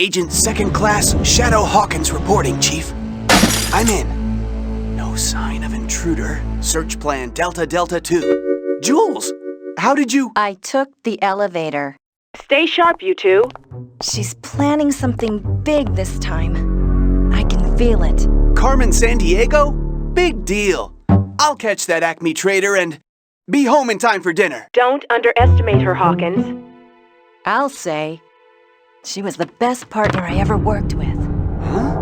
Agent Second Class Shadow Hawkins reporting, Chief. I'm in. No sign of intruder. Search plan Delta Delta 2. Jules, how did you... I took the elevator. Stay sharp, you two. She's planning something big this time. I can feel it. Carmen Sandiego? Big deal. I'll catch that Acme trader and be home in time for dinner. Don't underestimate her, Hawkins. I'll say, she was the best partner I ever worked with. Huh?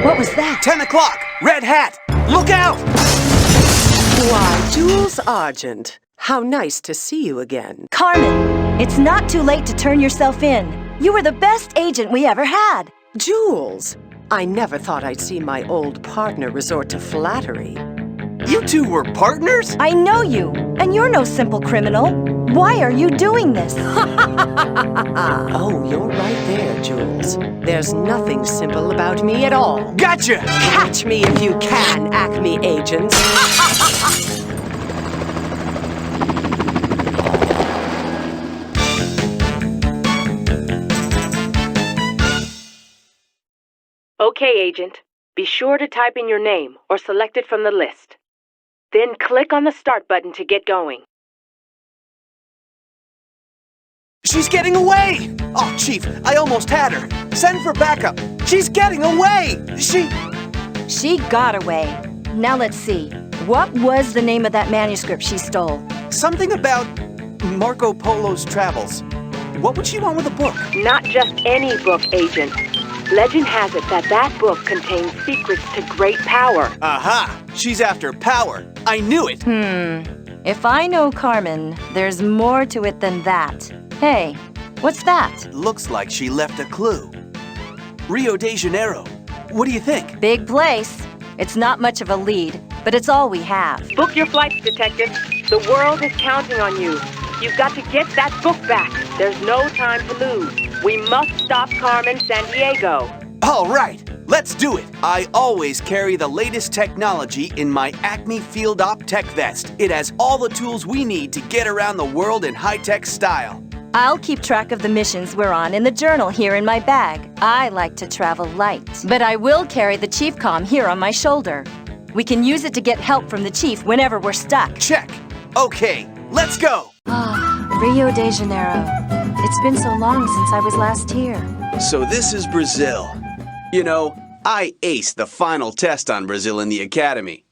What was that? 10 o'clock! Red hat! Look out! Why, Jules Argent. How nice to see you again. Carmen, it's not too late to turn yourself in. You were the best agent we ever had. Jules, I never thought I'd see my old partner resort to flattery. You two were partners? I know you, and you're no simple criminal. Why are you doing this? Oh, you're right there, Jules. There's nothing simple about me at all. Gotcha! Catch me if you can, Acme agents. Okay, Agent. Be sure to type in your name or select it from the list. Then click on the start button to get going. She's getting away! Oh, Chief, I almost had her. Send for backup. She's getting away! She got away. Now let's see. What was the name of that manuscript she stole? Something about Marco Polo's travels. What would she want with a book? Not just any book, Agent. Legend has it that that book contains secrets to great power. Aha! She's after power. I knew it! If I know Carmen, there's more to it than that. Hey, what's that? Looks like she left a clue. Rio de Janeiro. What do you think? Big place. It's not much of a lead, but it's all we have. Book your flights, Detective. The world is counting on you. You've got to get that book back. There's no time to lose. We must stop Carmen Sandiego. All right, let's do it. I always carry the latest technology in my Acme Field Op Tech Vest. It has all the tools we need to get around the world in high-tech style. I'll keep track of the missions we're on in the journal here in my bag. I like to travel light. But I will carry the Chief Comm here on my shoulder. We can use it to get help from the Chief whenever we're stuck. Check. Okay, let's go. Rio de Janeiro. It's been so long since I was last here. So this is Brazil. You know, I aced the final test on Brazil in the academy.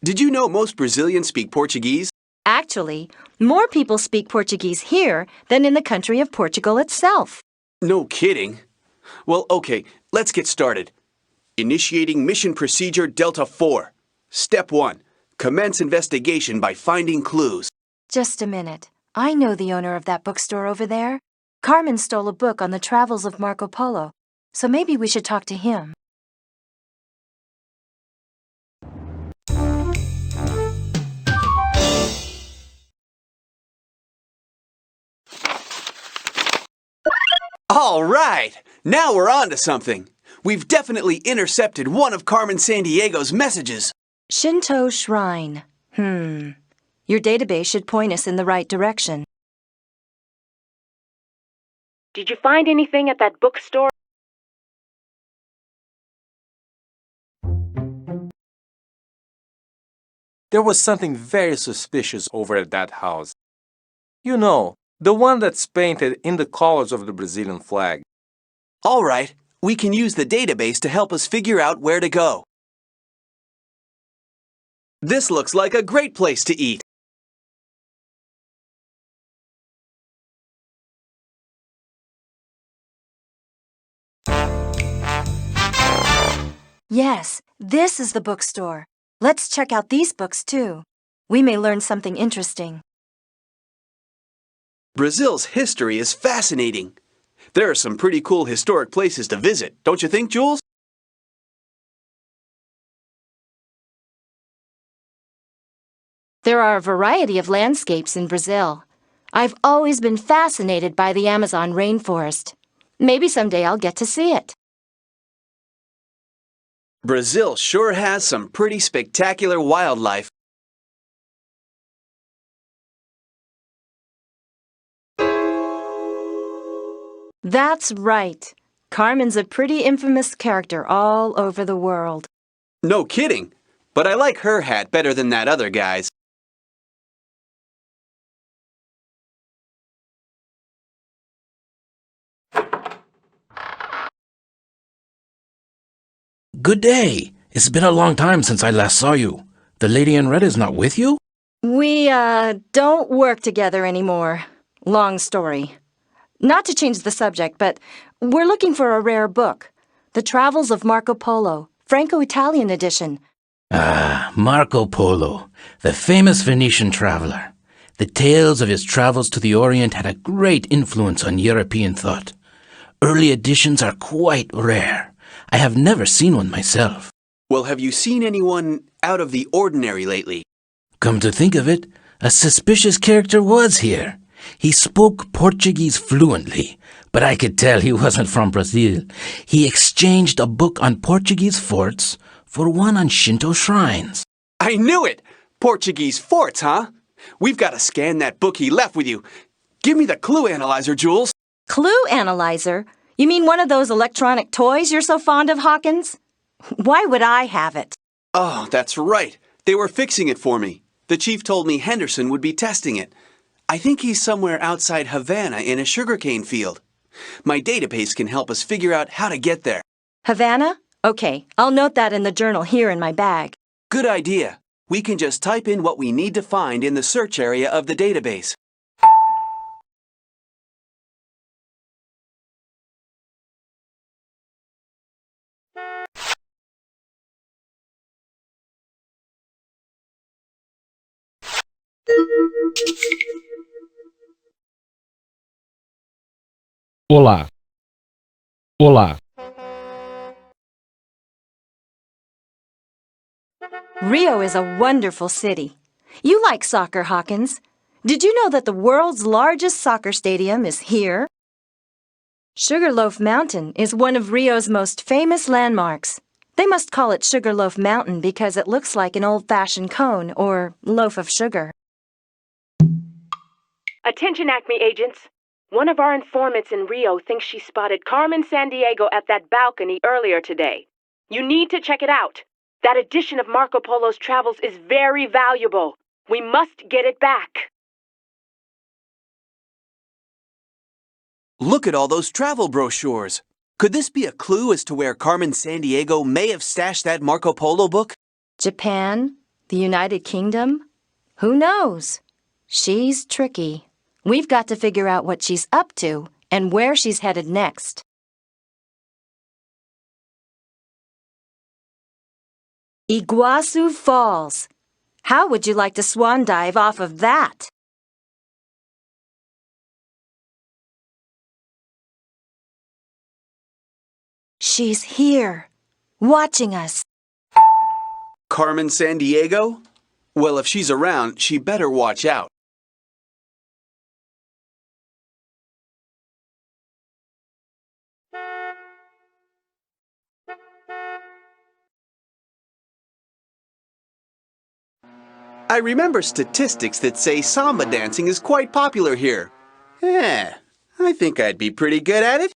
Did you know most Brazilians speak Portuguese? Actually, more people speak Portuguese here than in the country of Portugal itself. No kidding. Well, okay, let's get started. Initiating Mission Procedure Delta 4. Step 1. Commence investigation by finding clues. Just a minute. I know the owner of that bookstore over there. Carmen stole a book on the Travels of Marco Polo, so maybe we should talk to him. All right, now we're on to something. We've definitely intercepted one of Carmen Sandiego's messages. Shinto Shrine. Your database should point us in the right direction. Did you find anything at that bookstore? There was something very suspicious over at that house. You know, the one that's painted in the colors of the Brazilian flag. All right, we can use the database to help us figure out where to go. This looks like a great place to eat. Yes, this is the bookstore. Let's check out these books, too. We may learn something interesting. Brazil's history is fascinating. There are some pretty cool historic places to visit, don't you think, Jules? There are a variety of landscapes in Brazil. I've always been fascinated by the Amazon rainforest. Maybe someday I'll get to see it. Brazil sure has some pretty spectacular wildlife. That's right. Carmen's a pretty infamous character all over the world. No kidding. But I like her hat better than that other guy's. Good day. It's been a long time since I last saw you. The lady in red is not with you? We, don't work together anymore. Long story. Not to change the subject, but we're looking for a rare book. The Travels of Marco Polo, Franco-Italian edition. Ah, Marco Polo, the famous Venetian traveler. The tales of his travels to the Orient had a great influence on European thought. Early editions are quite rare. I have never seen one myself. Well, have you seen anyone out of the ordinary lately? Come to think of it, a suspicious character was here. He spoke Portuguese fluently, but I could tell he wasn't from Brazil. He exchanged a book on Portuguese forts for one on Shinto shrines. I knew it! Portuguese forts, huh? We've got to scan that book he left with you. Give me the clue analyzer, Jules. Clue analyzer? You mean one of those electronic toys you're so fond of, Hawkins? Why would I have it? Oh, that's right. They were fixing it for me. The chief told me Henderson would be testing it. I think he's somewhere outside Havana in a sugarcane field. My database can help us figure out how to get there. Havana? Okay, I'll note that in the journal here in my bag. Good idea. We can just type in what we need to find in the search area of the database. Olá. Olá. Rio is a wonderful city. You like soccer, Hawkins. Did you know that the world's largest soccer stadium is here? Sugarloaf Mountain is one of Rio's most famous landmarks. They must call it Sugarloaf Mountain because it looks like an old-fashioned cone or loaf of sugar. Attention, Acme agents. One of our informants in Rio thinks she spotted Carmen Sandiego at that balcony earlier today. You need to check it out. That edition of Marco Polo's travels is very valuable. We must get it back. Look at all those travel brochures. Could this be a clue as to where Carmen Sandiego may have stashed that Marco Polo book? Japan? The United Kingdom? Who knows? She's tricky. We've got to figure out what she's up to and where she's headed next. Iguazu Falls. How would you like to swan dive off of that? She's here, watching us. Carmen Sandiego? Well, if she's around, she better watch out. I remember statistics that say samba dancing is quite popular here. I think I'd be pretty good at it.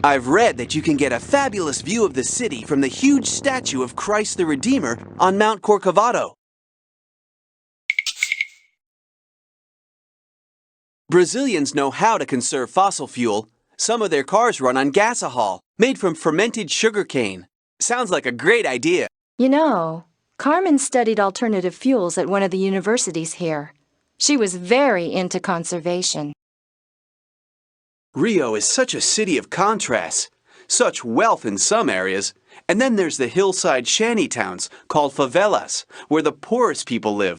I've read that you can get a fabulous view of the city from the huge statue of Christ the Redeemer on Mount Corcovado. Brazilians know how to conserve fossil fuel. Some of their cars run on gasohol, made from fermented sugarcane. Sounds like a great idea. You know, Carmen studied alternative fuels at one of the universities here. She was very into conservation. Rio is such a city of contrasts, such wealth in some areas, and then there's the hillside shanty towns called favelas, where the poorest people live.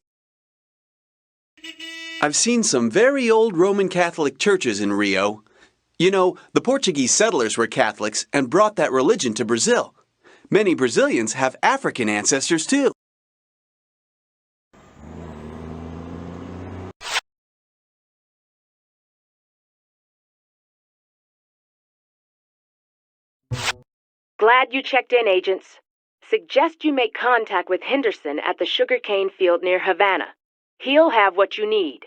I've seen some very old Roman Catholic churches in Rio. You know, the Portuguese settlers were Catholics and brought that religion to Brazil. Many Brazilians have African ancestors too. Glad you checked in, agents. Suggest you make contact with Henderson at the sugarcane field near Havana. He'll have what you need.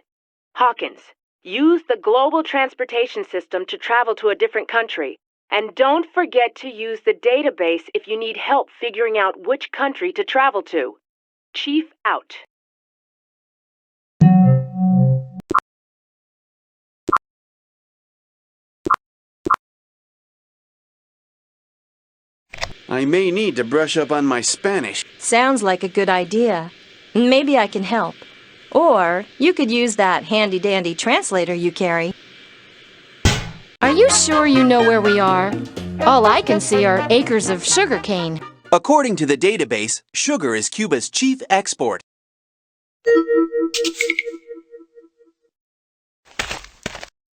Hawkins, Use the global transportation system to travel to a different country. And don't forget to use the database if you need help figuring out which country to travel to. Chief out. I may need to brush up on my Spanish. Sounds like a good idea. Maybe I can help. Or you could use that handy-dandy translator you carry. Are you sure you know where we are? All I can see are acres of sugarcane. According to the database, sugar is Cuba's chief export.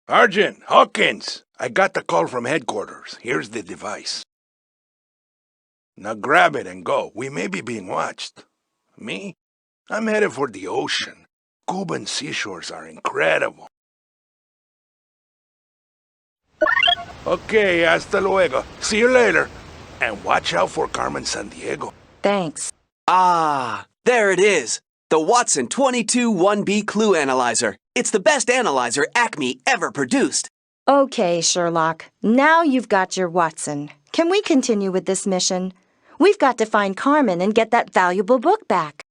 Sergeant Hawkins, I got the call from headquarters. Here's the device. Now grab it and go. We may be being watched. Me? I'm headed for the ocean. Cuban seashores are incredible. Okay, hasta luego. See you later. And watch out for Carmen Sandiego. Thanks. Ah, there it is. The Watson 22 1B Clue Analyzer. It's the best analyzer Acme ever produced. Okay, Sherlock. Now you've got your Watson. Can we continue with this mission? We've got to find Carmen and get that valuable book back.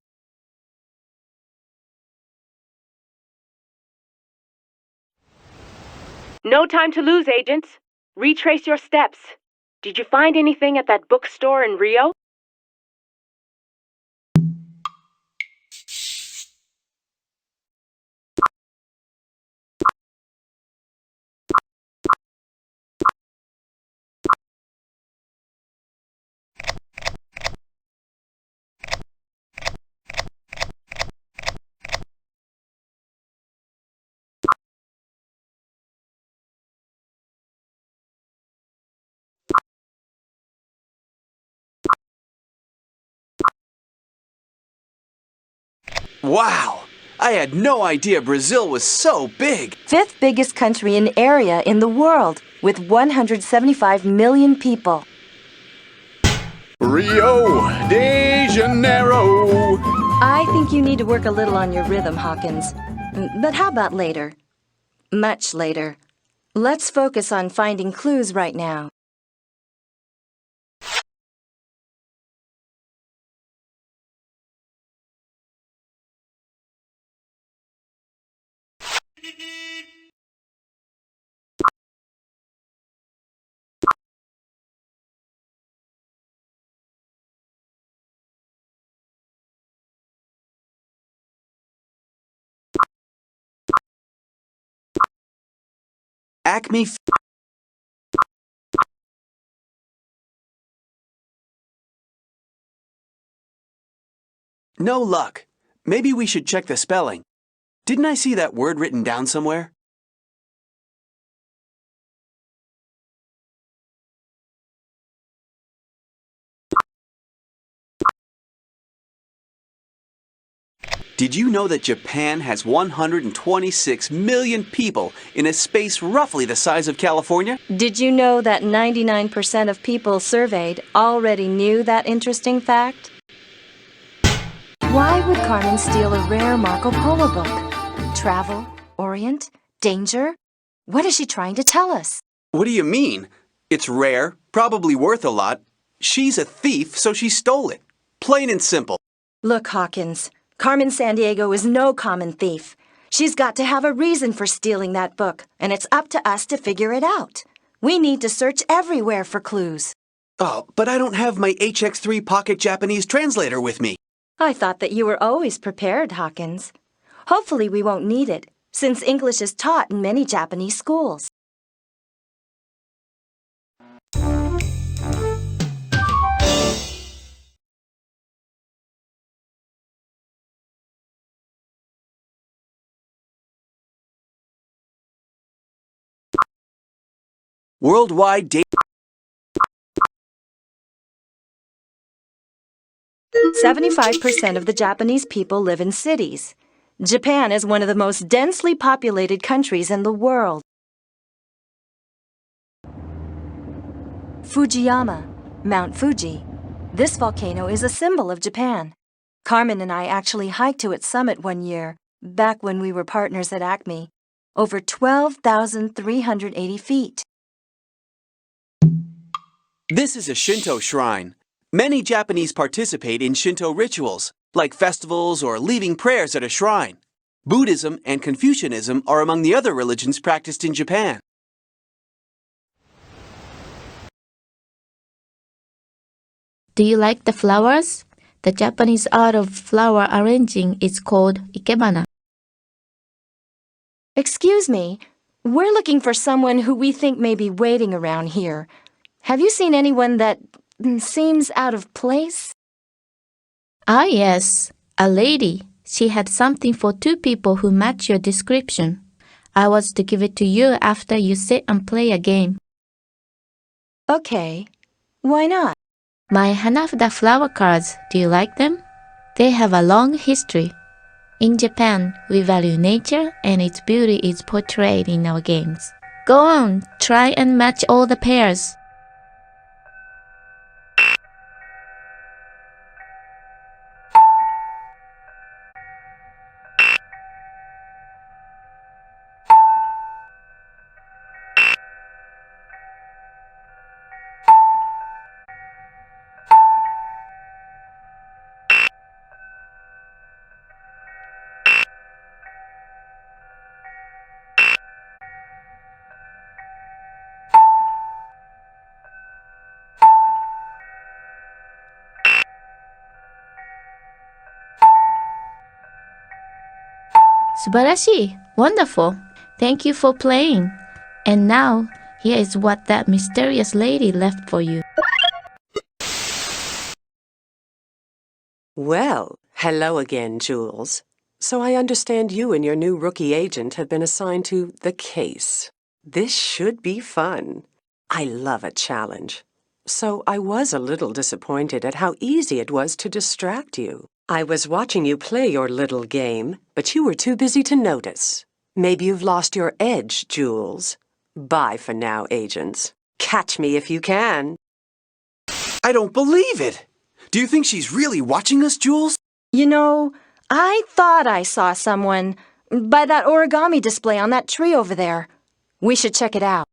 No time to lose, agents. Retrace your steps. Did you find anything at that bookstore in Rio? Wow! I had no idea Brazil was so big. Fifth biggest country in area in the world, with 175 million people. Rio de Janeiro. I think you need to work a little on your rhythm, Hawkins. But how about later? Much later. Let's focus on finding clues right now. Acme. No luck. Maybe we should check the spelling. Didn't I see that word written down somewhere? Did you know that Japan has 126 million people in a space roughly the size of California? Did you know that 99% of people surveyed already knew that interesting fact? Why would Carmen steal a rare Marco Polo book? Travel? Orient? Danger? What is she trying to tell us? What do you mean? It's rare, probably worth a lot. She's a thief, so she stole it. Plain and simple. Look, Hawkins, Carmen Sandiego is no common thief. She's got to have a reason for stealing that book, and it's up to us to figure it out. We need to search everywhere for clues. Oh, but I don't have my HX3 Pocket Japanese translator with me. I thought that you were always prepared, Hawkins. Hopefully we won't need it, since English is taught in many Japanese schools. Worldwide data. 75% of the Japanese people live in cities. Japan is one of the most densely populated countries in the world. Fujiyama, Mount Fuji. This volcano is a symbol of Japan. Carmen and I actually hiked to its summit one year, back when we were partners at Acme. over 12,380 feet. This is a Shinto shrine. Many Japanese participate in Shinto rituals, like festivals or leaving prayers at a shrine. Buddhism and Confucianism are among the other religions practiced in Japan. Do you like the flowers? The Japanese art of flower arranging is called ikebana. Excuse me, we're looking for someone who we think may be waiting around here. Have you seen anyone that seems out of place? Ah, yes, a lady. She had something for 2 people who match your description. I was to give it to you after you sit and play a game. Okay, why not? My Hanafuda flower cards, do you like them? They have a long history. In Japan, we value nature and its beauty is portrayed in our games. Go on, try and match all the pairs. Subarashi! Wonderful! Thank you for playing. And now, here is what that mysterious lady left for you. Well, hello again, Jules. So I understand you and your new rookie agent have been assigned to the case. This should be fun. I love a challenge. So I was a little disappointed at how easy it was to distract you. I was watching you play your little game, but you were too busy to notice. Maybe you've lost your edge, Jules. Bye for now, agents. Catch me if you can. I don't believe it! Do you think she's really watching us, Jules? You know, I thought I saw someone by that origami display on that tree over there. We should check it out.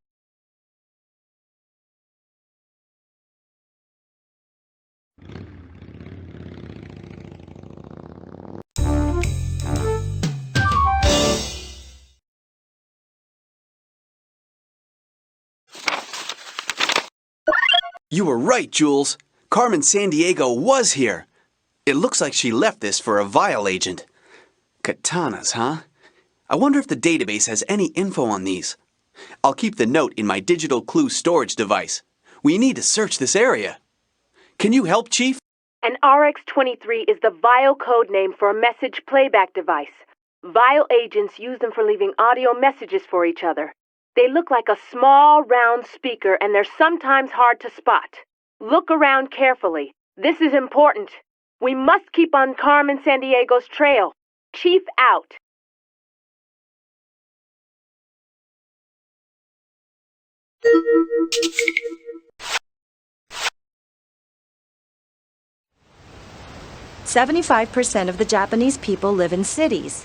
You were right, Jules. Carmen Sandiego was here. It looks like she left this for a vial agent. Katanas, huh? I wonder if the database has any info on these. I'll keep the note in my digital clue storage device. We need to search this area. Can you help, Chief? An RX-23 is the vial code name for a message playback device. Vial agents use them for leaving audio messages for each other. They look like a small, round speaker, and they're sometimes hard to spot. Look around carefully. This is important. We must keep on Carmen Sandiego's trail. Chief out. "75% of the Japanese people live in cities.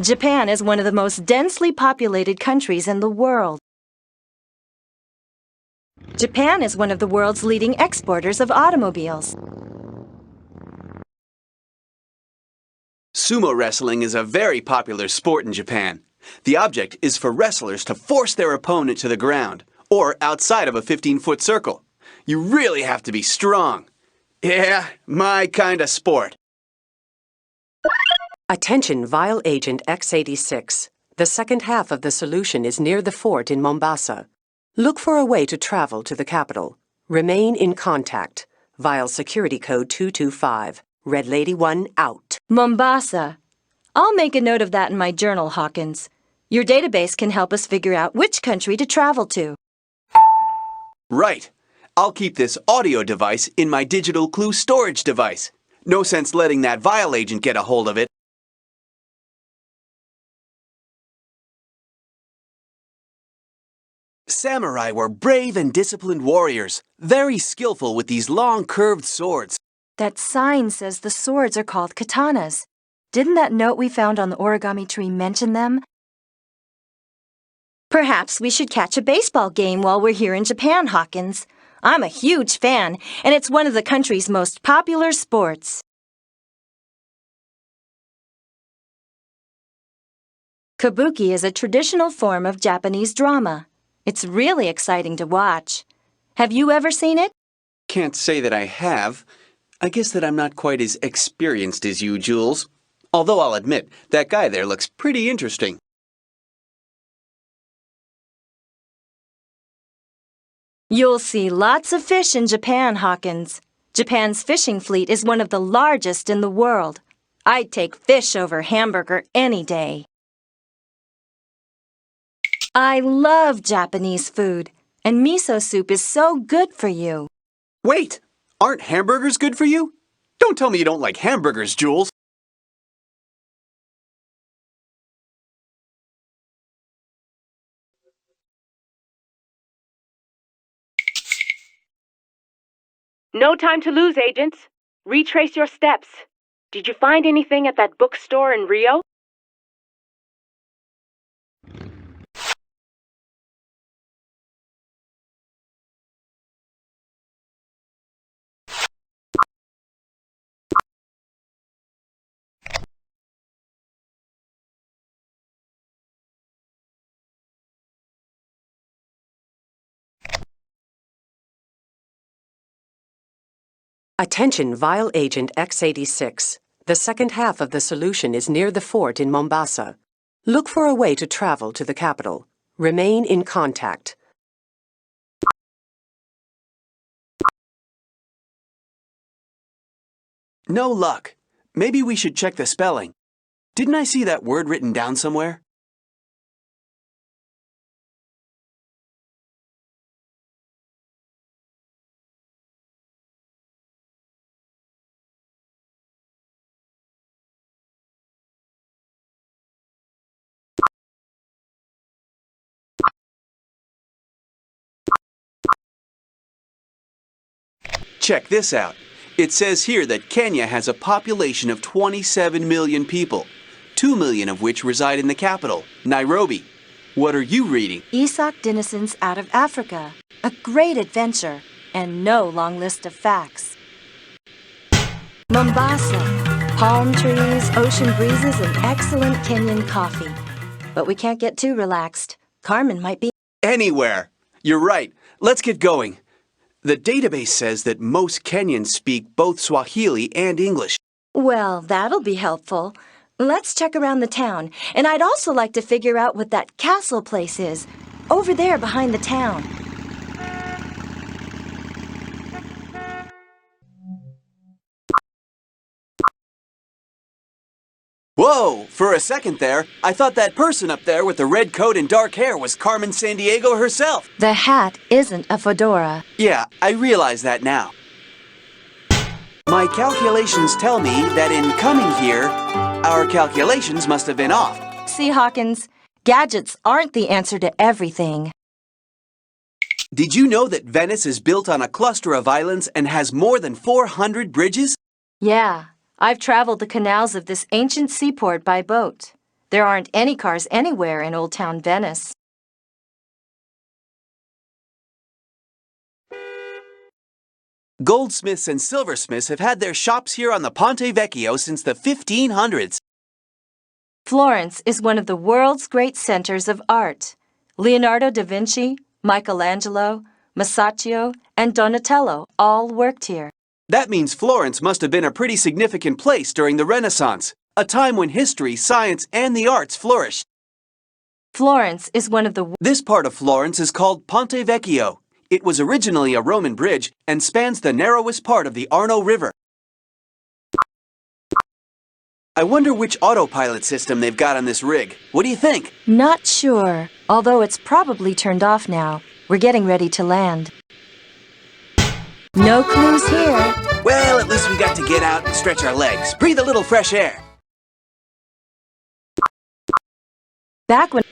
Japan is one of the most densely populated countries in the world. Japan is one of the world's leading exporters of automobiles. Sumo wrestling is a very popular sport in Japan. The object is for wrestlers to force their opponent to the ground, or outside of a 15-foot circle. You really have to be strong. Yeah, my kind of sport. Attention, Vial Agent X86. The second half of the solution is near the fort in Mombasa. Look for a way to travel to the capital. Remain in contact. Vial Security Code 225. Red Lady 1 out. Mombasa. I'll make a note of that in my journal, Hawkins. Your database can help us figure out which country to travel to. Right. I'll keep this audio device in my digital clue storage device. No sense letting that vial agent get a hold of it. Samurai were brave and disciplined warriors, very skillful with these long curved swords. That sign says the swords are called katanas. Didn't that note we found on the origami tree mention them? Perhaps we should catch a baseball game while we're here in Japan, Hawkins. I'm a huge fan, and it's one of the country's most popular sports. Kabuki is a traditional form of Japanese drama. It's really exciting to watch. Have you ever seen it? Can't say that I have. I guess that I'm not quite as experienced as you, Jules. Although I'll admit, that guy there looks pretty interesting. You'll see lots of fish in Japan, Hawkins. Japan's fishing fleet is one of the largest in the world. I'd take fish over hamburger any day. I love Japanese food, and miso soup is so good for you. Wait! Aren't hamburgers good for you? Don't tell me you don't like hamburgers, Jules. No time to lose, agents. Retrace your steps. Did you find anything at that bookstore in Rio? Attention, Vile Agent X86. The second half of the solution is near the fort in Mombasa. Look for a way to travel to the capital. Remain in contact. No luck. Maybe we should check the spelling. Didn't I see that word written down somewhere? Check this out. It says here that Kenya has a population of 27 million people, 2 million of which reside in the capital, Nairobi. What are you reading? Isak Dinnison's Out of Africa. A great adventure, and no long list of facts. Mombasa. Palm trees, ocean breezes, and excellent Kenyan coffee. But we can't get too relaxed. Carmen might be... Anywhere. You're right. Let's get going. The database says that most Kenyans speak both Swahili and English. Well, that'll be helpful. Let's check around the town, and I'd also like to figure out what that castle place is, over there behind the town. Whoa! For a second there, I thought that person up there with the red coat and dark hair was Carmen Sandiego herself. The hat isn't a fedora. Yeah, I realize that now. My calculations tell me that in coming here, our calculations must have been off. See, Hawkins, gadgets aren't the answer to everything. Did you know that Venice is built on a cluster of islands and has more than 400 bridges? Yeah, I've traveled the canals of this ancient seaport by boat. There aren't any cars anywhere in Old Town Venice. Goldsmiths and silversmiths have had their shops here on the Ponte Vecchio since the 1500s. Florence is one of the world's great centers of art. Leonardo da Vinci, Michelangelo, Masaccio, and Donatello all worked here. That means Florence must have been a pretty significant place during the Renaissance, a time when history, science, and the arts flourished. Florence is one of the... This part of Florence is called Ponte Vecchio. It was originally a Roman bridge and spans the narrowest part of the Arno River. I wonder which autopilot system they've got on this rig. What do you think? Not sure, although it's probably turned off now. We're getting ready to land. No clues here. Well, at least we got to get out and stretch our legs. Breathe a little fresh air. Back when...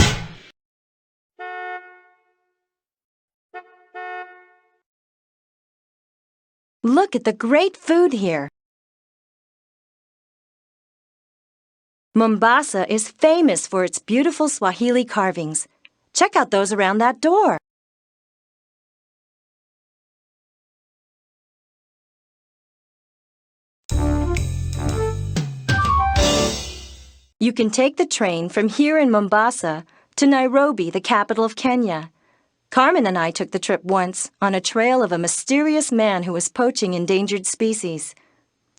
Look at the great food here. Mombasa is famous for its beautiful Swahili carvings. Check out those around that door. You can take the train from here in Mombasa to Nairobi, the capital of Kenya. Carmen and I took the trip once on a trail of a mysterious man who was poaching endangered species.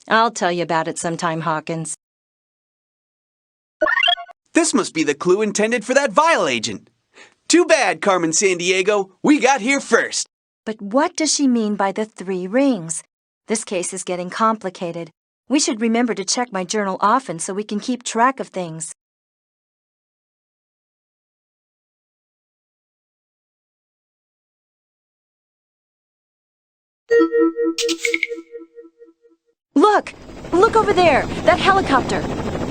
I'll tell you about it sometime, Hawkins. This must be the clue intended for that vial agent. Too bad, Carmen Sandiego. We got here first. But what does she mean by the 3 rings? This case is getting complicated. We should remember to check my journal often so we can keep track of things. Look! Look over there! That helicopter!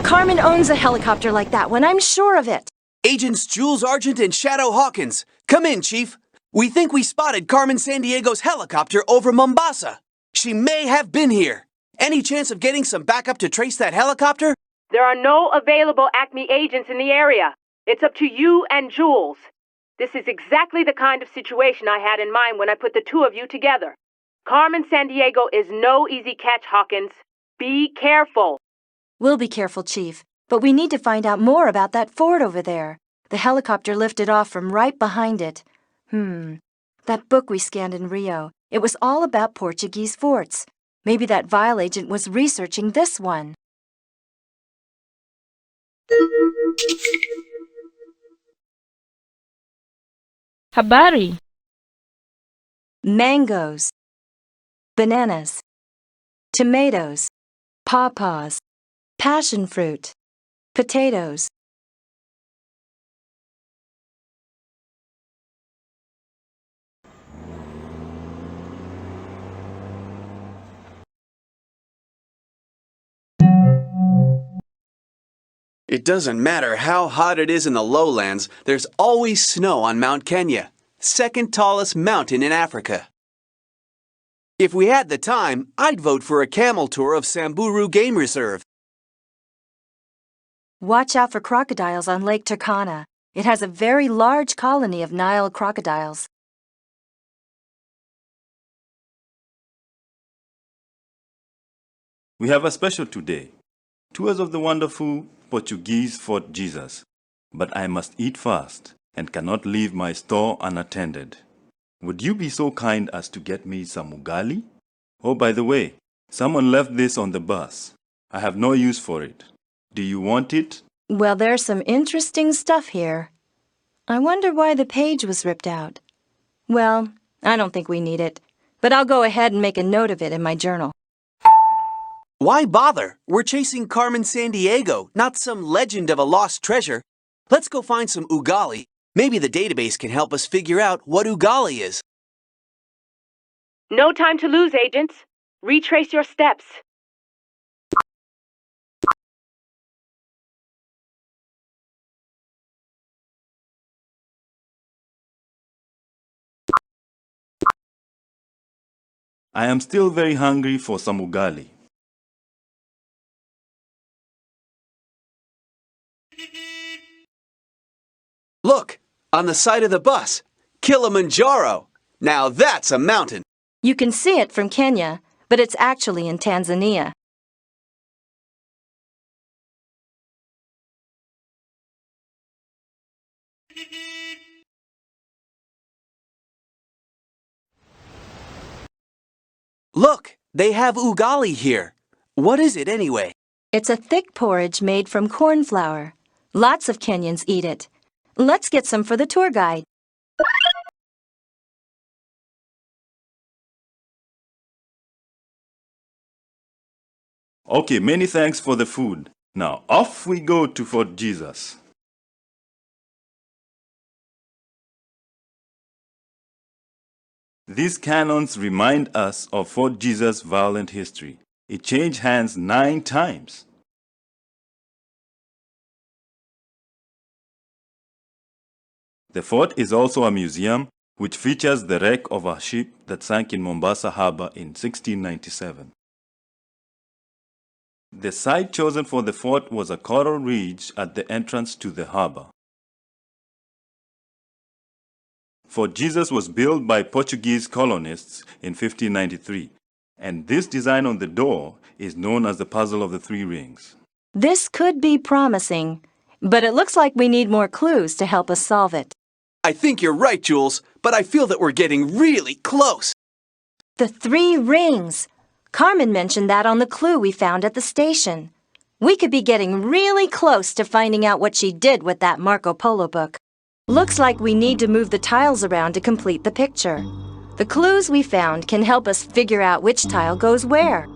Carmen owns a helicopter like that one, I'm sure of it. Agents Jules Argent and Shadow Hawkins. Come in, Chief. We think we spotted Carmen Sandiego's helicopter over Mombasa. She may have been here. Any chance of getting some backup to trace that helicopter? There are no available Acme agents in the area. It's up to you and Jules. This is exactly the kind of situation I had in mind when I put the 2 of you together. Carmen Sandiego is no easy catch, Hawkins. Be careful. We'll be careful, Chief, but we need to find out more about that fort over there. The helicopter lifted off from right behind it. That book we scanned in Rio, it was all about Portuguese forts. Maybe that vial agent was researching this one. Habari. Mangoes, bananas, tomatoes, pawpaws, passion fruit, potatoes. It doesn't matter how hot it is in the lowlands, there's always snow on Mount Kenya, second tallest mountain in Africa. If we had the time, I'd vote for a camel tour of Samburu Game Reserve. Watch out for crocodiles on Lake Turkana. It has a very large colony of Nile crocodiles. We have a special today. Tours of the wonderful Portuguese Fort Jesus. But I must eat fast and cannot leave my store unattended. Would you be so kind as to get me some ugali? Oh, by the way, someone left this on the bus. I have no use for it. Do you want it? Well, there's some interesting stuff here. I wonder why the page was ripped out. Well, I don't think we need it, but I'll go ahead and make a note of it in my journal. Why bother? We're chasing Carmen Sandiego, not some legend of a lost treasure. Let's go find some ugali. Maybe the database can help us figure out what ugali is. No time to lose, agents. Retrace your steps. I am still very hungry for some ugali. Look, on the side of the bus, Kilimanjaro. Now that's a mountain. You can see it from Kenya, but it's actually in Tanzania. Look, they have ugali here. What is it anyway? It's a thick porridge made from corn flour. Lots of Kenyans eat it. Let's get some for the tour guide. Okay, many thanks for the food. Now off we go to Fort Jesus. These cannons remind us of Fort Jesus' violent history. It changed hands 9 times. The fort is also a museum which features the wreck of a ship that sank in Mombasa Harbor in 1697. The site chosen for the fort was a coral ridge at the entrance to the harbor. Fort Jesus was built by Portuguese colonists in 1593, and this design on the door is known as the Puzzle of the Three Rings. This could be promising, but it looks like we need more clues to help us solve it. I think you're right, Jules, but I feel that we're getting really close. The 3 rings. Carmen mentioned that on the clue we found at the station. We could be getting really close to finding out what she did with that Marco Polo book. Looks like we need to move the tiles around to complete the picture. The clues we found can help us figure out which tile goes where.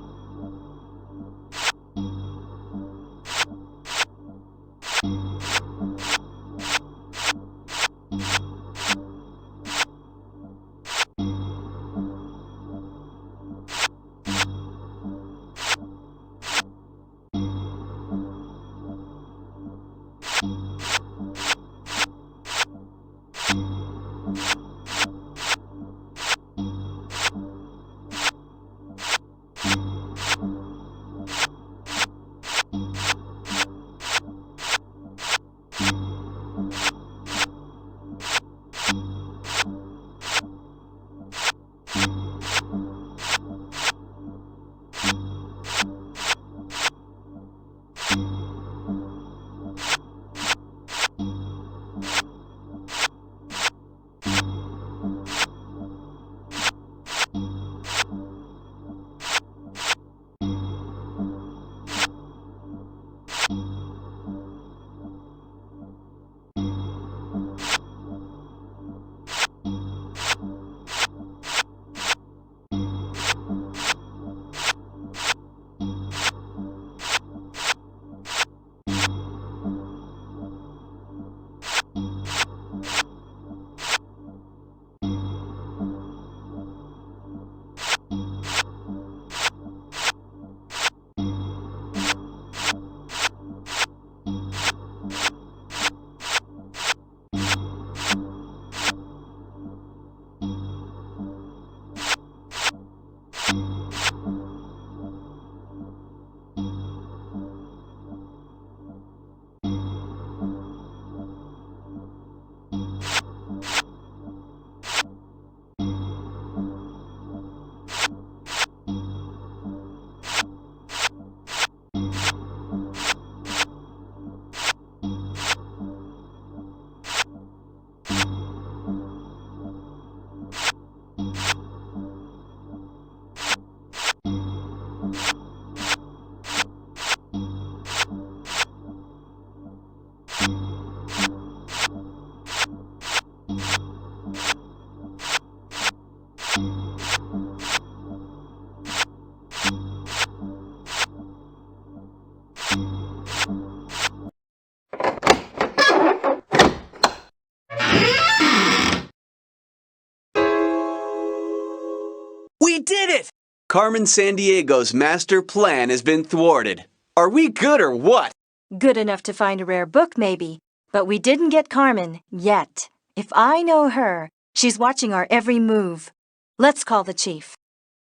We did it! Carmen Sandiego's master plan has been thwarted. Are we good or what? Good enough to find a rare book, maybe. But we didn't get Carmen, yet. If I know her, she's watching our every move. Let's call the chief.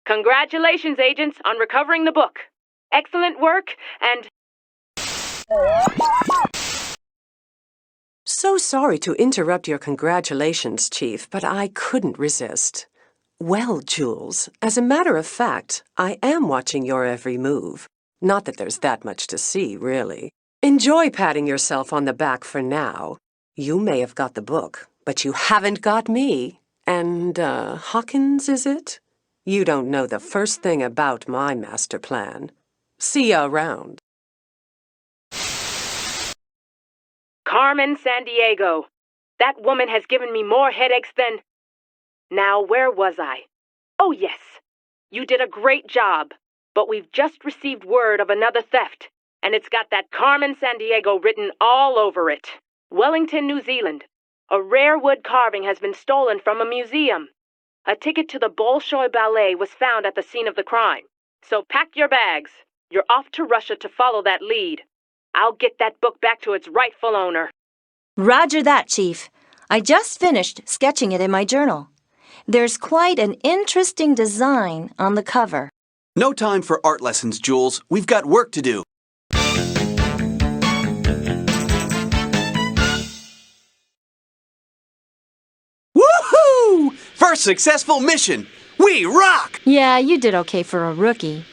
Congratulations, agents, on recovering the book. Excellent work, and... So sorry to interrupt your congratulations, Chief, but I couldn't resist. Well, Jules, as a matter of fact, I am watching your every move. Not that there's that much to see, really. Enjoy patting yourself on the back for now. You may have got the book, but you haven't got me. And, Hawkins, is it? You don't know the first thing about my master plan. See ya around. Carmen Sandiego. That woman has given me more headaches than... Now, where was I? Oh, yes. You did a great job, but we've just received word of another theft, and it's got that Carmen Sandiego written all over it. Wellington, New Zealand. A rare wood carving has been stolen from a museum. A ticket to the Bolshoi Ballet was found at the scene of the crime. So pack your bags. You're off to Russia to follow that lead. I'll get that book back to its rightful owner. Roger that, Chief. I just finished sketching it in my journal. There's quite an interesting design on the cover. No time for art lessons, Jules. We've got work to do. Woohoo! successful mission! We rock! Yeah, you did okay for a rookie.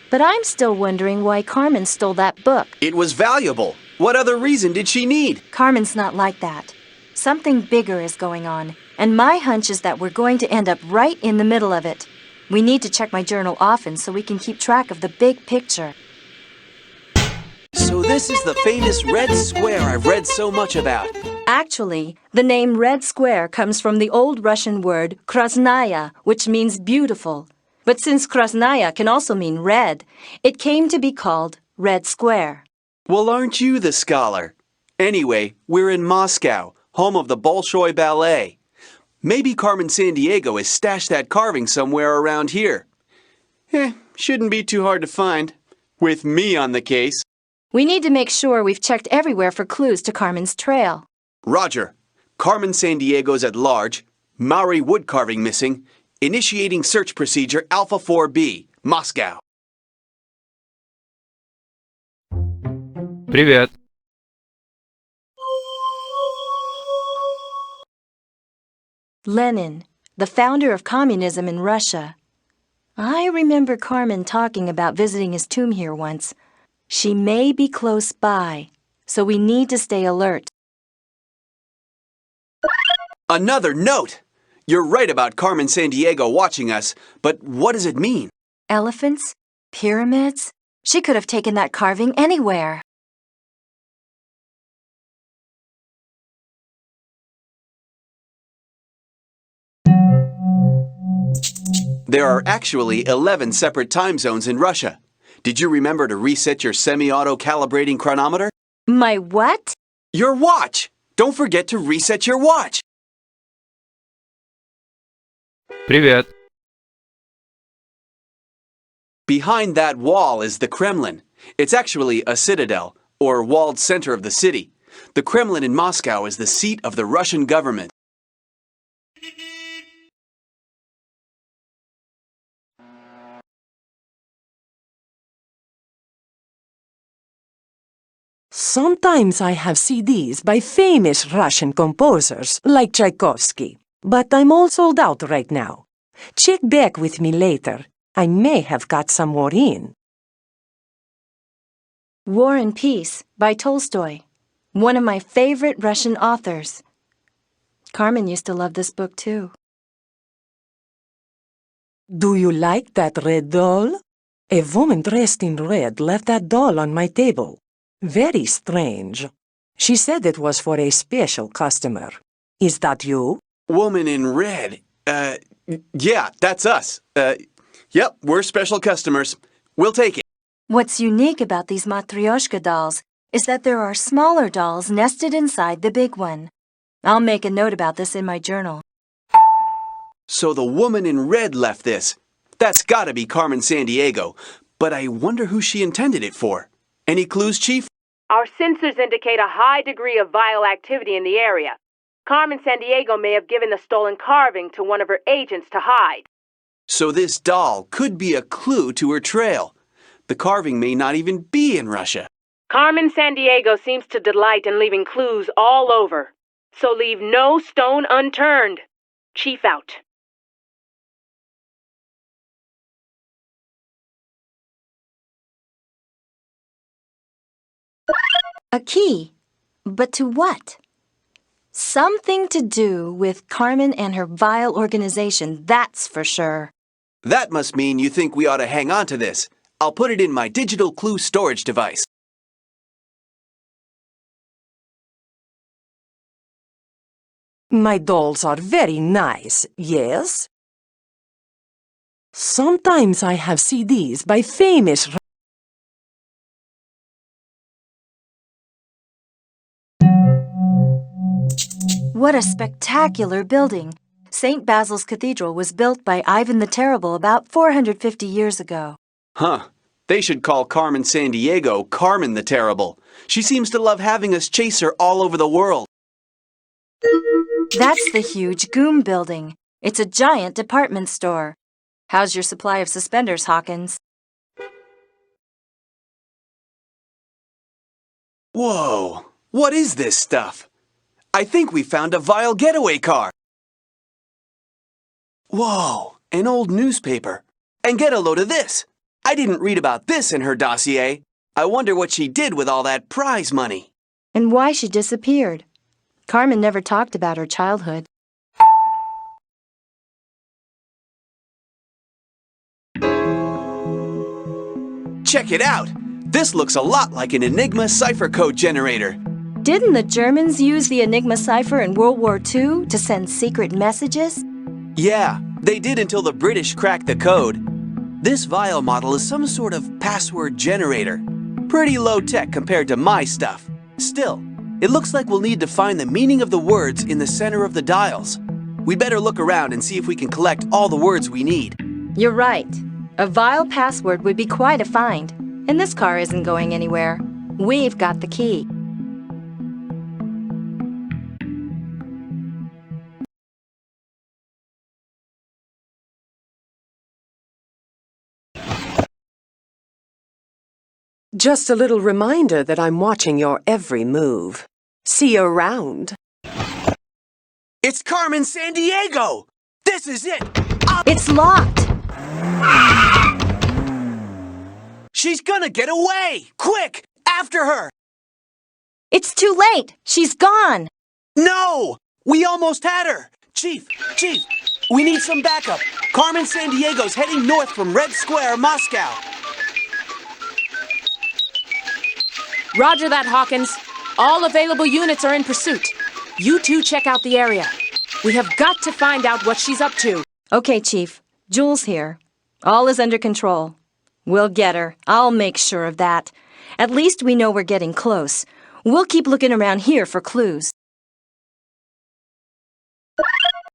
But I'm still wondering why Carmen stole that book. It was valuable. What other reason did she need? Carmen's not like that. Something bigger is going on, and my hunch is that we're going to end up right in the middle of it. We need to check my journal often so we can keep track of the big picture. So this is the famous Red Square I've read so much about. Actually, the name Red Square comes from the old Russian word krasnaya, which means beautiful. But since krasnaya can also mean red, it came to be called Red Square. Well, aren't you the scholar? Anyway, we're in Moscow, home of the Bolshoi Ballet. Maybe Carmen Sandiego has stashed that carving somewhere around here. Shouldn't be too hard to find, with me on the case. We need to make sure we've checked everywhere for clues to Carmen's trail. Roger. Carmen Sandiego's at large, Maori wood carving missing, initiating search procedure Alpha 4B, Moscow. Привет. Lenin, the founder of communism in Russia. I remember Carmen talking about visiting his tomb here once. She may be close by, so we need to stay alert. Another note! You're right about Carmen Sandiego watching us, but what does it mean? Elephants? Pyramids? She could have taken that carving anywhere. There are actually 11 separate time zones in Russia. Did you remember to reset your semi-auto calibrating chronometer? My what? Your watch! Don't forget to reset your watch! Привет. Behind that wall is the Kremlin. It's actually a citadel, or walled center of the city. The Kremlin in Moscow is the seat of the Russian government. Sometimes I have CDs by famous Russian composers like Tchaikovsky, but I'm all sold out right now. Check back with me later. I may have got some more in. War and Peace by Tolstoy, one of my favorite Russian authors. Carmen used to love this book too. Do you like that red doll? A woman dressed in red left that doll on my table. Very strange. She said it was for a special customer. Is that you? Woman in red. Yeah, that's us. Yep, we're special customers. We'll take it. What's unique about these Matryoshka dolls is that there are smaller dolls nested inside the big one. I'll make a note about this in my journal. So the woman in red left this. That's gotta be Carmen Sandiego. But I wonder who she intended it for. Any clues, Chief? Our sensors indicate a high degree of vile activity in the area. Carmen Sandiego may have given the stolen carving to one of her agents to hide. So this doll could be a clue to her trail. The carving may not even be in Russia. Carmen Sandiego seems to delight in leaving clues all over. So leave no stone unturned. Chief out. A key. But to what? Something to do with Carmen and her vile organization, that's for sure. That must mean you think we ought to hang on to this. I'll put it in my digital clue storage device. My dolls are very nice, yes? Sometimes I have CDs by famous What a spectacular building! St. Basil's Cathedral was built by Ivan the Terrible about 450 years ago. Huh. They should call Carmen Sandiego Carmen the Terrible. She seems to love having us chase her all over the world. That's the huge Goom building. It's a giant department store. How's your supply of suspenders, Hawkins? Whoa! What is this stuff? I think we found a vile getaway car. Whoa, an old newspaper. And get a load of this. I didn't read about this in her dossier. I wonder what she did with all that prize money. And why she disappeared. Carmen never talked about her childhood. Check it out. This looks a lot like an Enigma cipher code generator. Didn't the Germans use the Enigma cipher in World War II to send secret messages? Yeah, they did until the British cracked the code. This vial model is some sort of password generator. Pretty low-tech compared to my stuff. Still, it looks like we'll need to find the meaning of the words in the center of the dials. We'd better look around and see if we can collect all the words we need. You're right. A vial password would be quite a find. And this car isn't going anywhere. We've got the key. Just a little reminder that I'm watching your every move. See you around. It's Carmen Sandiego! This is it! It's locked! She's gonna get away! Quick! After her! It's too late! She's gone! No! We almost had her! Chief! We need some backup! Carmen Sandiego's heading north from Red Square, Moscow! Roger that, Hawkins. All available units are in pursuit. You two check out the area. We have got to find out what she's up to. Okay, Chief. Jules here. All is under control. We'll get her. I'll make sure of that. At least we know we're getting close. We'll keep looking around here for clues.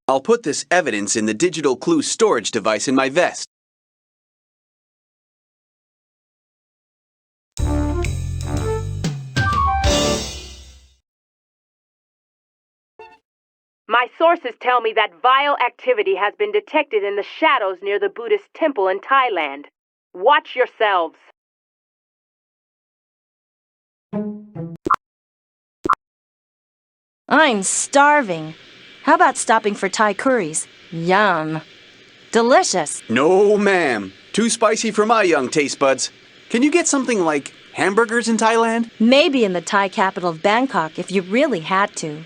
I'll put this evidence in the digital clue storage device in my vest. My sources tell me that vile activity has been detected in the shadows near the Buddhist temple in Thailand. Watch yourselves. I'm starving. How about stopping for Thai curries? Yum. Delicious. No, ma'am. Too spicy for my young taste buds. Can you get something like hamburgers in Thailand? Maybe in the Thai capital of Bangkok if you really had to.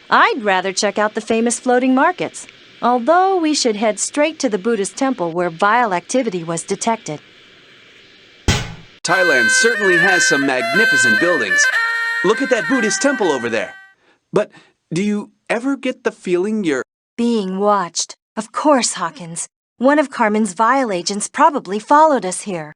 I'd rather check out the famous floating markets, although we should head straight to the Buddhist temple where vile activity was detected. Thailand certainly has some magnificent buildings. Look at that Buddhist temple over there. But do you ever get the feeling you're being watched? Of course, Hawkins. One of Carmen's vile agents probably followed us here.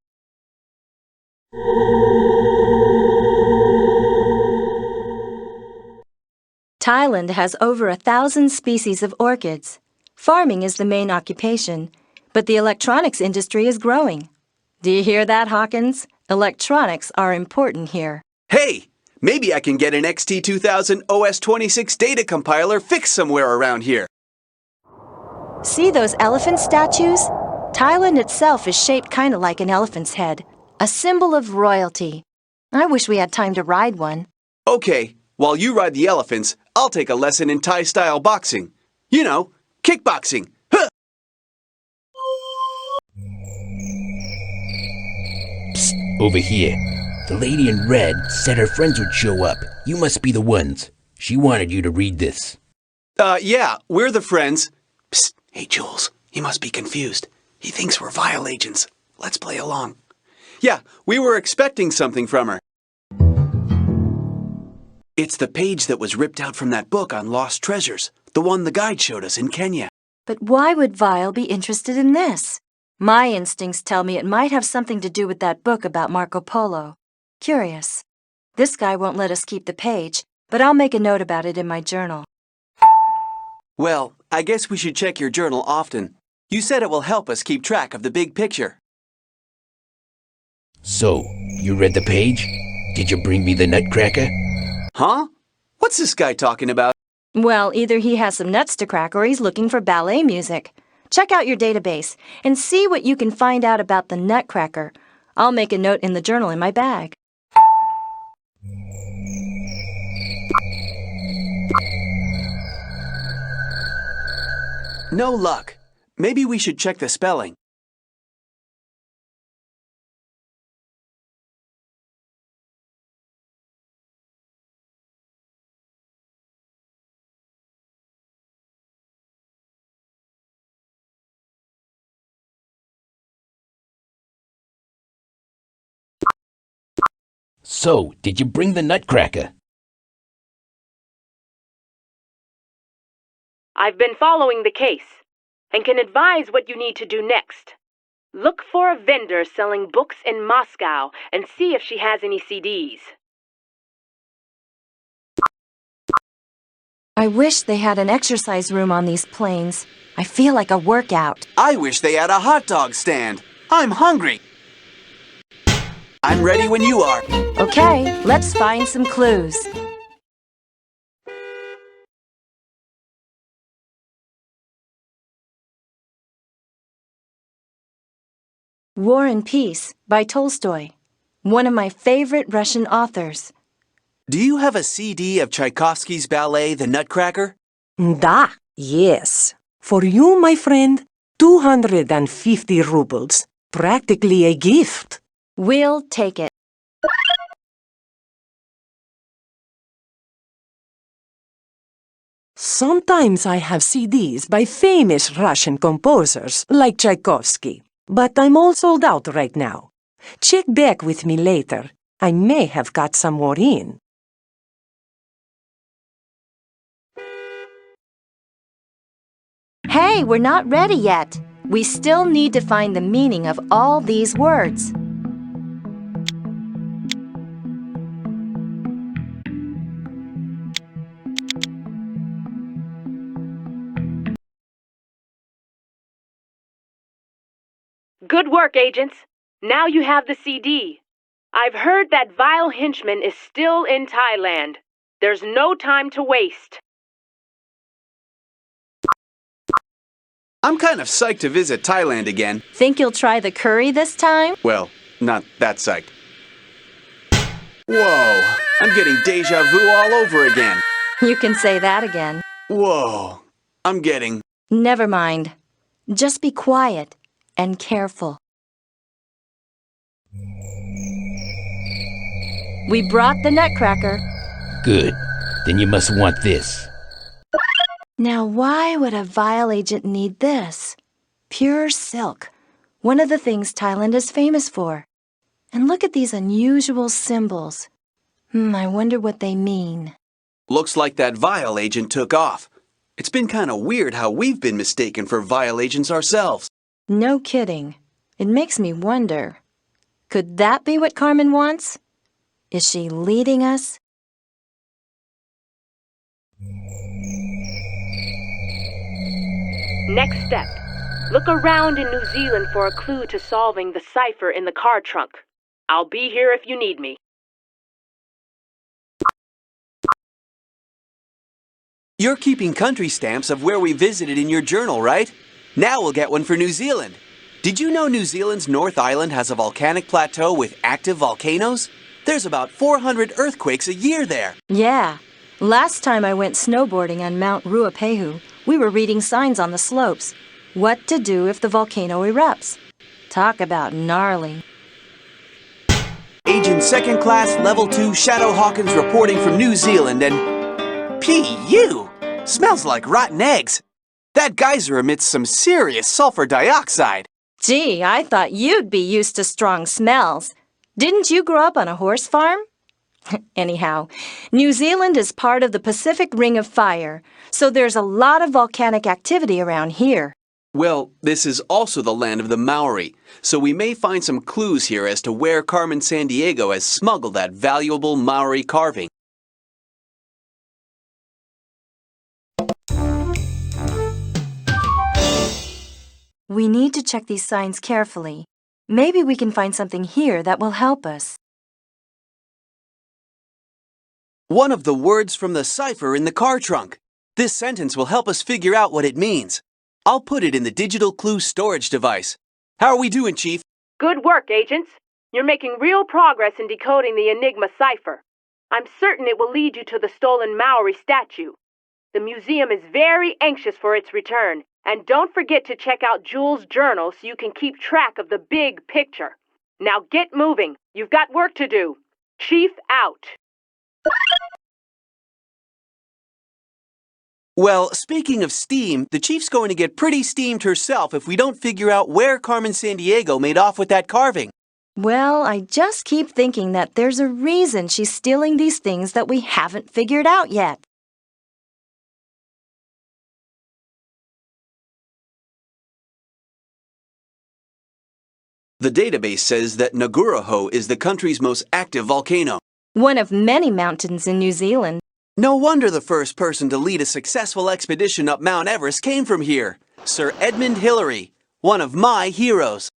Thailand has over 1,000 species of orchids. Farming is the main occupation, but the electronics industry is growing. Do you hear that, Hawkins? Electronics are important here. Hey! Maybe I can get an XT2000 OS26 data compiler fixed somewhere around here. See those elephant statues? Thailand itself is shaped kind of like an elephant's head, a symbol of royalty. I wish we had time to ride one. Okay, while you ride the elephants, I'll take a lesson in Thai-style boxing. You know, kickboxing. Huh! Psst, over here. The lady in red said her friends would show up. You must be the ones. She wanted you to read this. Yeah, we're the friends. Psst, hey Jules, he must be confused. He thinks we're vile agents. Let's play along. Yeah, we were expecting something from her. It's the page that was ripped out from that book on lost treasures, the one the guide showed us in Kenya. But why would Vile be interested in this? My instincts tell me it might have something to do with that book about Marco Polo. Curious. This guy won't let us keep the page, but I'll make a note about it in my journal. Well, I guess we should check your journal often. You said it will help us keep track of the big picture. So, you read the page? Did you bring me the nutcracker? Huh? What's this guy talking about? Well, either he has some nuts to crack or he's looking for ballet music. Check out your database and see what you can find out about the nutcracker. I'll make a note in the journal in my bag. No luck. Maybe we should check the spelling. So, did you bring the nutcracker? I've been following the case and can advise what you need to do next. Look for a vendor selling books in Moscow and see if she has any CDs. I wish they had an exercise room on these planes. I feel like a workout. I wish they had a hot dog stand. I'm hungry. I'm ready when you are. Okay, let's find some clues. War and Peace by Tolstoy, one of my favorite Russian authors. Do you have a CD of Tchaikovsky's ballet, The Nutcracker? Da, yes. For you, my friend, 250 rubles. Practically a gift. We'll take it. Sometimes I have CDs by famous Russian composers like Tchaikovsky, but I'm all sold out right now. Check back with me later. I may have got some more in. Hey, we're not ready yet. We still need to find the meaning of all these words. Good work, agents. Now you have the CD. I've heard that vile henchman is still in Thailand. There's no time to waste. I'm kind of psyched to visit Thailand again. Think you'll try the curry this time? Well, not that psyched. Whoa, I'm getting deja vu all over again. You can say that again. Whoa, I'm getting... Never mind. Just be quiet and careful. We brought the nutcracker. Good. Then you must want this. Now, why would a vial agent need this? Pure silk, one of the things Thailand is famous for. And look at these unusual symbols. I wonder what they mean. Looks like that vial agent took off. It's been kind of weird how we've been mistaken for vial agents ourselves. No kidding. It makes me wonder. Could that be what Carmen wants? Is she leading us? Next step. Look around in New Zealand for a clue to solving the cipher in the car trunk. I'll be here if you need me. You're keeping country stamps of where we visited in your journal, right? Now we'll get one for New Zealand. Did you know New Zealand's North Island has a volcanic plateau with active volcanoes? There's about 400 earthquakes a year there. Yeah. Last time I went snowboarding on Mount Ruapehu, we were reading signs on the slopes. What to do if the volcano erupts. Talk about gnarly. Agent Second Class Level 2 Shadow Hawkins reporting from New Zealand and... P.U. Smells like rotten eggs. That geyser emits some serious sulfur dioxide. Gee, I thought you'd be used to strong smells. Didn't you grow up on a horse farm? Anyhow, New Zealand is part of the Pacific Ring of Fire, so there's a lot of volcanic activity around here. Well, this is also the land of the Maori, so we may find some clues here as to where Carmen Sandiego has smuggled that valuable Maori carving. We need to check these signs carefully. Maybe we can find something here that will help us. One of the words from the cipher in the car trunk. This sentence will help us figure out what it means. I'll put it in the digital clue storage device. How are we doing, Chief? Good work, agents. You're making real progress in decoding the Enigma cipher. I'm certain it will lead you to the stolen Maori statue. The museum is very anxious for its return, And don't forget to check out Jules' journal so you can keep track of the big picture. Now get moving. You've got work to do. Chief out. Well, speaking of steam, the chief's going to get pretty steamed herself if we don't figure out where Carmen Sandiego made off with that carving. Well, I just keep thinking that there's a reason she's stealing these things that we haven't figured out yet. The database says that Nuku'alofa is the country's most active volcano. One of many mountains in New Zealand. No wonder the first person to lead a successful expedition up Mount Everest came from here. Sir Edmund Hillary, one of my heroes.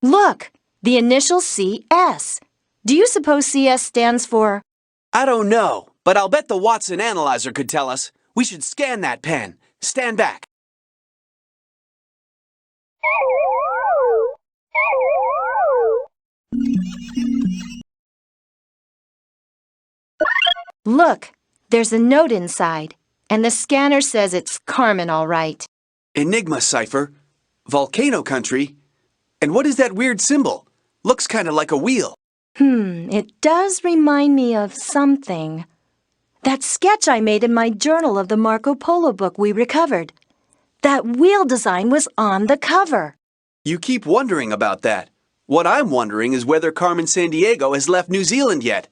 Look, the initial CS. Do you suppose CS stands for? I don't know, but I'll bet the Watson analyzer could tell us. We should scan that pen. Stand back. Look, there's a note inside, and the scanner says it's Carmen all right. Enigma cipher. Volcano country. And what is that weird symbol? Looks kind of like a wheel. It does remind me of something. That sketch I made in my journal of the Marco Polo book we recovered. That wheel design was on the cover. You keep wondering about that. What I'm wondering is whether Carmen Sandiego has left New Zealand yet.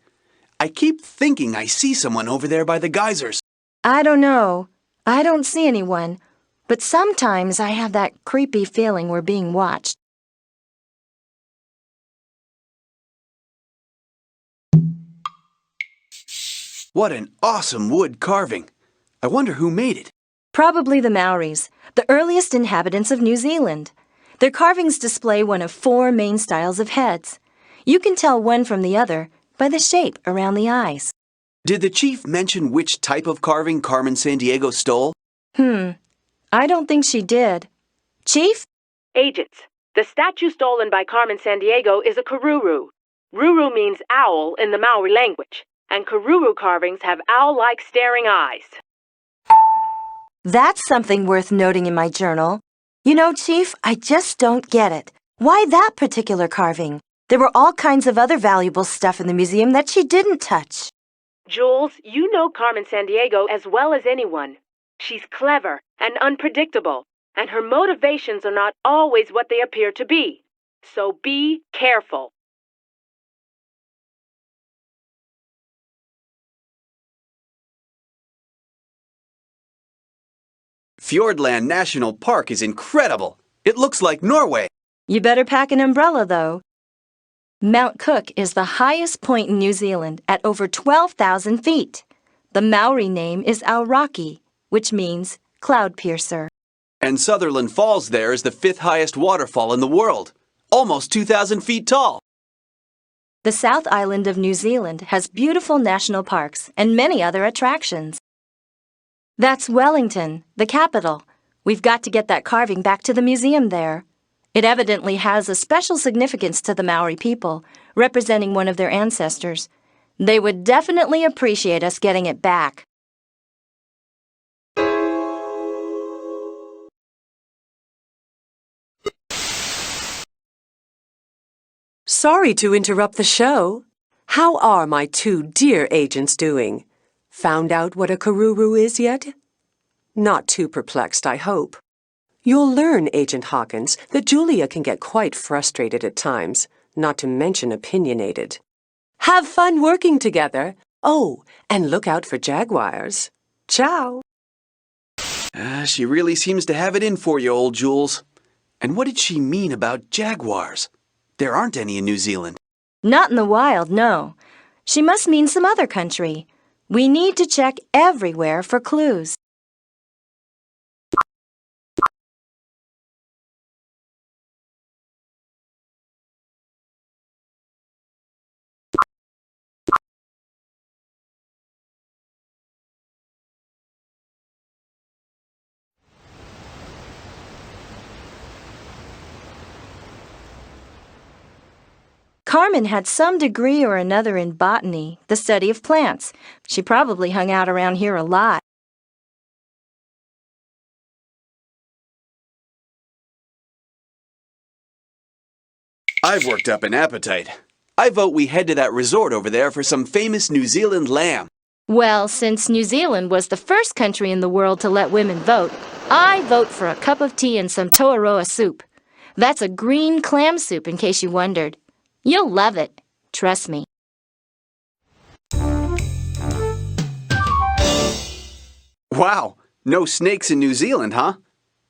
I keep thinking I see someone over there by the geysers. I don't know. I don't see anyone. But sometimes I have that creepy feeling we're being watched. What an awesome wood carving. I wonder who made it. Probably the Maoris, the earliest inhabitants of New Zealand. Their carvings display one of 4 main styles of heads. You can tell one from the other by the shape around the eyes. Did the chief mention which type of carving Carmen Sandiego stole? I don't think she did. Chief? Agents, the statue stolen by Carmen Sandiego is a karuru. Ruru means owl in the Maori language, and karuru carvings have owl-like staring eyes. That's something worth noting in my journal. You know, Chief, I just don't get it. Why that particular carving? There were all kinds of other valuable stuff in the museum that she didn't touch. Jules, you know Carmen Sandiego as well as anyone. She's clever and unpredictable, and her motivations are not always what they appear to be. So be careful. Fiordland National Park is incredible. It looks like Norway. You better pack an umbrella, though. Mount Cook is the highest point in New Zealand at over 12,000 feet. The Maori name is Aoraki, which means cloud piercer. And Sutherland Falls there is the 5th highest waterfall in the world, almost 2,000 feet tall. The South Island of New Zealand has beautiful national parks and many other attractions. That's Wellington, the capital. We've got to get that carving back to the museum there. It evidently has a special significance to the Maori people, representing one of their ancestors. They would definitely appreciate us getting it back. Sorry to interrupt the show. How are my 2 dear agents doing? Found out what a karuru is yet? Not too perplexed, I hope. You'll learn, Agent Hawkins, that Julia can get quite frustrated at times, not to mention opinionated. Have fun working together. Oh, and look out for jaguars. Ciao. She really seems to have it in for you, old Jules. And what did she mean about jaguars? There aren't any in New Zealand. Not in the wild, no. She must mean some other country. We need to check everywhere for clues. Carmen had some degree or another in botany, the study of plants. She probably hung out around here a lot. I've worked up an appetite. I vote we head to that resort over there for some famous New Zealand lamb. Well, since New Zealand was the first country in the world to let women vote, I vote for a cup of tea and some toaroa soup. That's a green clam soup, in case you wondered. You'll love it. Trust me. Wow, no snakes in New Zealand, huh?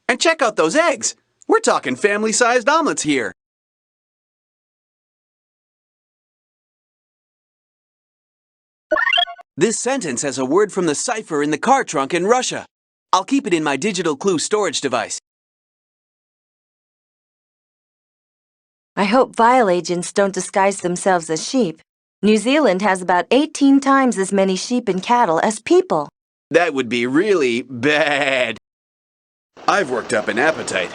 And check out those eggs. We're talking family-sized omelets here. This sentence has a word from the cipher in the car trunk in Russia. I'll keep it in my digital clue storage device. I hope vial agents don't disguise themselves as sheep. New Zealand has about 18 times as many sheep and cattle as people. That would be really bad. I've worked up an appetite.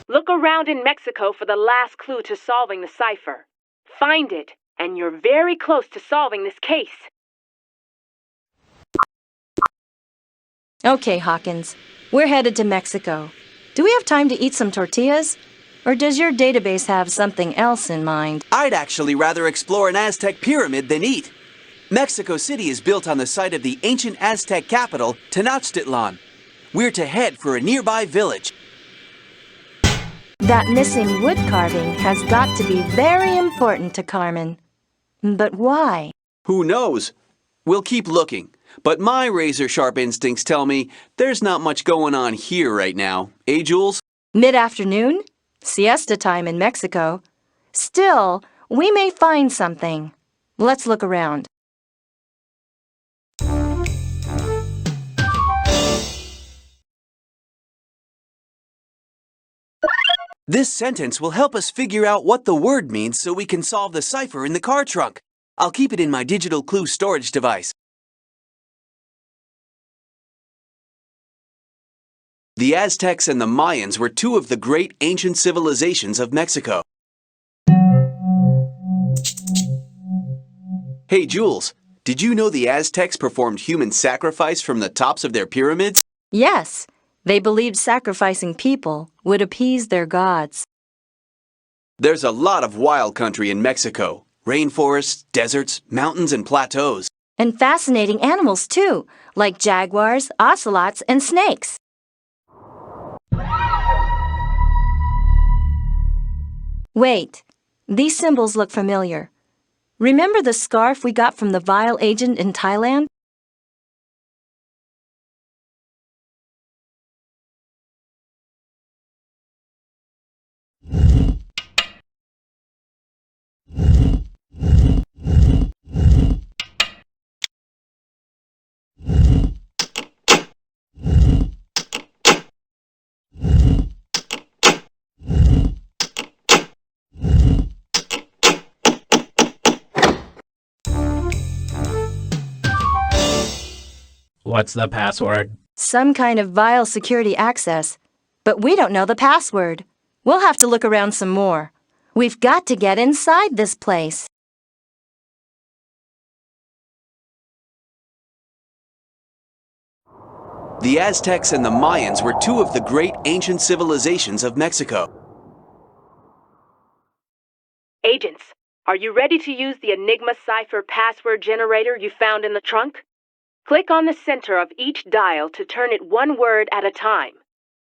Look around in Mexico for the last clue to solving the cipher. Find it, and you're very close to solving this case. Okay, Hawkins. We're headed to Mexico. Do we have time to eat some tortillas? Or does your database have something else in mind? I'd actually rather explore an Aztec pyramid than eat. Mexico City is built on the site of the ancient Aztec capital, Tenochtitlan. We're to head for a nearby village. That missing wood carving has got to be very important to Carmen. But why? Who knows? We'll keep looking. But my razor-sharp instincts tell me there's not much going on here right now. Eh, Jules? Mid-afternoon? Siesta time in Mexico. Still, we may find something. Let's look around. This sentence will help us figure out what the word means so we can solve the cipher in the car trunk. I'll keep it in my digital clue storage device. The Aztecs and the Mayans were two of the great ancient civilizations of Mexico. Hey, Jules, did you know the Aztecs performed human sacrifice from the tops of their pyramids? Yes, they believed sacrificing people would appease their gods. There's a lot of wild country in Mexico. Rainforests, deserts, mountains, and plateaus. And fascinating animals, too, like jaguars, ocelots, and snakes. Wait, these symbols look familiar. Remember the scarf we got from the vial agent in Thailand? What's the password? Some kind of vial security access. But we don't know the password. We'll have to look around some more. We've got to get inside this place. The Aztecs and the Mayans were two of the great ancient civilizations of Mexico. Agents, are you ready to use the Enigma cipher password generator you found in the trunk? Click on the center of each dial to turn it one word at a time.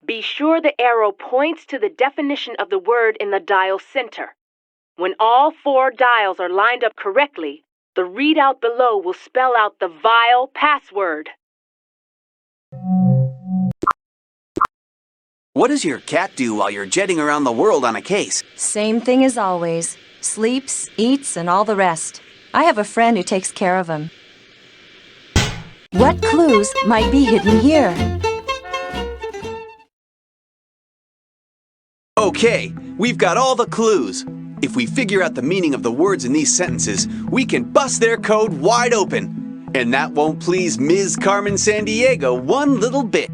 Be sure the arrow points to the definition of the word in the dial center. When all 4 dials are lined up correctly, the readout below will spell out the vial password. What does your cat do while you're jetting around the world on a case? Same thing as always. Sleeps, eats, and all the rest. I have a friend who takes care of him. What clues might be hidden here? Okay, we've got all the clues. If we figure out the meaning of the words in these sentences, we can bust their code wide open. And that won't please Ms. Carmen Sandiego one little bit.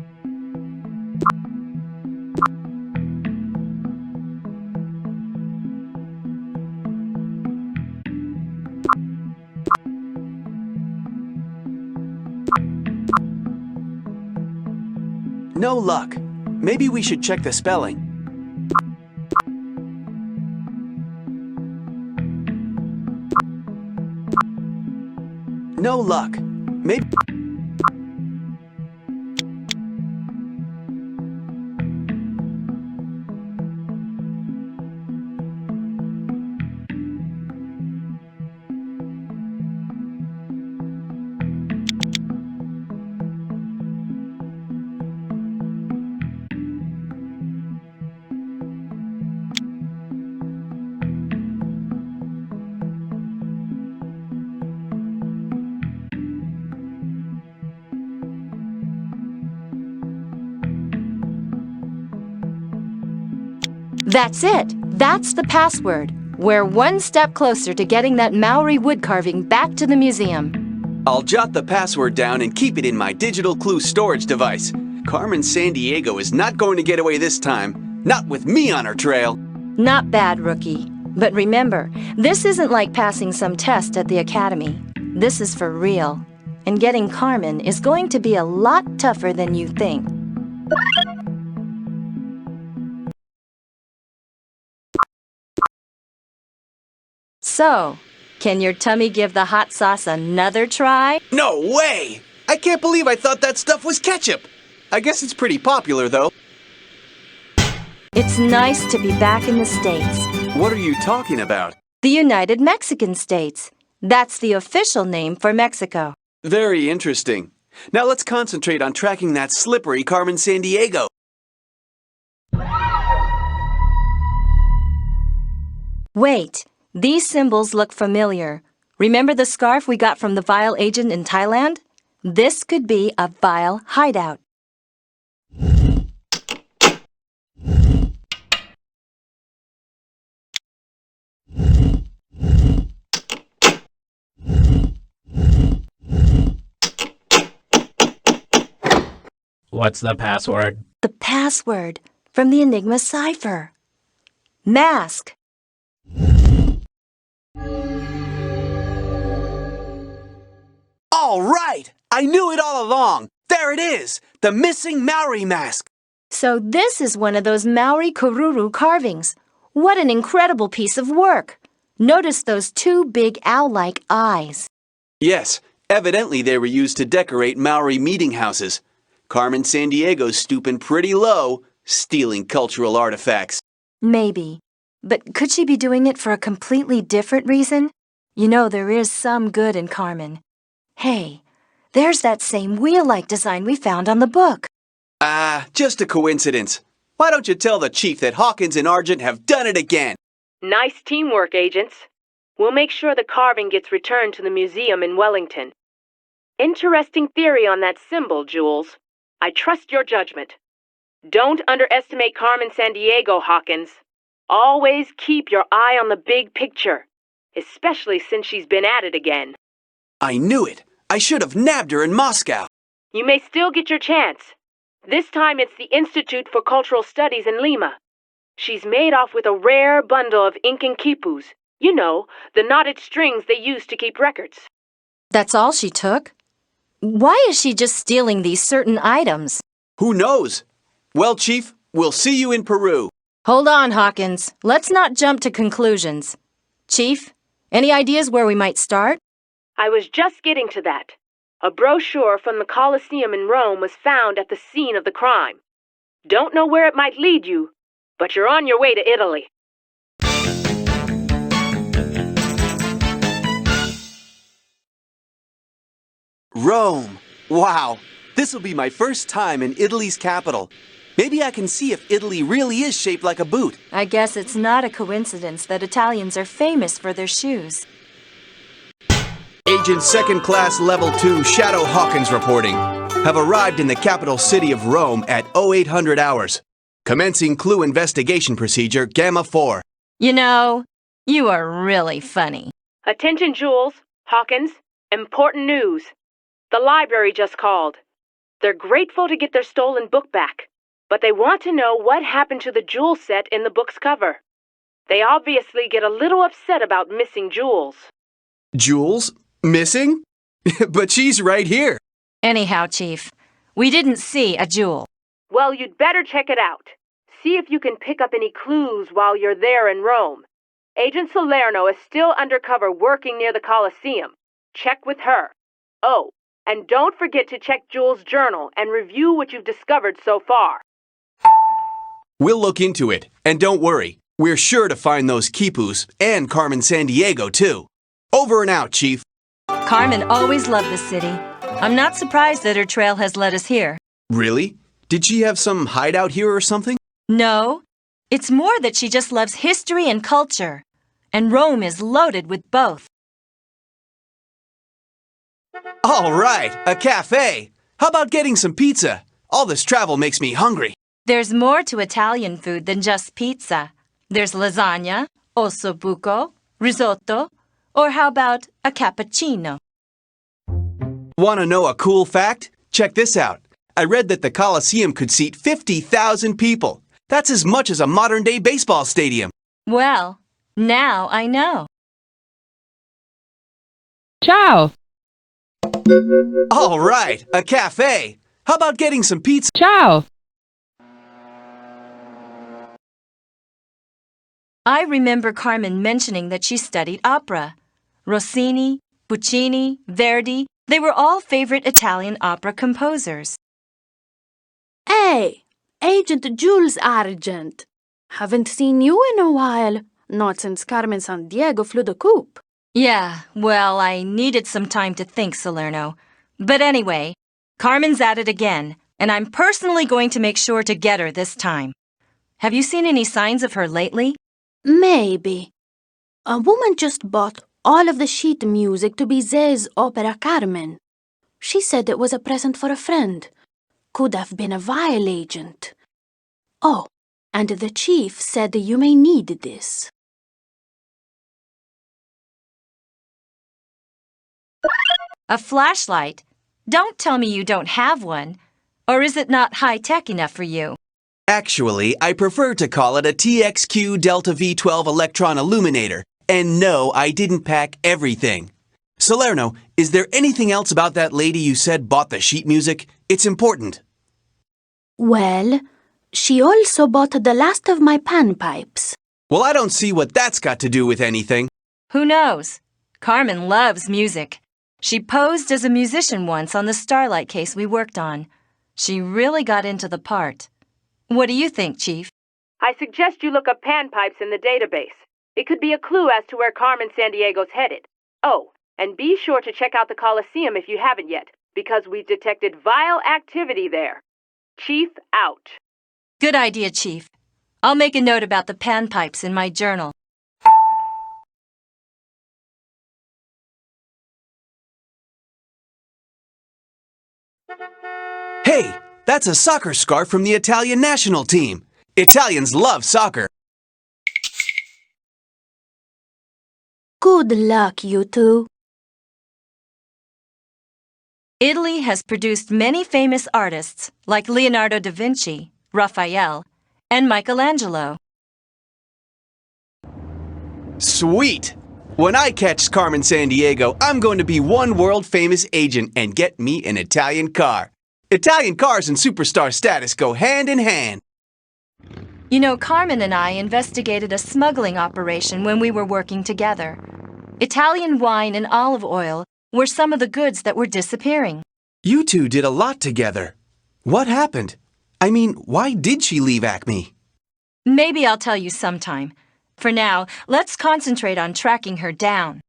No luck. Maybe we should check the spelling. no luck. Maybe... That's it. That's the password. We're one step closer to getting that Maori wood carving back to the museum. I'll jot the password down and keep it in my digital clue storage device. Carmen Sandiego is not going to get away this time. Not with me on her trail. Not bad, rookie. But remember, this isn't like passing some test at the academy. This is for real. And getting Carmen is going to be a lot tougher than you think. So, can your tummy give the hot sauce another try? No way! I can't believe I thought that stuff was ketchup. I guess it's pretty popular, though. It's nice to be back in the States. What are you talking about? The United Mexican States. That's the official name for Mexico. Very interesting. Now let's concentrate on tracking that slippery Carmen Sandiego. Wait, these symbols look familiar. Remember the scarf we got from the Vile agent in Thailand? This could be a Vile hideout. What's the password? The password from the Enigma cipher. Mask. All right! I knew it all along! There it is! The missing Maori mask! So this is one of those Maori kururu carvings. What an incredible piece of work! Notice those two big owl-like eyes. Yes, evidently they were used to decorate Maori meeting houses. Carmen Sandiego's stooping pretty low, stealing cultural artifacts. Maybe. But could she be doing it for a completely different reason? You know, there is some good in Carmen. Hey, there's that same wheel-like design we found on the book. Just a coincidence. Why don't you tell the chief that Hawkins and Argent have done it again? Nice teamwork, agents. We'll make sure the carving gets returned to the museum in Wellington. Interesting theory on that symbol, Jules. I trust your judgment. Don't underestimate Carmen Sandiego, Hawkins. Always keep your eye on the big picture, especially since she's been at it again. I knew it. I should have nabbed her in Moscow. You may still get your chance. This time it's the Institute for Cultural Studies in Lima. She's made off with a rare bundle of Incan quipus. You know, the knotted strings they use to keep records. That's all she took? Why is she just stealing these certain items? Who knows? Well, Chief, we'll see you in Peru. Hold on, Hawkins. Let's not jump to conclusions. Chief, any ideas where we might start? I was just getting to that. A brochure from the Colosseum in Rome was found at the scene of the crime. Don't know where it might lead you, but you're on your way to Italy. Rome. Wow. This will be my first time in Italy's capital. Maybe I can see if Italy really is shaped like a boot. I guess it's not a coincidence that Italians are famous for their shoes. Agent Second Class Level 2 Shadow Hawkins reporting. Have arrived in the capital city of Rome at 0800 hours. Commencing clue investigation procedure Gamma 4. You know, you are really funny. Attention, Jules, Hawkins. Important news. The library just called. They're grateful to get their stolen book back, but they want to know what happened to the jewel set in the book's cover. They obviously get a little upset about missing Jules. Jules? Missing? But she's right here. Anyhow, Chief, we didn't see a jewel. Well, you'd better check it out. See if you can pick up any clues while you're there in Rome. Agent Salerno is still undercover working near the Colosseum. Check with her. Oh, and don't forget to check Jules' journal and review what you've discovered so far. We'll look into it, and don't worry. We're sure to find those quipus and Carmen Sandiego, too. Over and out, Chief. Carmen always loved the city. I'm not surprised that her trail has led us here. Really? Did she have some hideout here or something? No, it's more that she just loves history and culture. And Rome is loaded with both. All right, a cafe. How about getting some pizza? All this travel makes me hungry. There's more to Italian food than just pizza. There's lasagna, ossobuco, risotto, or how about a cappuccino? Want to know a cool fact? Check this out. I read that the Colosseum could seat 50,000 people. That's as much as a modern-day baseball stadium. Well, now I know. Ciao. All right, a cafe. How about getting some pizza? Ciao. I remember Carmen mentioning that she studied opera. Rossini, Puccini, Verdi, they were all favorite Italian opera composers. Hey, Agent Jules Argent. Haven't seen you in a while. Not since Carmen Sandiego flew the coop. Yeah, well, I needed some time to think, Salerno. But anyway, Carmen's at it again, and I'm personally going to make sure to get her this time. Have you seen any signs of her lately? Maybe. A woman just bought all of the sheet music to be Zé's opera Carmen. She said it was a present for a friend. Could have been a vial agent. Oh, and the chief said you may need this. A flashlight? Don't tell me you don't have one. Or is it not high-tech enough for you? Actually, I prefer to call it a TXQ Delta V12 electron illuminator. And no, I didn't pack everything. Salerno, is there anything else about that lady you said bought the sheet music? It's important. Well, she also bought the last of my panpipes. Well, I don't see what that's got to do with anything. Who knows? Carmen loves music. She posed as a musician once on the Starlight case we worked on. She really got into the part. What do you think, Chief? I suggest you look up panpipes in the database. It could be a clue as to where Carmen Sandiego's headed. Oh, and be sure to check out the Colosseum if you haven't yet, because we've detected vile activity there. Chief out. Good idea, Chief. I'll make a note about the panpipes in my journal. Hey, that's a soccer scarf from the Italian national team. Italians love soccer. Good luck, you two. Italy has produced many famous artists like Leonardo da Vinci, Raphael, and Michelangelo. Sweet! When I catch Carmen Sandiego, I'm going to be one world-famous agent and get me an Italian car. Italian cars and superstar status go hand in hand. You know, Carmen and I investigated a smuggling operation when we were working together. Italian wine and olive oil were some of the goods that were disappearing. You two did a lot together. What happened? I mean, why did she leave Acme? Maybe I'll tell you sometime. For now, let's concentrate on tracking her down.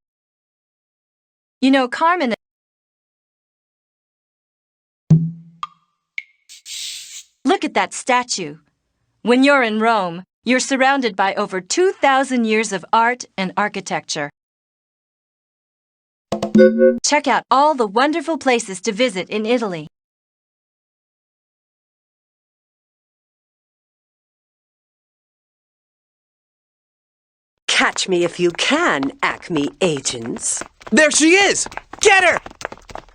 You know, Carmen... Look at that statue. When you're in Rome, you're surrounded by over 2,000 years of art and architecture. Check out all the wonderful places to visit in Italy. Catch me if you can, Acme agents. There she is! Get her!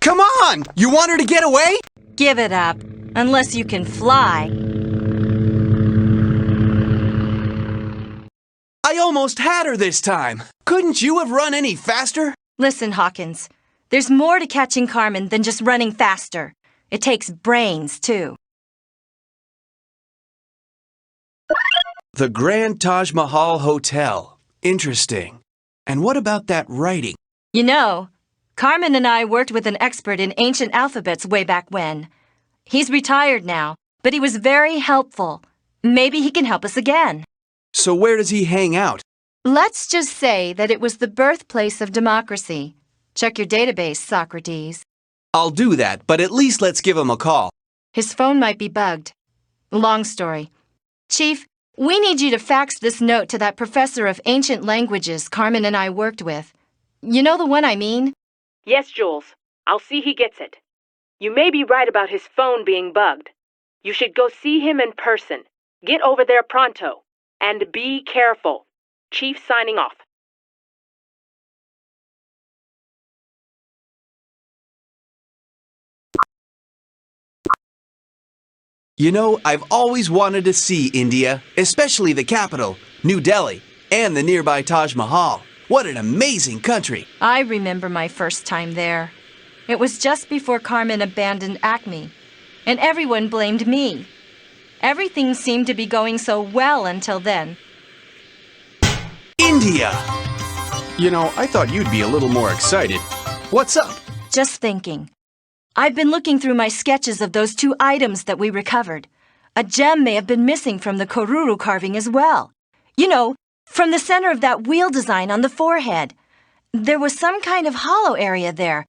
Come on! You want her to get away? Give it up, unless you can fly. I almost had her this time. Couldn't you have run any faster? Listen, Hawkins, there's more to catching Carmen than just running faster. It takes brains, too. The Grand Taj Mahal Hotel. Interesting. And what about that writing? You know, Carmen and I worked with an expert in ancient alphabets way back when. He's retired now, but he was very helpful. Maybe he can help us again. So where does he hang out? Let's just say that it was the birthplace of democracy. Check your database, Socrates. I'll do that, but at least let's give him a call. His phone might be bugged. Long story. Chief, we need you to fax this note to that professor of ancient languages Carmen and I worked with. You know the one I mean? Yes, Jules. I'll see he gets it. You may be right about his phone being bugged. You should go see him in person. Get over there pronto. And be careful. Chief signing off. You know, I've always wanted to see India, especially the capital, New Delhi, and the nearby Taj Mahal. What an amazing country! I remember my first time there. It was just before Carmen abandoned Acme, and everyone blamed me. Everything seemed to be going so well until then. India! You know, I thought you'd be a little more excited. What's up? Just thinking. I've been looking through my sketches of those 2 items that we recovered. A gem may have been missing from the Koruru carving as well. You know, from the center of that wheel design on the forehead. There was some kind of hollow area there.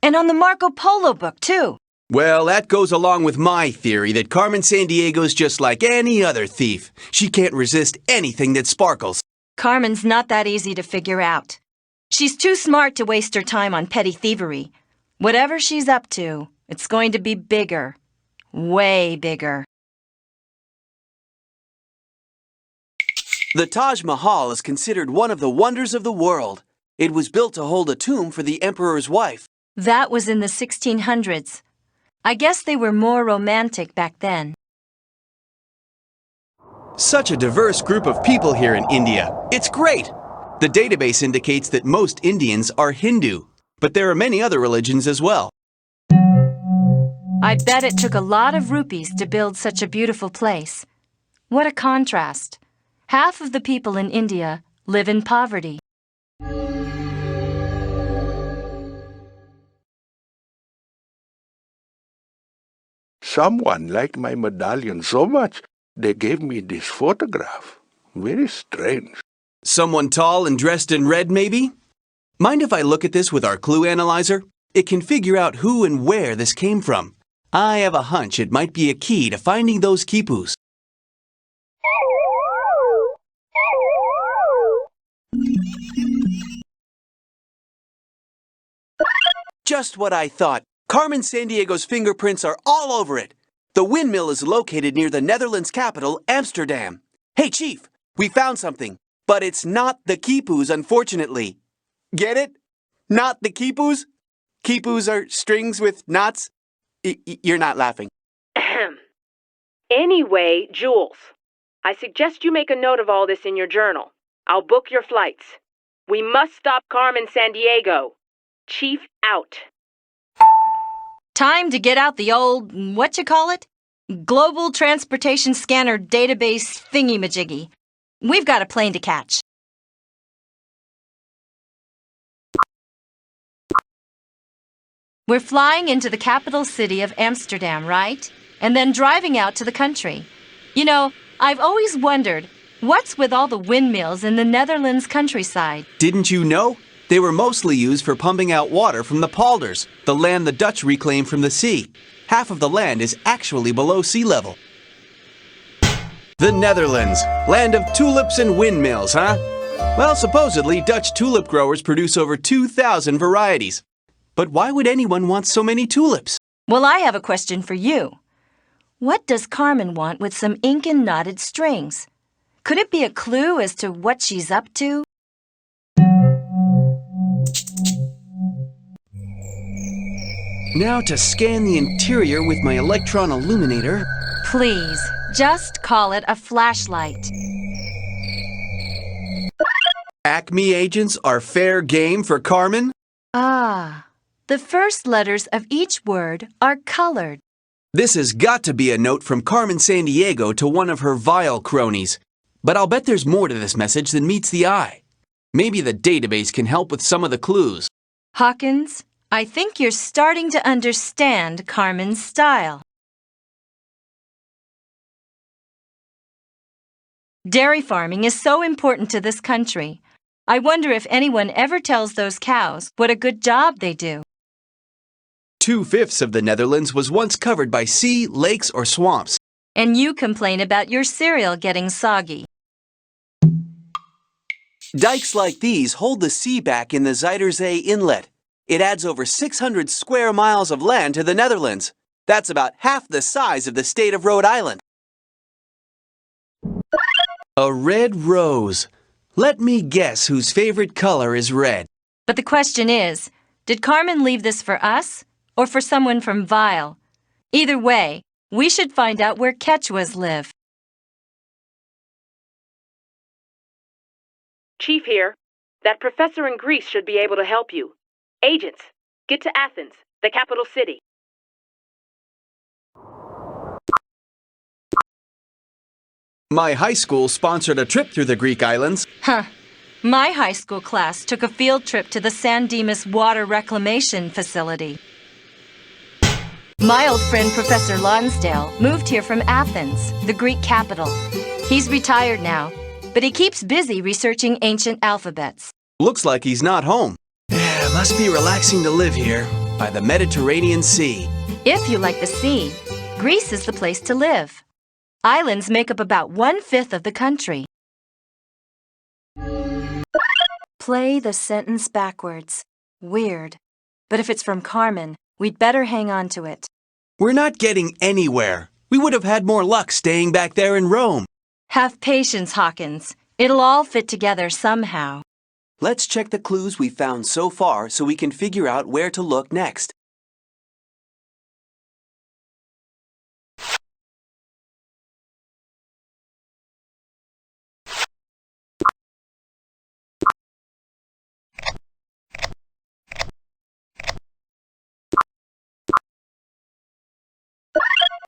And on the Marco Polo book, too. Well, that goes along with my theory that Carmen Sandiego's just like any other thief. She can't resist anything that sparkles. Carmen's not that easy to figure out. She's too smart to waste her time on petty thievery. Whatever she's up to, it's going to be bigger. Way bigger. The Taj Mahal is considered one of the wonders of the world. It was built to hold a tomb for the emperor's wife. That was in the 1600s. I guess they were more romantic back then. Such a diverse group of people here in India. It's great! The database indicates that most Indians are Hindu, but there are many other religions as well. I bet it took a lot of rupees to build such a beautiful place. What a contrast. Half of the people in India live in poverty. Someone liked my medallion so much, they gave me this photograph. Very strange. Someone tall and dressed in red, maybe? Mind if I look at this with our clue analyzer? It can figure out who and where this came from. I have a hunch it might be a key to finding those quipus. Just what I thought. Carmen Sandiego's fingerprints are all over it. The windmill is located near the Netherlands capital, Amsterdam. Hey, Chief, we found something, but it's not the quipus, unfortunately. Get it? Not the quipus? Quipus are strings with knots? You're not laughing. Anyway, Jules, I suggest you make a note of all this in your journal. I'll book your flights. We must stop Carmen Sandiego. Chief out. Time to get out the old, whatchamacallit? Global Transportation Scanner Database thingy-majiggy. We've got a plane to catch. We're flying into the capital city of Amsterdam, right? And then driving out to the country. You know, I've always wondered, what's with all the windmills in the Netherlands countryside? Didn't you know? They were mostly used for pumping out water from the polders, the land the Dutch reclaimed from the sea. Half of the land is actually below sea level. The Netherlands, land of tulips and windmills, huh? Well, supposedly Dutch tulip growers produce over 2,000 varieties. But why would anyone want so many tulips? Well, I have a question for you. What does Carmen want with some ink and knotted strings? Could it be a clue as to what she's up to? Now to scan the interior with my electron illuminator. Please, just call it a flashlight. Acme agents are fair game for Carmen? Ah, the first letters of each word are colored. This has got to be a note from Carmen Sandiego to one of her vile cronies. But I'll bet there's more to this message than meets the eye. Maybe the database can help with some of the clues. Hawkins, I think you're starting to understand Carmen's style. Dairy farming is so important to this country. I wonder if anyone ever tells those cows what a good job they do. 2/5 of the Netherlands was once covered by sea, lakes, or swamps. And you complain about your cereal getting soggy. Dikes like these hold the sea back in the Zuiderzee Inlet. It adds over 600 square miles of land to the Netherlands. That's about half the size of the state of Rhode Island. A red rose. Let me guess whose favorite color is red. But the question is, did Carmen leave this for us or for someone from Vile? Either way, we should find out where Quechuas live. Chief here. That professor in Greece should be able to help you. Agents, get to Athens, the capital city. My high school sponsored a trip through the Greek islands. Huh. My high school class took a field trip to the San Dimas Water Reclamation Facility. My old friend Professor Lonsdale moved here from Athens, the Greek capital. He's retired now, but he keeps busy researching ancient alphabets. Looks like he's not home. Yeah, must be relaxing to live here, by the Mediterranean Sea. If you like the sea, Greece is the place to live. Islands make up about 1/5 of the country. Play the sentence backwards. Weird. But if it's from Carmen, we'd better hang on to it. We're not getting anywhere. We would have had more luck staying back there in Rome. Have patience, Hawkins. It'll all fit together somehow. Let's check the clues we've found so far so we can figure out where to look next.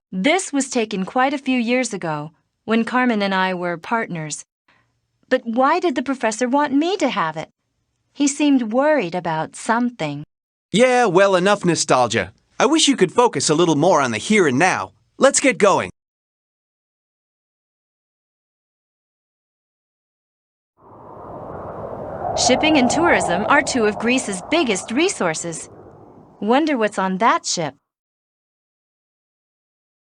This was taken quite a few years ago, when Carmen and I were partners. But why did the professor want me to have it? He seemed worried about something. Yeah, well, enough nostalgia. I wish you could focus a little more on the here and now. Let's get going. Shipping and tourism are two of Greece's biggest resources. Wonder what's on that ship.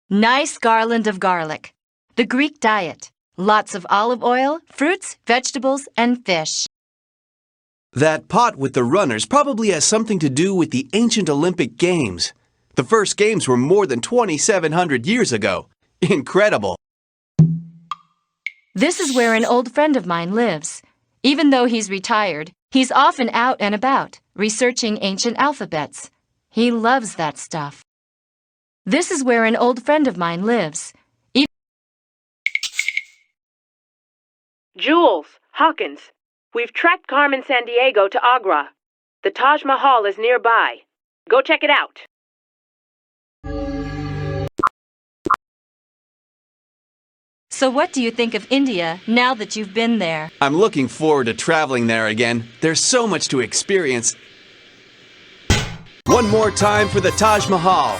Nice garland of garlic. The Greek diet. Lots of olive oil, fruits, vegetables, and fish. That pot with the runners probably has something to do with the ancient Olympic Games. The first games were more than 2,700 years ago. Incredible. This is where an old friend of mine lives. Even though he's retired, he's often out and about, researching ancient alphabets. He loves that stuff. This is where an old friend of mine lives. Jules, Hawkins, we've tracked Carmen Sandiego to Agra. The Taj Mahal is nearby. Go check it out. So what do you think of India now that you've been there? I'm looking forward to traveling there again. There's so much to experience. One more time for the Taj Mahal.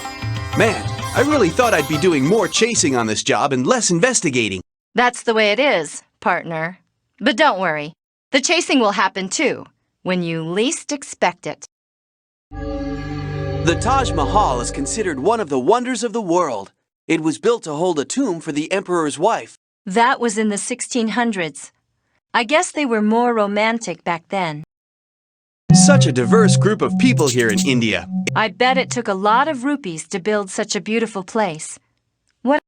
Man, I really thought I'd be doing more chasing on this job and less investigating. That's the way it is, partner. But don't worry. The chasing will happen too, when you least expect it. The Taj Mahal is considered one of the wonders of the world. It was built to hold a tomb for the emperor's wife. That was in the 1600s. I guess they were more romantic back then. Such a diverse group of people here in India. I bet it took a lot of rupees to build such a beautiful place. What?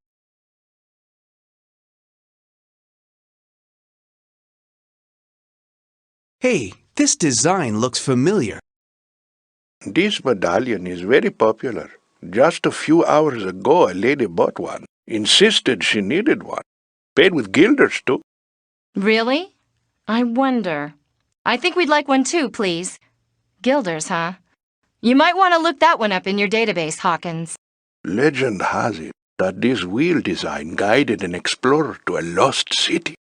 Hey, this design looks familiar. This medallion is very popular. Just a few hours ago, a lady bought one. Insisted she needed one. Paid with guilders, too. Really? I wonder. I think we'd like one too, please. Guilders, huh? You might want to look that one up in your database, Hawkins. Legend has it that this wheel design guided an explorer to a lost city.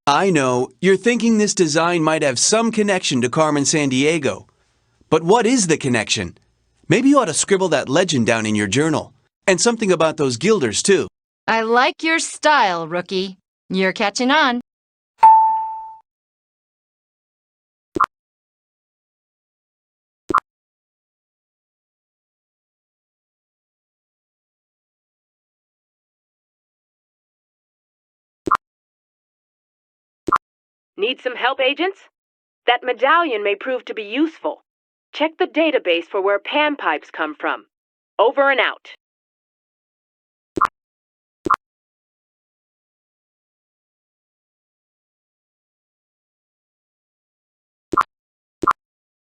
I know, you're thinking this design might have some connection to Carmen Sandiego. But what is the connection? Maybe you ought to scribble that legend down in your journal. And something about those guilders, too. I like your style, rookie. You're catching on. Need some help, agents? That medallion may prove to be useful. Check the database for where panpipes come from. Over and out.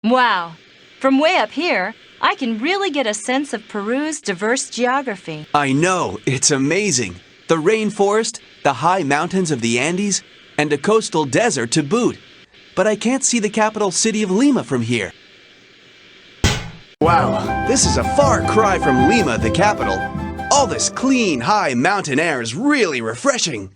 Wow. From way up here, I can really get a sense of Peru's diverse geography. I know, it's amazing. The rainforest, the high mountains of the Andes, and a coastal desert to boot. But I can't see the capital city of Lima from here. Wow, this is a far cry from Lima, the capital. All this clean, high mountain air is really refreshing.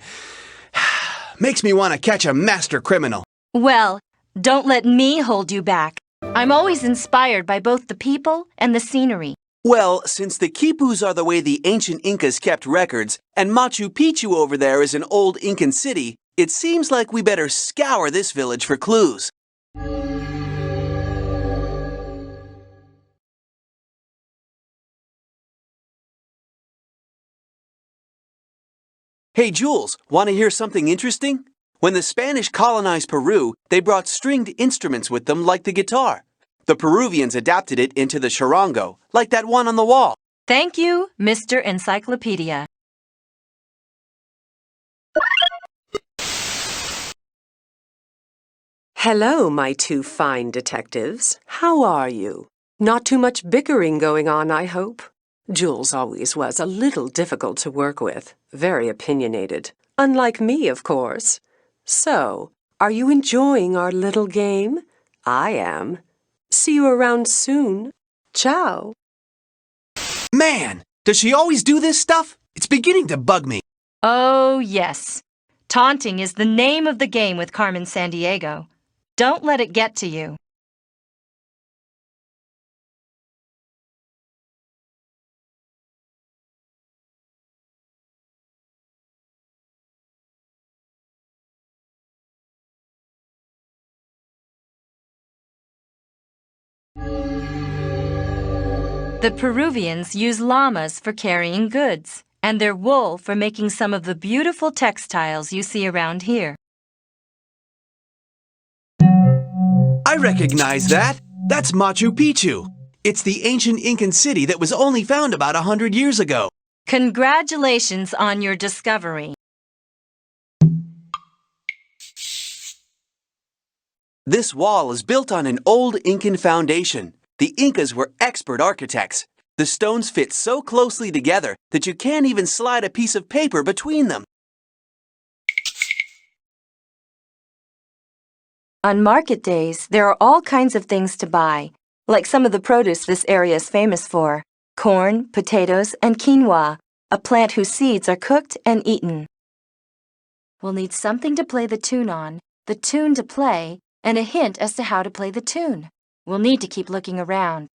Makes me want to catch a master criminal. Well, don't let me hold you back. I'm always inspired by both the people and the scenery. Well, since the quipus are the way the ancient Incas kept records, and Machu Picchu over there is an old Incan city, it seems like we better scour this village for clues. Hey, Jules, want to hear something interesting? When the Spanish colonized Peru, they brought stringed instruments with them like the guitar. The Peruvians adapted it into the charango, like that one on the wall. Thank you, Mr. Encyclopedia. Hello, my two fine detectives. How are you? Not too much bickering going on, I hope? Jules always was a little difficult to work with, very opinionated. Unlike me, of course. So, are you enjoying our little game? I am. See you around soon. Ciao. Man, does she always do this stuff? It's beginning to bug me. Oh, yes. Taunting is the name of the game with Carmen Sandiego. Don't let it get to you. The Peruvians use llamas for carrying goods, and their wool for making some of the beautiful textiles you see around here. I recognize that. That's Machu Picchu. It's the ancient Incan city that was only found about 100 years ago. Congratulations on your discovery. This wall is built on an old Incan foundation. The Incas were expert architects. The stones fit so closely together that you can't even slide a piece of paper between them. On market days, there are all kinds of things to buy, like some of the produce this area is famous for: corn, potatoes, and quinoa, a plant whose seeds are cooked and eaten. We'll need something to play the tune on, the tune to play, and a hint as to how to play the tune. We'll need to keep looking around.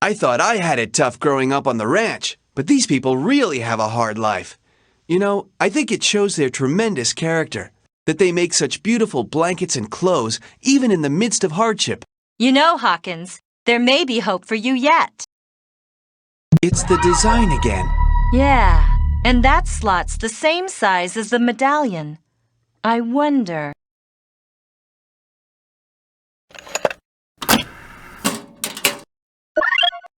I thought I had it tough growing up on the ranch, but these people really have a hard life. You know, I think it shows their tremendous character, that they make such beautiful blankets and clothes even in the midst of hardship. You know, Hawkins, there may be hope for you yet. It's the design again. Yeah, and that slot's the same size as the medallion. I wonder...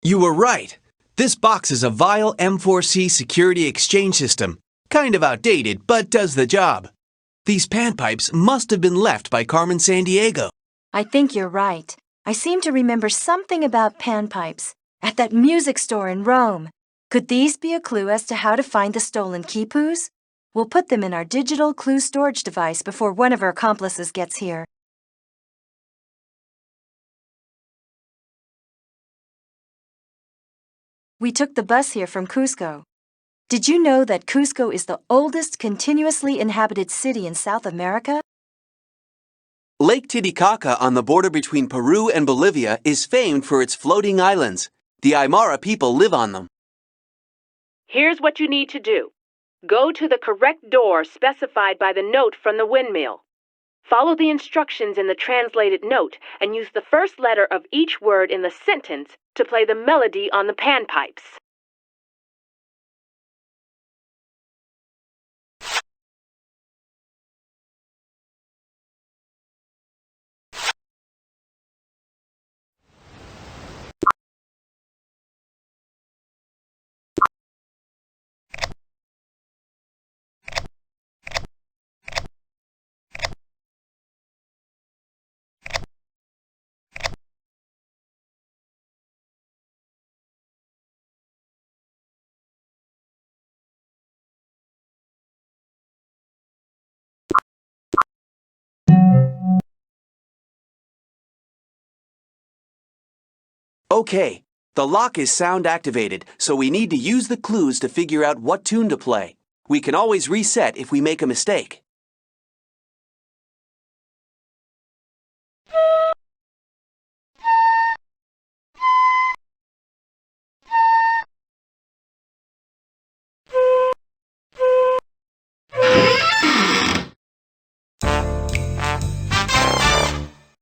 You were right. This box is a Vial M4C security exchange system. Kind of outdated, but does the job. These panpipes must have been left by Carmen Sandiego. I think you're right. I seem to remember something about panpipes at that music store in Rome. Could these be a clue as to how to find the stolen quipus? We'll put them in our digital clue storage device before one of our accomplices gets here. We took the bus here from Cusco. Did you know that Cusco is the oldest continuously inhabited city in South America? Lake Titicaca on the border between Peru and Bolivia is famed for its floating islands. The Aymara people live on them. Here's what you need to do. Go to the correct door specified by the note from the windmill. Follow the instructions in the translated note and use the first letter of each word in the sentence to play the melody on the panpipes. Okay, the lock is sound activated, so we need to use the clues to figure out what tune to play. We can always reset if we make a mistake.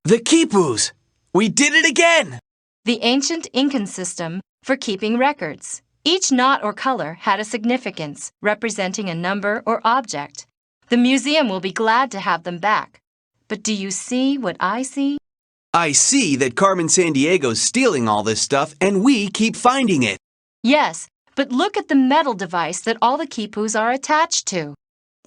The quipus! We did it again! The ancient Incan system for keeping records. Each knot or color had a significance, representing a number or object. The museum will be glad to have them back. But do you see what I see? I see that Carmen Sandiego's stealing all this stuff and we keep finding it. Yes, but look at the metal device that all the quipus are attached to.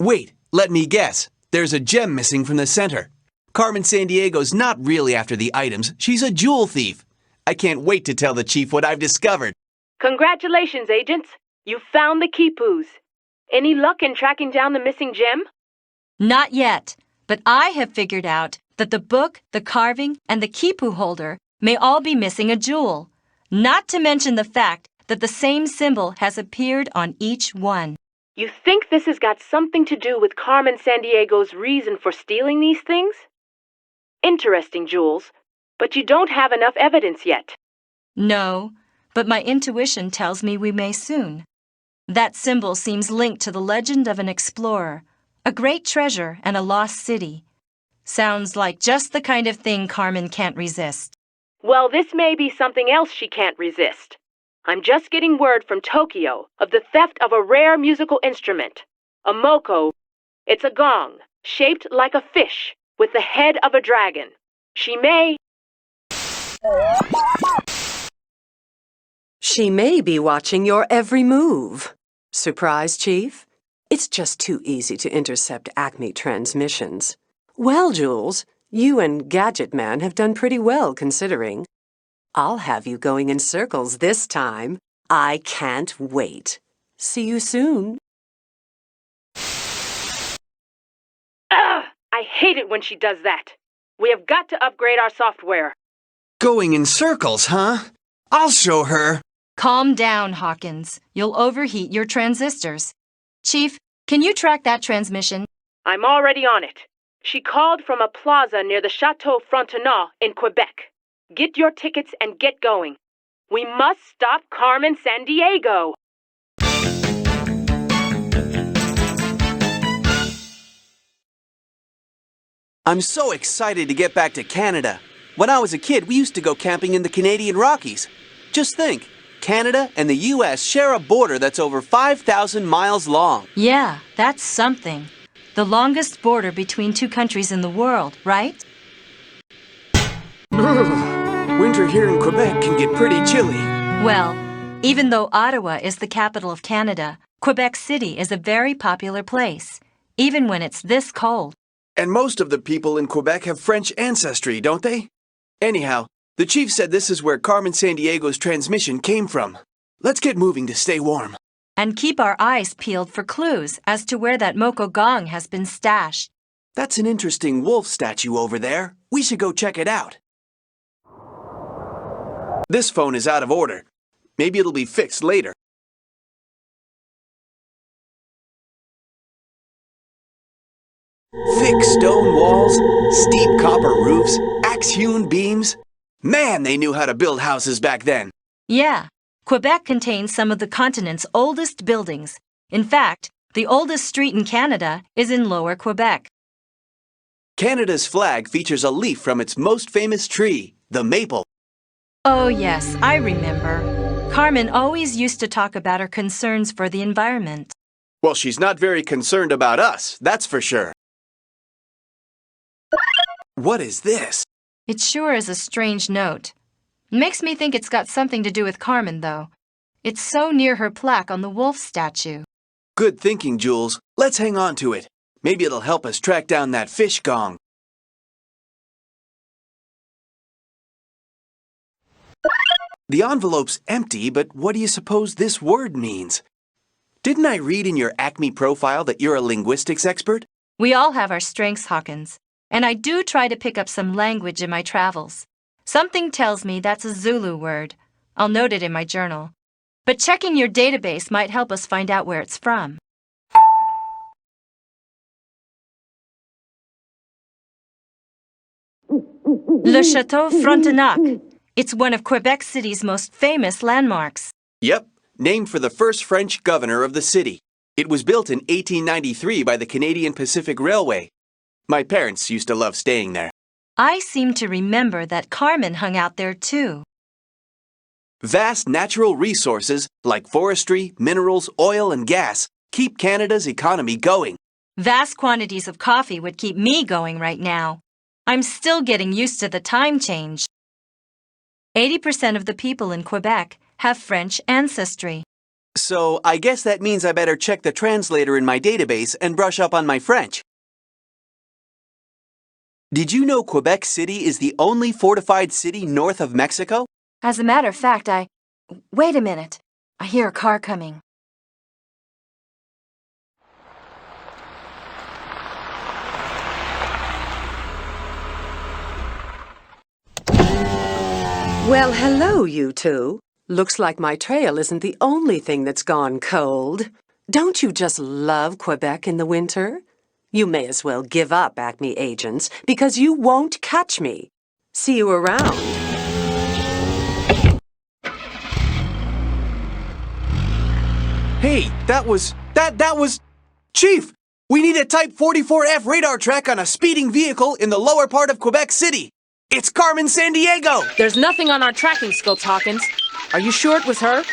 Wait, let me guess. There's a gem missing from the center. Carmen Sandiego's not really after the items. She's a jewel thief. I can't wait to tell the chief what I've discovered. Congratulations, agents. You found the quipus. Any luck in tracking down the missing gem? Not yet, but I have figured out that the book, the carving, and the quipu holder may all be missing a jewel. Not to mention the fact that the same symbol has appeared on each one. You think this has got something to do with Carmen Sandiego's reason for stealing these things? Interesting, Jules, but you don't have enough evidence yet. No, but my intuition tells me we may soon. That symbol seems linked to the legend of an explorer, a great treasure and a lost city. Sounds like just the kind of thing Carmen can't resist. Well, this may be something else she can't resist. I'm just getting word from Tokyo of the theft of a rare musical instrument, a moko. It's a gong, shaped like a fish, with the head of a dragon. She may be watching your every move. Surprise, Chief? It's just too easy to intercept Acme transmissions. Well, Jules, you and Gadget Man have done pretty well considering. I'll have you going in circles this time. I can't wait. See you soon. Ugh! I hate it when she does that. We have got to upgrade our software. Going in circles, huh? I'll show her. Calm down, Hawkins. You'll overheat your transistors. Chief, can you track that transmission? I'm already on it. She called from a plaza near the Chateau Frontenac in Quebec. Get your tickets and get going. We must stop Carmen Sandiego. I'm so excited to get back to Canada. When I was a kid, we used to go camping in the Canadian Rockies. Just think, Canada and the U.S. share a border that's over 5,000 miles long. Yeah, that's something. The longest border between two countries in the world, right? Winter here in Quebec can get pretty chilly. Well, even though Ottawa is the capital of Canada, Quebec City is a very popular place, even when it's this cold. And most of the people in Quebec have French ancestry, don't they? Anyhow, the chief said this is where Carmen Sandiego's transmission came from. Let's get moving to stay warm. And keep our eyes peeled for clues as to where that Moko gong has been stashed. That's an interesting wolf statue over there. We should go check it out. This phone is out of order. Maybe it'll be fixed later. Thick stone walls, steep copper roofs, axe-hewn beams. Man, they knew how to build houses back then. Yeah, Quebec contains some of the continent's oldest buildings. In fact, the oldest street in Canada is in Lower Quebec. Canada's flag features a leaf from its most famous tree, the maple. Oh yes, I remember. Carmen always used to talk about her concerns for the environment. Well, she's not very concerned about us, that's for sure. What is this? It sure is a strange note. Makes me think it's got something to do with Carmen, though. It's so near her plaque on the wolf statue. Good thinking, Jules. Let's hang on to it. Maybe it'll help us track down that fish gong. The envelope's empty, but what do you suppose this word means? Didn't I read in your Acme profile that you're a linguistics expert? We all have our strengths, Hawkins, and I do try to pick up some language in my travels. Something tells me that's a Zulu word. I'll note it in my journal. But checking your database might help us find out where it's from. Le Château Frontenac. It's one of Quebec City's most famous landmarks. Yep, named for the first French governor of the city. It was built in 1893 by the Canadian Pacific Railway. My parents used to love staying there. I seem to remember that Carmen hung out there too. Vast natural resources like forestry, minerals, oil, and gas keep Canada's economy going. Vast quantities of coffee would keep me going right now. I'm still getting used to the time change. 80% of the people in Quebec have French ancestry. So I guess that means I better check the translator in my database and brush up on my French. Did you know Quebec City is the only fortified city north of Mexico? As a matter of fact, Wait a minute. I hear a car coming. Well, hello, you two. Looks like my trail isn't the only thing that's gone cold. Don't you just love Quebec in the winter? You may as well give up, Acme agents, because you won't catch me. See you around. Hey, that was... Chief! We need a Type 44F radar track on a speeding vehicle in the lower part of Quebec City. It's Carmen Sandiego! There's nothing on our tracking scopes, Hawkins. Are you sure it was her?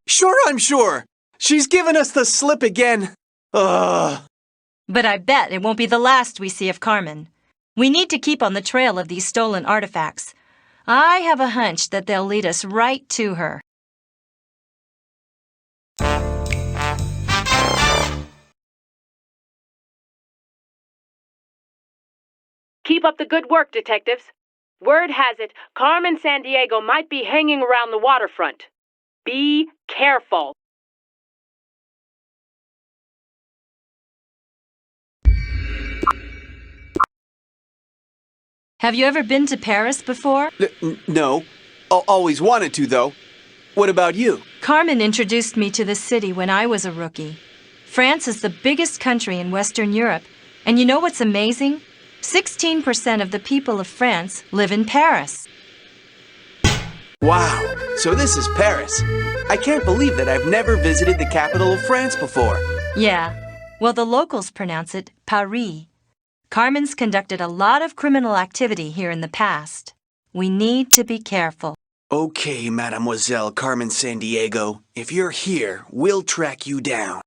Sure, I'm sure. She's given us the slip again. Ugh. But I bet it won't be the last we see of Carmen. We need to keep on the trail of these stolen artifacts. I have a hunch that they'll lead us right to her. Keep up the good work, detectives. Word has it, Carmen Sandiego might be hanging around the waterfront. Be careful. Have you ever been to Paris before? No. Always wanted to, though. What about you? Carmen introduced me to the city when I was a rookie. France is the biggest country in Western Europe. And you know what's amazing? 16% of the people of France live in Paris. Wow, so this is Paris. I can't believe that I've never visited the capital of France before. Yeah, well, the locals pronounce it Paris. Carmen's conducted a lot of criminal activity here in the past. We need to be careful. Okay, Mademoiselle Carmen Sandiego. If you're here, we'll track you down.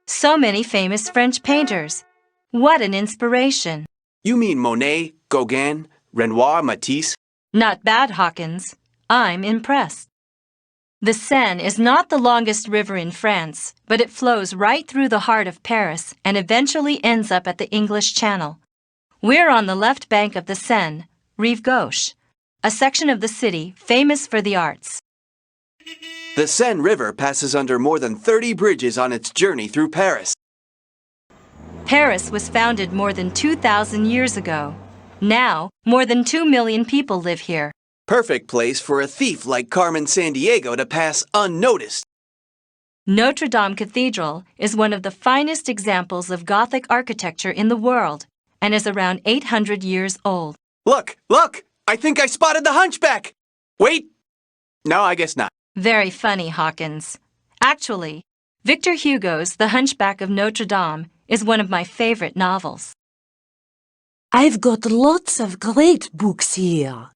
So many famous French painters. What an inspiration. You mean Monet, Gauguin, Renoir, Matisse? Not bad, Hawkins. I'm impressed. The Seine is not the longest river in France, but it flows right through the heart of Paris and eventually ends up at the English Channel. We're on the left bank of the Seine, Rive Gauche, a section of the city famous for the arts. The Seine River passes under more than 30 bridges on its journey through Paris. Paris was founded more than 2,000 years ago. Now, more than 2 million people live here. Perfect place for a thief like Carmen Sandiego to pass unnoticed. Notre Dame Cathedral is one of the finest examples of Gothic architecture in the world and is around 800 years old. Look, look! I think I spotted the hunchback! Wait! No, I guess not. Very funny, Hawkins. Actually, Victor Hugo's The Hunchback of Notre Dame is one of my favorite novels. I've got lots of great books here.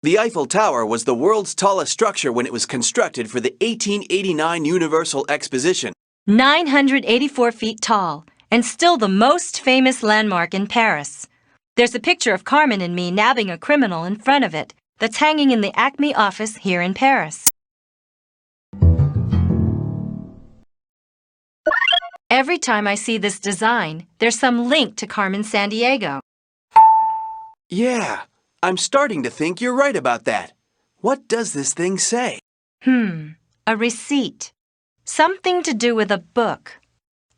The Eiffel Tower was the world's tallest structure when it was constructed for the 1889 Universal Exposition. 984 feet tall, and still the most famous landmark in Paris. There's a picture of Carmen and me nabbing a criminal in front of it that's hanging in the Acme office here in Paris. Every time I see this design, there's some link to Carmen Sandiego. Yeah, I'm starting to think you're right about that. What does this thing say? A receipt. Something to do with a book.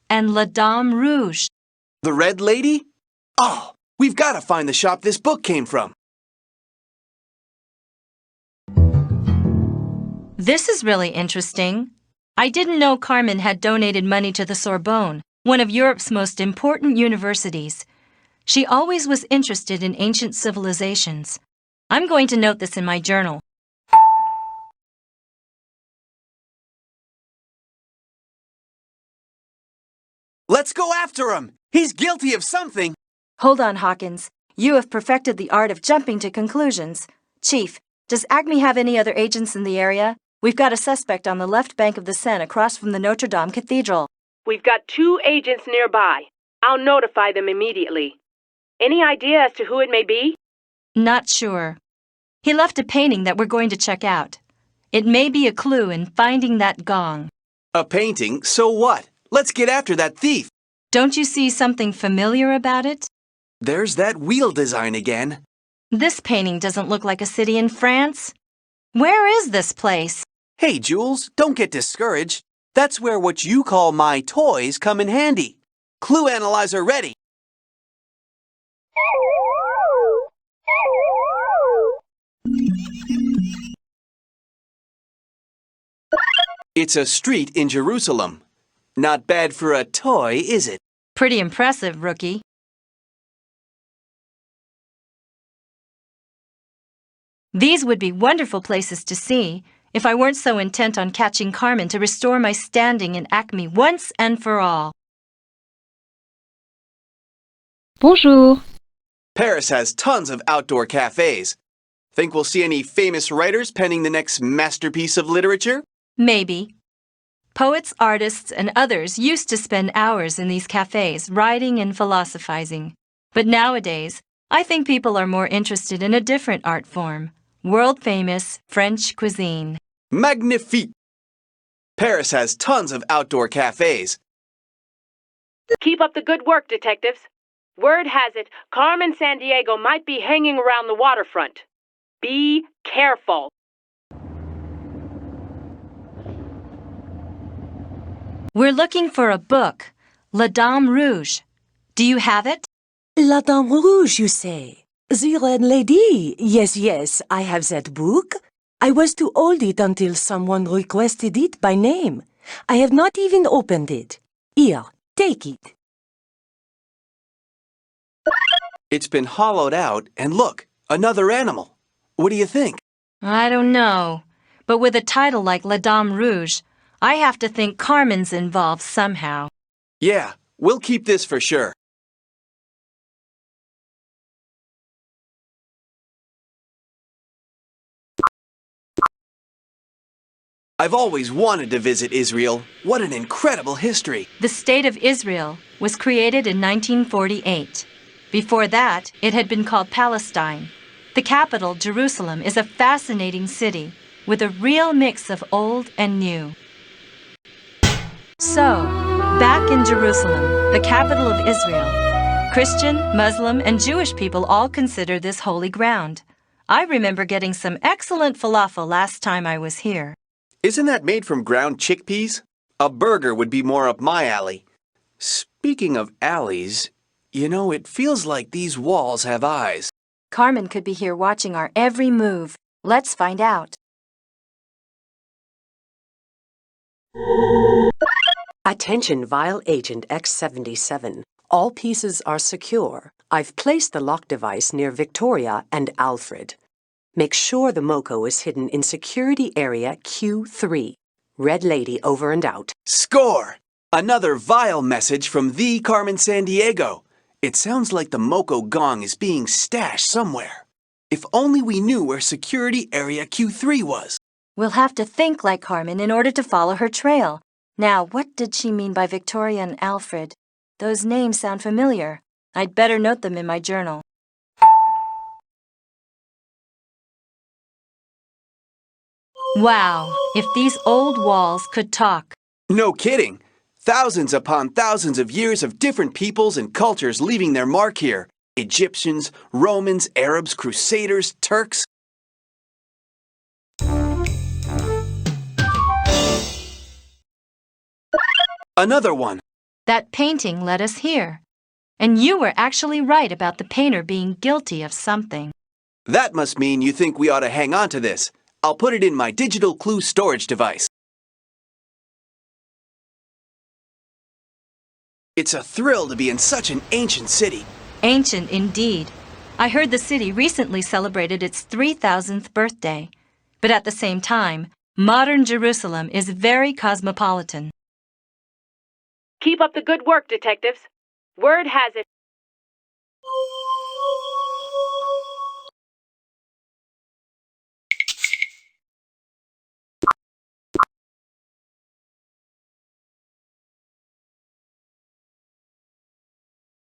And La Dame Rouge. The Red Lady? Oh, we've got to find the shop this book came from. This is really interesting. I didn't know Carmen had donated money to the Sorbonne, one of Europe's most important universities. She always was interested in ancient civilizations. I'm going to note this in my journal. Let's go after him! He's guilty of something! Hold on, Hawkins. You have perfected the art of jumping to conclusions. Chief, does Acme have any other agents in the area? We've got a suspect on the left bank of the Seine across from the Notre Dame Cathedral. We've got 2 agents nearby. I'll notify them immediately. Any idea as to who it may be? Not sure. He left a painting that we're going to check out. It may be a clue in finding that gong. A painting? So what? Let's get after that thief! Don't you see something familiar about it? There's that wheel design again. This painting doesn't look like a city in France. Where is this place? Hey, Jules, don't get discouraged. That's where what you call my toys come in handy. Clue analyzer ready. It's a street in Jerusalem. Not bad for a toy, is it? Pretty impressive, rookie. These would be wonderful places to see if I weren't so intent on catching Carmen to restore my standing in Acme once and for all. Bonjour. Paris has tons of outdoor cafes. Think we'll see any famous writers penning the next masterpiece of literature? Maybe. Poets, artists, and others used to spend hours in these cafes writing and philosophizing. But nowadays, I think people are more interested in a different art form, world-famous French cuisine. Magnifique! Paris has tons of outdoor cafes. Keep up the good work, detectives. Word has it, Carmen Sandiego might be hanging around the waterfront. Be careful. We're looking for a book, La Dame Rouge. Do you have it? La Dame Rouge, you say? The Red Lady. Yes, I have that book. I was to hold it until someone requested it by name. I have not even opened it. Here, take it. It's been hollowed out, and look, another animal. What do you think? I don't know. But with a title like La Dame Rouge, I have to think Carmen's involved somehow. Yeah, we'll keep this for sure. I've always wanted to visit Israel. What an incredible history. The State of Israel was created in 1948. Before that, it had been called Palestine. The capital, Jerusalem, is a fascinating city with a real mix of old and new. So, back in Jerusalem, the capital of Israel, Christian, Muslim, and Jewish people all consider this holy ground. I remember getting some excellent falafel last time I was here. Isn't that made from ground chickpeas? A burger would be more up my alley. Speaking of alleys, you know, it feels like these walls have eyes. Carmen could be here watching our every move. Let's find out. Attention, Vile Agent X77. All pieces are secure. I've placed the lock device near Victoria and Alfred. Make sure the MoCo is hidden in Security Area Q3. Red Lady over and out. Score! Another vile message from the Carmen Sandiego. It sounds like the MoCo gong is being stashed somewhere. If only we knew where Security Area Q3 was. We'll have to think like Carmen in order to follow her trail. Now, what did she mean by Victoria and Alfred? Those names sound familiar. I'd better note them in my journal. Wow, if these old walls could talk. No kidding. Thousands upon thousands of years of different peoples and cultures leaving their mark here. Egyptians, Romans, Arabs, Crusaders, Turks. Another one. That painting led us here. And you were actually right about the painter being guilty of something. That must mean you think we ought to hang on to this. I'll put it in my digital clue storage device. It's a thrill to be in such an ancient city. Ancient indeed. I heard the city recently celebrated its 3,000th birthday. But at the same time, modern Jerusalem is very cosmopolitan. Keep up the good work, detectives. Word has it.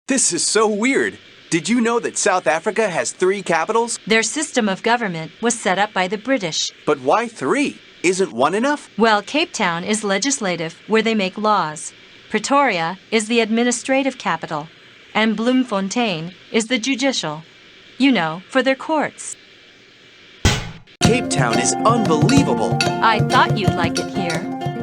This is so weird. Did you know that South Africa has 3 capitals? Their system of government was set up by the British. But why 3? Isn't 1 enough? Well, Cape Town is legislative, where they make laws. Pretoria is the administrative capital. And Bloemfontein is the judicial. You know, for their courts. Cape Town is unbelievable. I thought you'd like it here.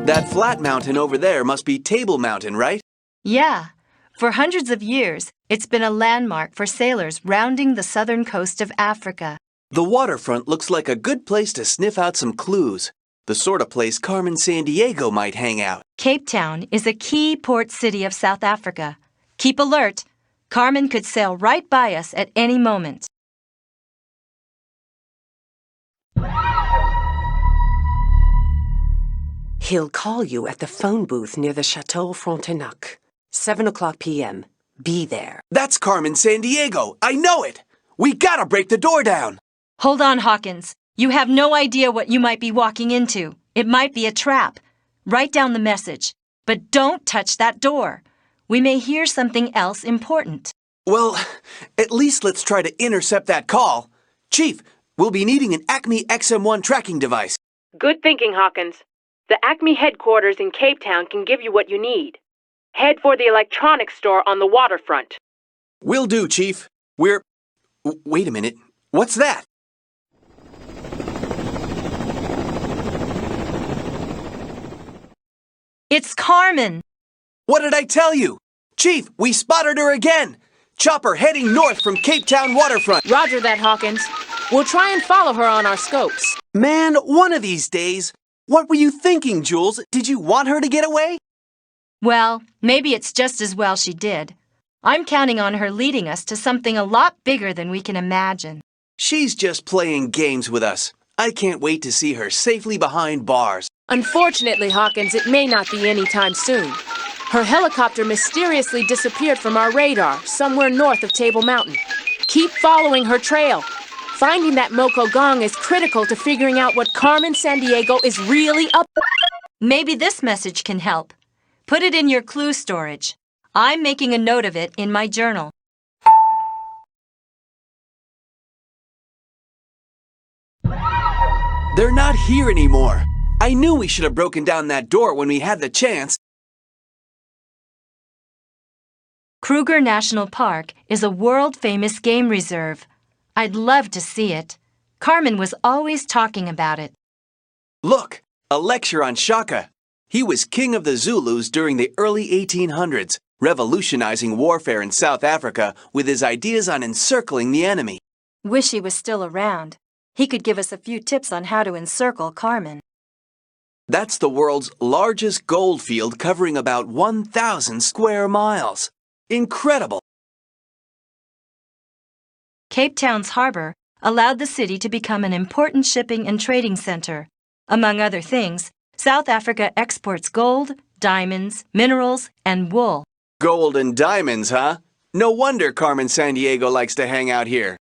That flat mountain over there must be Table Mountain, right? Yeah. For hundreds of years, it's been a landmark for sailors rounding the southern coast of Africa. The waterfront looks like a good place to sniff out some clues. The sort of place Carmen Sandiego might hang out. Cape Town is a key port city of South Africa. Keep alert. Carmen could sail right by us at any moment. He'll call you at the phone booth near the Chateau Frontenac. 7 o'clock p.m. Be there. That's Carmen Sandiego. I know it. We gotta break the door down. Hold on, Hawkins. You have no idea what you might be walking into. It might be a trap. Write down the message. But don't touch that door. We may hear something else important. Well, at least let's try to intercept that call. Chief, we'll be needing an Acme XM1 tracking device. Good thinking, Hawkins. The Acme headquarters in Cape Town can give you what you need. Head for the electronics store on the waterfront. Will do, Chief. Wait a minute. What's that? It's Carmen. What did I tell you? Chief, we spotted her again. Chopper heading north from Cape Town waterfront. Roger that, Hawkins. We'll try and follow her on our scopes. Man, one of these days. What were you thinking, Jules? Did you want her to get away? Well, maybe it's just as well she did. I'm counting on her leading us to something a lot bigger than we can imagine. She's just playing games with us. I can't wait to see her safely behind bars. Unfortunately, Hawkins, it may not be anytime soon. Her helicopter mysteriously disappeared from our radar somewhere north of Table Mountain. Keep following her trail. Finding that MoCo gong is critical to figuring out what Carmen Sandiego is really up. Maybe this message can help. Put it in your clue storage. I'm making a note of it in my journal. They're not here anymore. I knew we should have broken down that door when we had the chance. Kruger National Park is a world-famous game reserve. I'd love to see it. Carmen was always talking about it. Look, a lecture on Shaka. He was king of the Zulus during the early 1800s, revolutionizing warfare in South Africa with his ideas on encircling the enemy. Wish he was still around. He could give us a few tips on how to encircle Carmen. That's the world's largest gold field covering about 1,000 square miles. Incredible! Cape Town's harbor allowed the city to become an important shipping and trading center. Among other things, South Africa exports gold, diamonds, minerals, and wool. Gold and diamonds, huh? No wonder Carmen Sandiego likes to hang out here.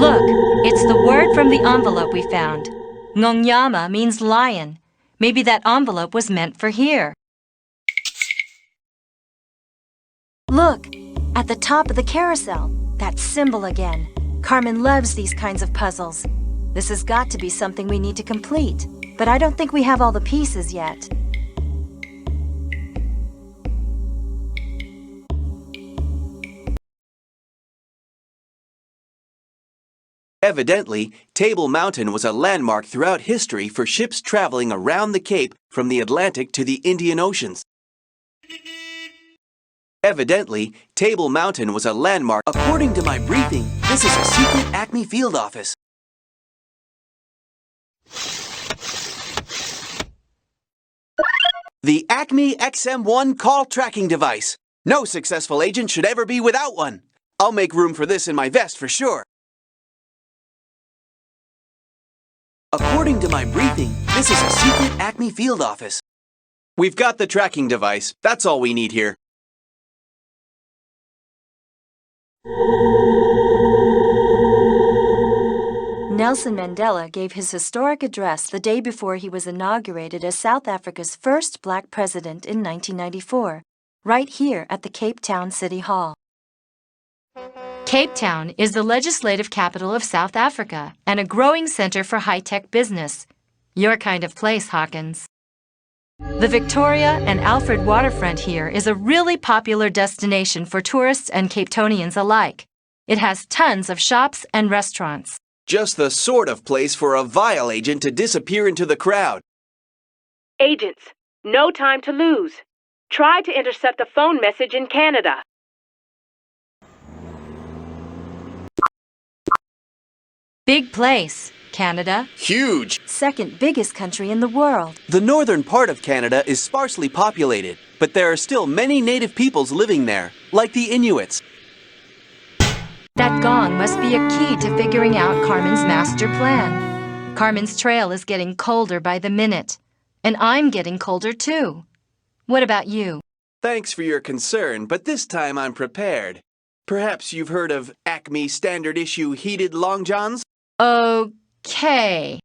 Look, it's the word from the envelope we found. Ngonyama means lion. Maybe that envelope was meant for here. Look, at the top of the carousel, that symbol again. Carmen loves these kinds of puzzles. This has got to be something we need to complete, but I don't think we have all the pieces yet. Evidently, Table Mountain was a landmark throughout history for ships traveling around the Cape from the Atlantic to the Indian Oceans. Evidently, Table Mountain was a landmark. According to my briefing, this is a secret Acme field office. The Acme XM1 call tracking device. No successful agent should ever be without one. I'll make room for this in my vest for sure. According to my briefing, this is a secret Acme field office. We've got the tracking device. That's all we need here. Nelson Mandela gave his historic address the day before he was inaugurated as South Africa's first black president in 1994, right here at the Cape Town City Hall. Cape Town is the legislative capital of South Africa and a growing center for high-tech business. Your kind of place, Hawkins. The Victoria and Alfred waterfront here is a really popular destination for tourists and Cape Townians alike. It has tons of shops and restaurants. Just the sort of place for a vile agent to disappear into the crowd. Agents, no time to lose. Try to intercept a phone message in Canada. Big place, Canada. Huge! Second biggest country in the world. The northern part of Canada is sparsely populated, but there are still many native peoples living there, like the Inuits. That gong must be a key to figuring out Carmen's master plan. Carmen's trail is getting colder by the minute, and I'm getting colder too. What about you? Thanks for your concern, but this time I'm prepared. Perhaps you've heard of Acme Standard Issue Heated Long Johns? Okay.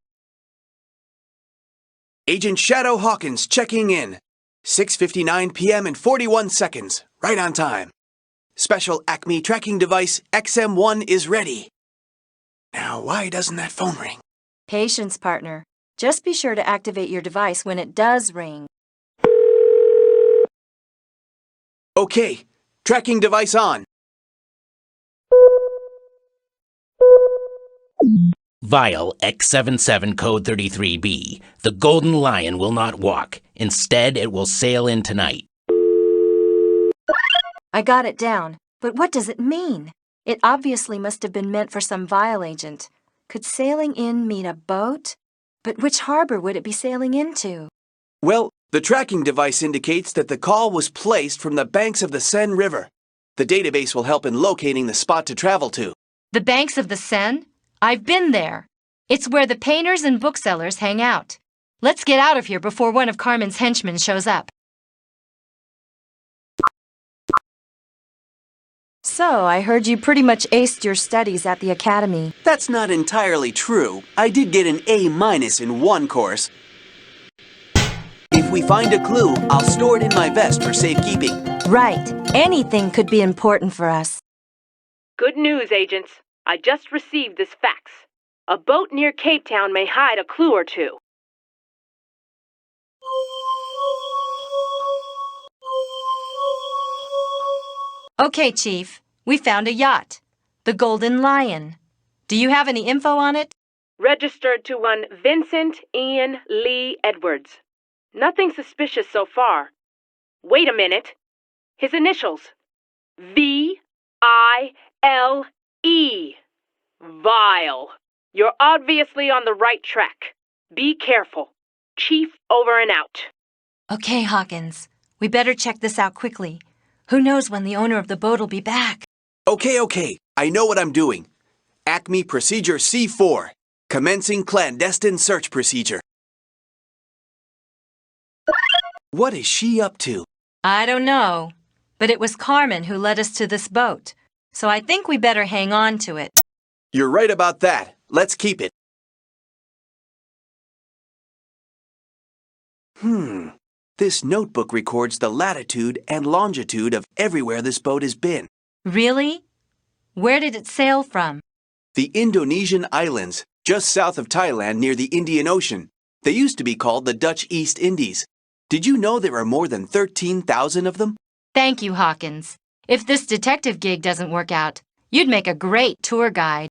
Agent Shadow Hawkins checking in. 6:59 p.m. and 41 seconds. Right on time. Special Acme tracking device XM1 is ready. Now, why doesn't that phone ring? Patience, partner. Just be sure to activate your device when it does ring. Okay, tracking device on. Vial X77 code 33B. The Golden Lion will not walk. Instead, it will sail in tonight. I got it down, but what does it mean? It obviously must have been meant for some vile agent. Could sailing in mean a boat? But which harbor would it be sailing into? Well, the tracking device indicates that the call was placed from the banks of the Seine River. The database will help in locating the spot to travel to. The banks of the Seine? I've been there. It's where the painters and booksellers hang out. Let's get out of here before one of Carmen's henchmen shows up. So, I heard you pretty much aced your studies at the academy. That's not entirely true. I did get an A- in one course. If we find a clue, I'll store it in my vest for safekeeping. Right. Anything could be important for us. Good news, agents. I just received this fax. A boat near Cape Town may hide a clue or two. Okay, Chief. We found a yacht. The Golden Lion. Do you have any info on it? Registered to one Vincent Ian Lee Edwards. Nothing suspicious so far. Wait a minute. His initials. VILE. E. Vile. You're obviously on the right track. Be careful. Chief over and out. Okay, Hawkins. We better check this out quickly. Who knows when the owner of the boat'll be back? Okay. I know what I'm doing. Acme Procedure C4. Commencing clandestine search procedure. What is she up to? I don't know. But it was Carmen who led us to this boat. So I think we better hang on to it. You're right about that. Let's keep it. This notebook records the latitude and longitude of everywhere this boat has been. Really? Where did it sail from? The Indonesian islands, just south of Thailand near the Indian Ocean. They used to be called the Dutch East Indies. Did you know there are more than 13,000 of them? Thank you, Hawkins. If this detective gig doesn't work out, you'd make a great tour guide.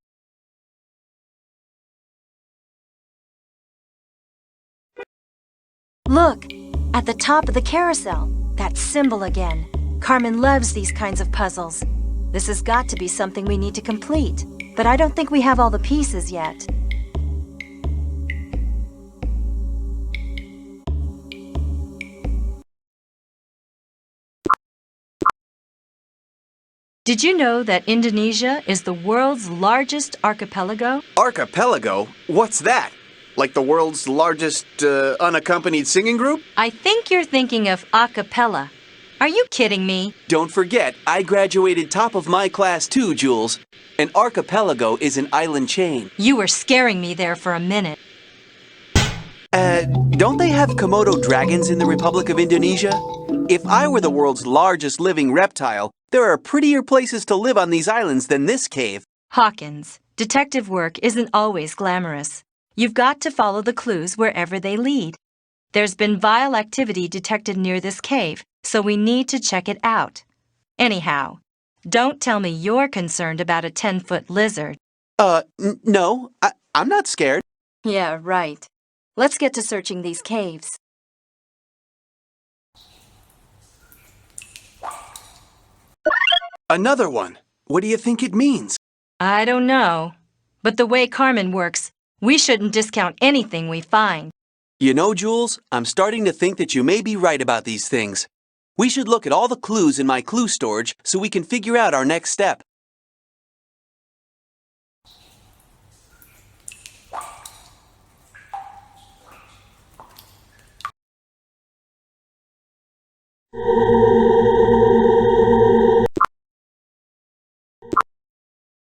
Look, at the top of the carousel, that symbol again. Carmen loves these kinds of puzzles. This has got to be something we need to complete, but I don't think we have all the pieces yet. Did you know that Indonesia is the world's largest archipelago? Archipelago? What's that? Like the world's largest unaccompanied singing group? I think you're thinking of a cappella. Are you kidding me? Don't forget, I graduated top of my class too, Jules. An archipelago is an island chain. You were scaring me there for a minute. Don't they have Komodo dragons in the Republic of Indonesia? If I were the world's largest living reptile, there are prettier places to live on these islands than this cave. Hawkins, detective work isn't always glamorous. You've got to follow the clues wherever they lead. There's been vile activity detected near this cave, so we need to check it out. Anyhow, don't tell me you're concerned about a 10-foot lizard. No, I'm not scared. Yeah, right. Let's get to searching these caves. Another one. What do you think it means? I don't know. But the way Carmen works, we shouldn't discount anything we find. You know, Jules, I'm starting to think that you may be right about these things. We should look at all the clues in my clue storage so we can figure out our next step.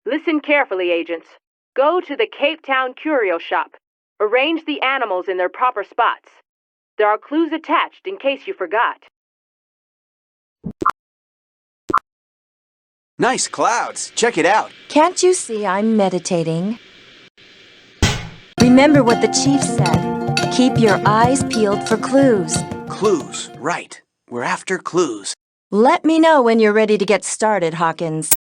Listen carefully, agents. Go to the Cape Town Curio Shop. Arrange the animals in their proper spots. There are clues attached in case you forgot. Nice clouds. Check it out. Can't you see I'm meditating? Remember what the chief said. Keep your eyes peeled for clues. Clues, right. We're after clues. Let me know when you're ready to get started, Hawkins.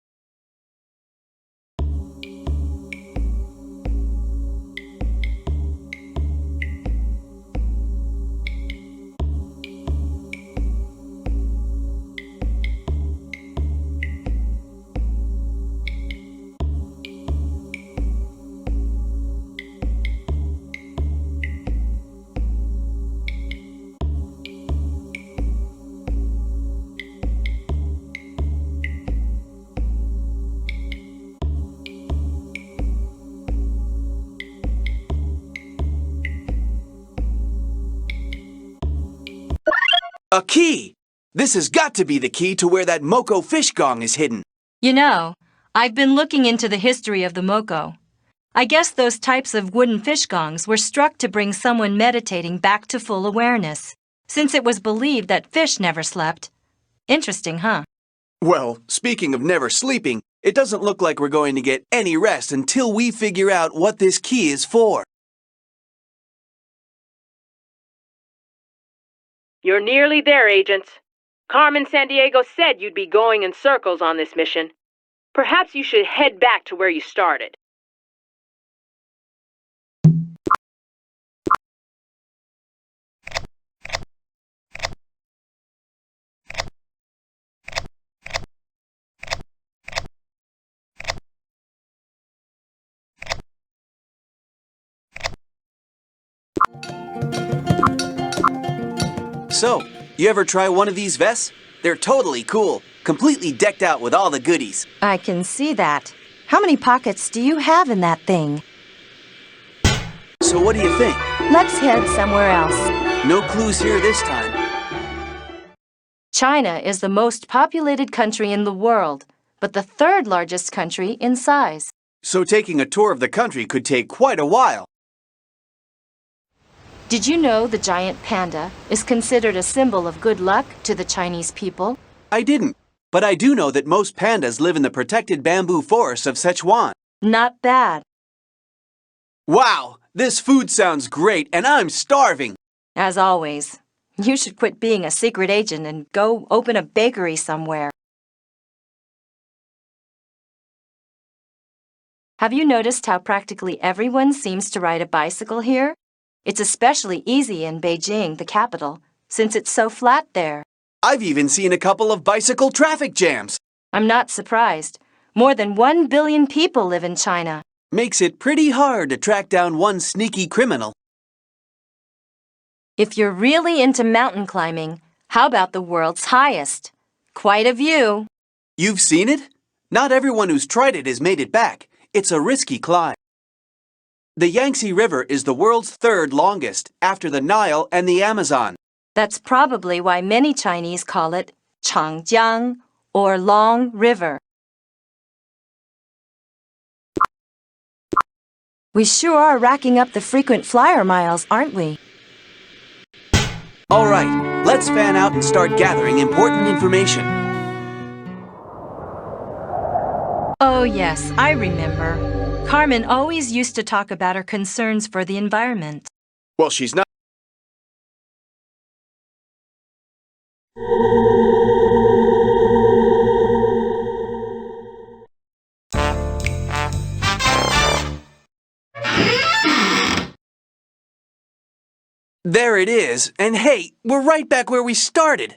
A key! This has got to be the key to where that Moko fish gong is hidden. You know, I've been looking into the history of the Moko. I guess those types of wooden fish gongs were struck to bring someone meditating back to full awareness, since it was believed that fish never slept. Interesting, huh? Well, speaking of never sleeping, it doesn't look like we're going to get any rest until we figure out what this key is for. You're nearly there, agents. Carmen Sandiego said you'd be going in circles on this mission. Perhaps you should head back to where you started. So, you ever try one of these vests? They're totally cool, completely decked out with all the goodies. I can see that. How many pockets do you have in that thing? So what do you think? Let's head somewhere else. No clues here this time. China is the most populated country in the world, but the third largest country in size. So taking a tour of the country could take quite a while. Did you know the giant panda is considered a symbol of good luck to the Chinese people? I didn't, but I do know that most pandas live in the protected bamboo forests of Sichuan. Not bad. Wow, this food sounds great and I'm starving. As always, you should quit being a secret agent and go open a bakery somewhere. Have you noticed how practically everyone seems to ride a bicycle here? It's especially easy in Beijing, the capital, since it's so flat there. I've even seen a couple of bicycle traffic jams. I'm not surprised. More than 1 billion people live in China. Makes it pretty hard to track down one sneaky criminal. If you're really into mountain climbing, how about the world's highest? Quite a view. You've seen it? Not everyone who's tried it has made it back. It's a risky climb. The Yangtze River is the world's third longest, after the Nile and the Amazon. That's probably why many Chinese call it Changjiang, or Long River. We sure are racking up the frequent flyer miles, aren't we? All right, let's fan out and start gathering important information. Oh yes, I remember. Carmen always used to talk about her concerns for the environment. Well, she's not. There it is, and hey, we're right back where we started.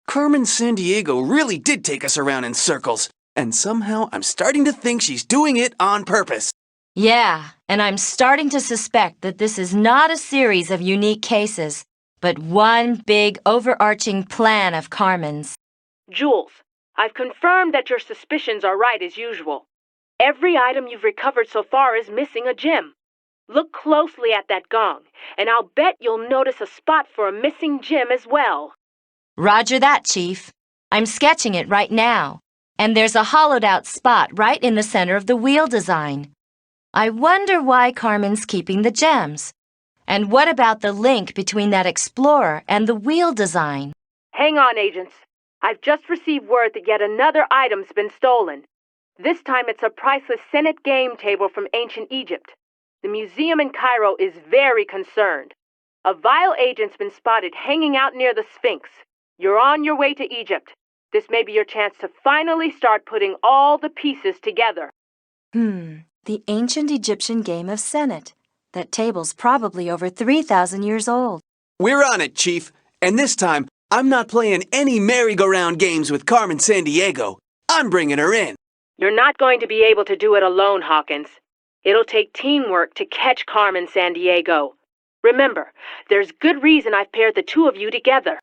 Carmen Sandiego really did take us around in circles, and somehow I'm starting to think she's doing it on purpose. Yeah, and I'm starting to suspect that this is not a series of unique cases, but one big overarching plan of Carmen's. Jules, I've confirmed that your suspicions are right as usual. Every item you've recovered so far is missing a gem. Look closely at that gong, and I'll bet you'll notice a spot for a missing gem as well. Roger that, Chief. I'm sketching it right now, and there's a hollowed-out spot right in the center of the wheel design. I wonder why Carmen's keeping the gems. And what about the link between that explorer and the wheel design? Hang on, agents. I've just received word that yet another item's been stolen. This time it's a priceless Senate game table from ancient Egypt. The museum in Cairo is very concerned. A vile agent's been spotted hanging out near the Sphinx. You're on your way to Egypt. This may be your chance to finally start putting all the pieces together. The ancient Egyptian game of Senate. That table's probably over 3,000 years old. We're on it, Chief. And this time, I'm not playing any merry-go-round games with Carmen Sandiego. I'm bringing her in. You're not going to be able to do it alone, Hawkins. It'll take teamwork to catch Carmen Sandiego. Remember, there's good reason I've paired the two of you together.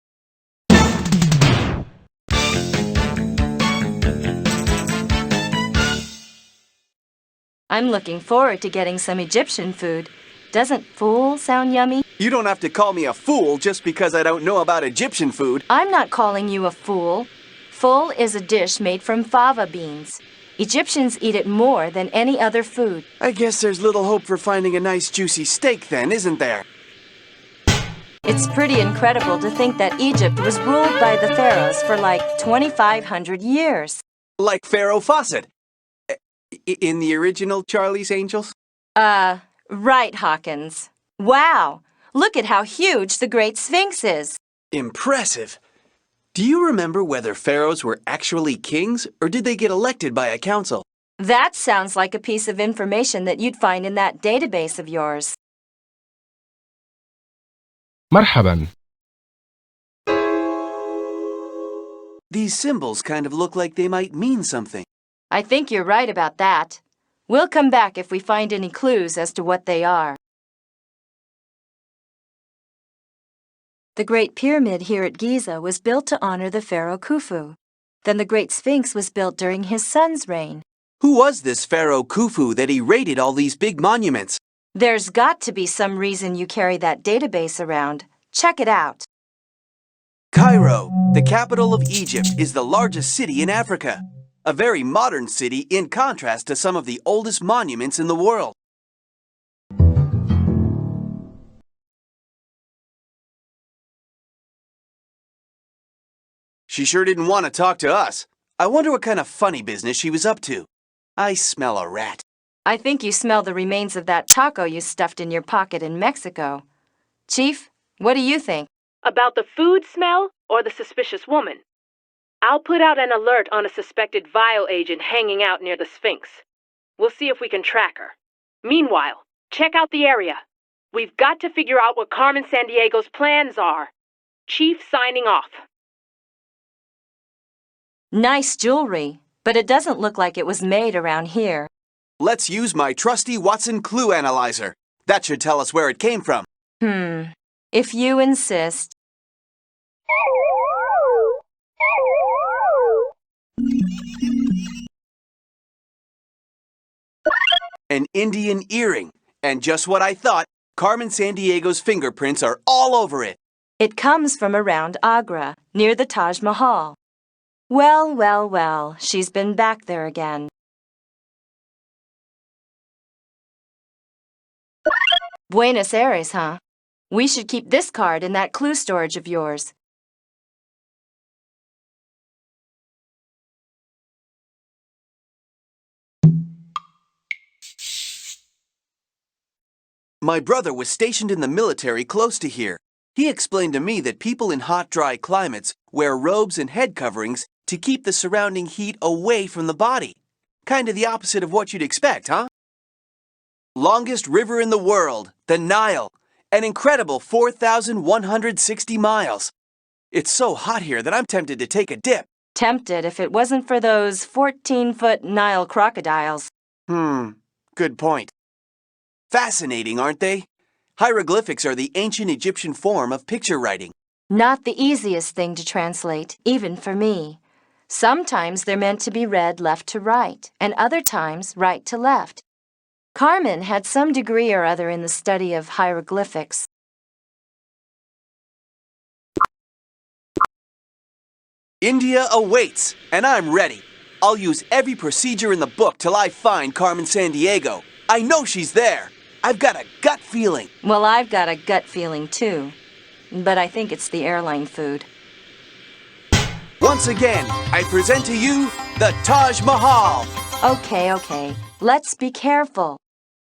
I'm looking forward to getting some Egyptian food. Doesn't fool sound yummy? You don't have to call me a fool just because I don't know about Egyptian food. I'm not calling you a fool. Ful is a dish made from fava beans. Egyptians eat it more than any other food. I guess there's little hope for finding a nice juicy steak then, isn't there? It's pretty incredible to think that Egypt was ruled by the pharaohs for like 2,500 years. Like Pharaoh Fawcett. In the original Charlie's Angels? Right, Hawkins. Wow! Look at how huge the Great Sphinx is. Impressive. Do you remember whether pharaohs were actually kings, or did they get elected by a council? That sounds like a piece of information that you'd find in that database of yours. مرحبا. These symbols kind of look like they might mean something. I think you're right about that. We'll come back if we find any clues as to what they are. The Great Pyramid here at Giza was built to honor the pharaoh Khufu. Then the Great Sphinx was built during his son's reign. Who was this Pharaoh Khufu that he raided all these big monuments? There's got to be some reason you carry that database around. Check it out. Cairo, the capital of Egypt, is the largest city in Africa. A very modern city in contrast to some of the oldest monuments in the world. She sure didn't want to talk to us. I wonder what kind of funny business she was up to. I smell a rat. I think you smell the remains of that taco you stuffed in your pocket in Mexico. Chief, what do you think? About the food smell or the suspicious woman? I'll put out an alert on a suspected vial agent hanging out near the Sphinx. We'll see if we can track her. Meanwhile, check out the area. We've got to figure out what Carmen Sandiego's plans are. Chief signing off. Nice jewelry, but it doesn't look like it was made around here. Let's use my trusty Watson Clue Analyzer. That should tell us where it came from. If you insist. An Indian earring. And just what I thought, Carmen Sandiego's fingerprints are all over it. It comes from around Agra, near the Taj Mahal. Well, well, well, she's been back there again. Buenos Aires, huh? We should keep this card in that clue storage of yours. My brother was stationed in the military close to here. He explained to me that people in hot, dry climates wear robes and head coverings to keep the surrounding heat away from the body. Kind of the opposite of what you'd expect, huh? Longest river in the world, the Nile. An incredible 4,160 miles. It's so hot here that I'm tempted to take a dip. Tempted if it wasn't for those 14-foot Nile crocodiles. Good point. Fascinating, aren't they? Hieroglyphics are the ancient Egyptian form of picture writing. Not the easiest thing to translate, even for me. Sometimes they're meant to be read left to right, and other times right to left. Carmen had some degree or other in the study of hieroglyphics. India awaits, and I'm ready. I'll use every procedure in the book till I find Carmen Sandiego. I know she's there. I've got a gut feeling. Well, I've got a gut feeling too. But I think it's the airline food. Once again, I present to you the Taj Mahal. Okay. Let's be careful.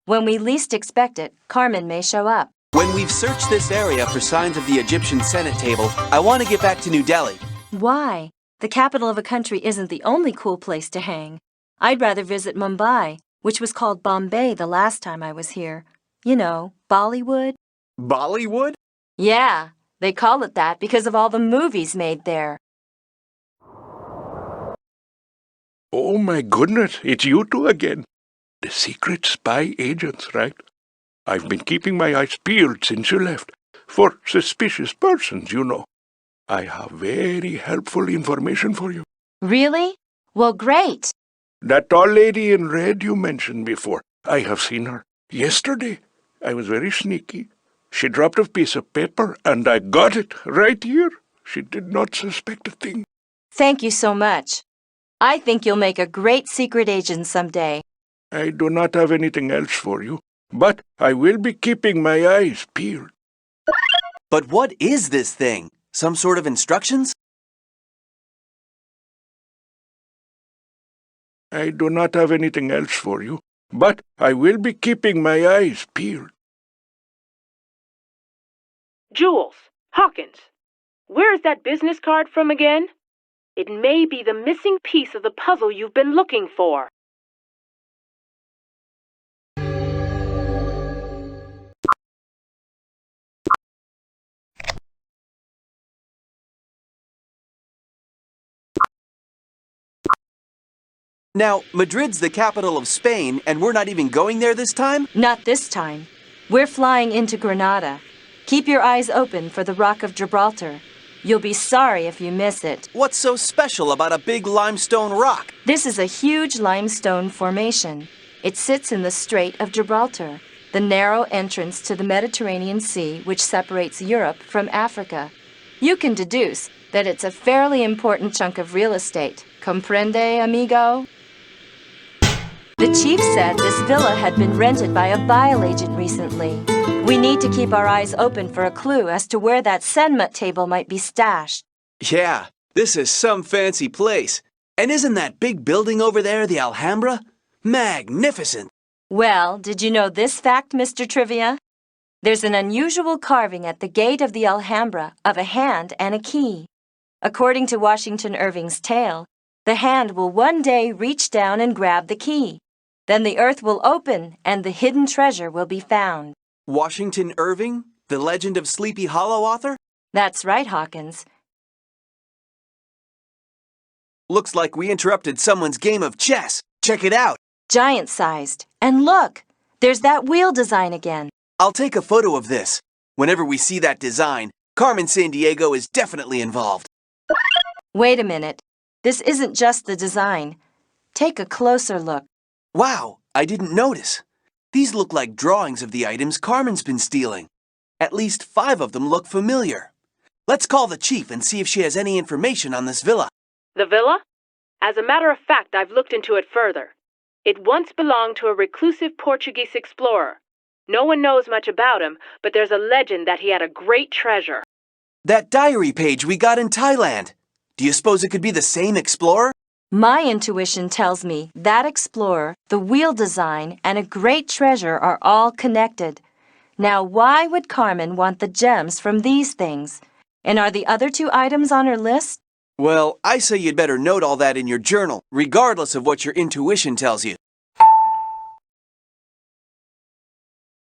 When we least expect it, Carmen may show up. When we've searched this area for signs of the Egyptian Senate table, I want to get back to New Delhi. Why? The capital of a country isn't the only cool place to hang. I'd rather visit Mumbai, which was called Bombay the last time I was here. You know, Bollywood. Bollywood? Yeah, they call it that because of all the movies made there. Oh my goodness, it's you two again. The secret spy agents, right? I've been keeping my eyes peeled since you left. For suspicious persons, you know. I have very helpful information for you. Really? Well, great. That tall lady in red you mentioned before, I have seen her. Yesterday, I was very sneaky. She dropped a piece of paper, and I got it right here. She did not suspect a thing. Thank you so much. I think you'll make a great secret agent someday. I do not have anything else for you, but I will be keeping my eyes peeled. But what is this thing? Some sort of instructions? I do not have anything else for you, but I will be keeping my eyes peeled. Jules, Hawkins, where's that business card from again? It may be the missing piece of the puzzle you've been looking for. Now, Madrid's the capital of Spain, and we're not even going there this time? Not this time. We're flying into Granada. Keep your eyes open for the Rock of Gibraltar. You'll be sorry if you miss it. What's so special about a big limestone rock? This is a huge limestone formation. It sits in the Strait of Gibraltar, the narrow entrance to the Mediterranean Sea which separates Europe from Africa. You can deduce that it's a fairly important chunk of real estate. Comprende, amigo? The chief said this villa had been rented by a vial agent recently. We need to keep our eyes open for a clue as to where that senmut table might be stashed. Yeah, this is some fancy place. And isn't that big building over there the Alhambra? Magnificent! Well, did you know this fact, Mr. Trivia? There's an unusual carving at the gate of the Alhambra of a hand and a key. According to Washington Irving's tale, the hand will one day reach down and grab the key. Then the earth will open and the hidden treasure will be found. Washington Irving, the Legend of Sleepy Hollow author? That's right, Hawkins. Looks like we interrupted someone's game of chess. Check it out. Giant-sized. And look, there's that wheel design again. I'll take a photo of this. Whenever we see that design, Carmen Sandiego is definitely involved. Wait a minute. This isn't just the design. Take a closer look. Wow, I didn't notice. These look like drawings of the items Carmen's been stealing. At least 5 of them look familiar. Let's call the chief and see if she has any information on this villa. The villa? As a matter of fact, I've looked into it further. It once belonged to a reclusive Portuguese explorer. No one knows much about him, but there's a legend that he had a great treasure. That diary page we got in Thailand. Do you suppose it could be the same explorer? My intuition tells me that explorer, the wheel design, and a great treasure are all connected. Now, why would Carmen want the gems from these things? And are the other 2 items on her list? Well, I say you'd better note all that in your journal, regardless of what your intuition tells you.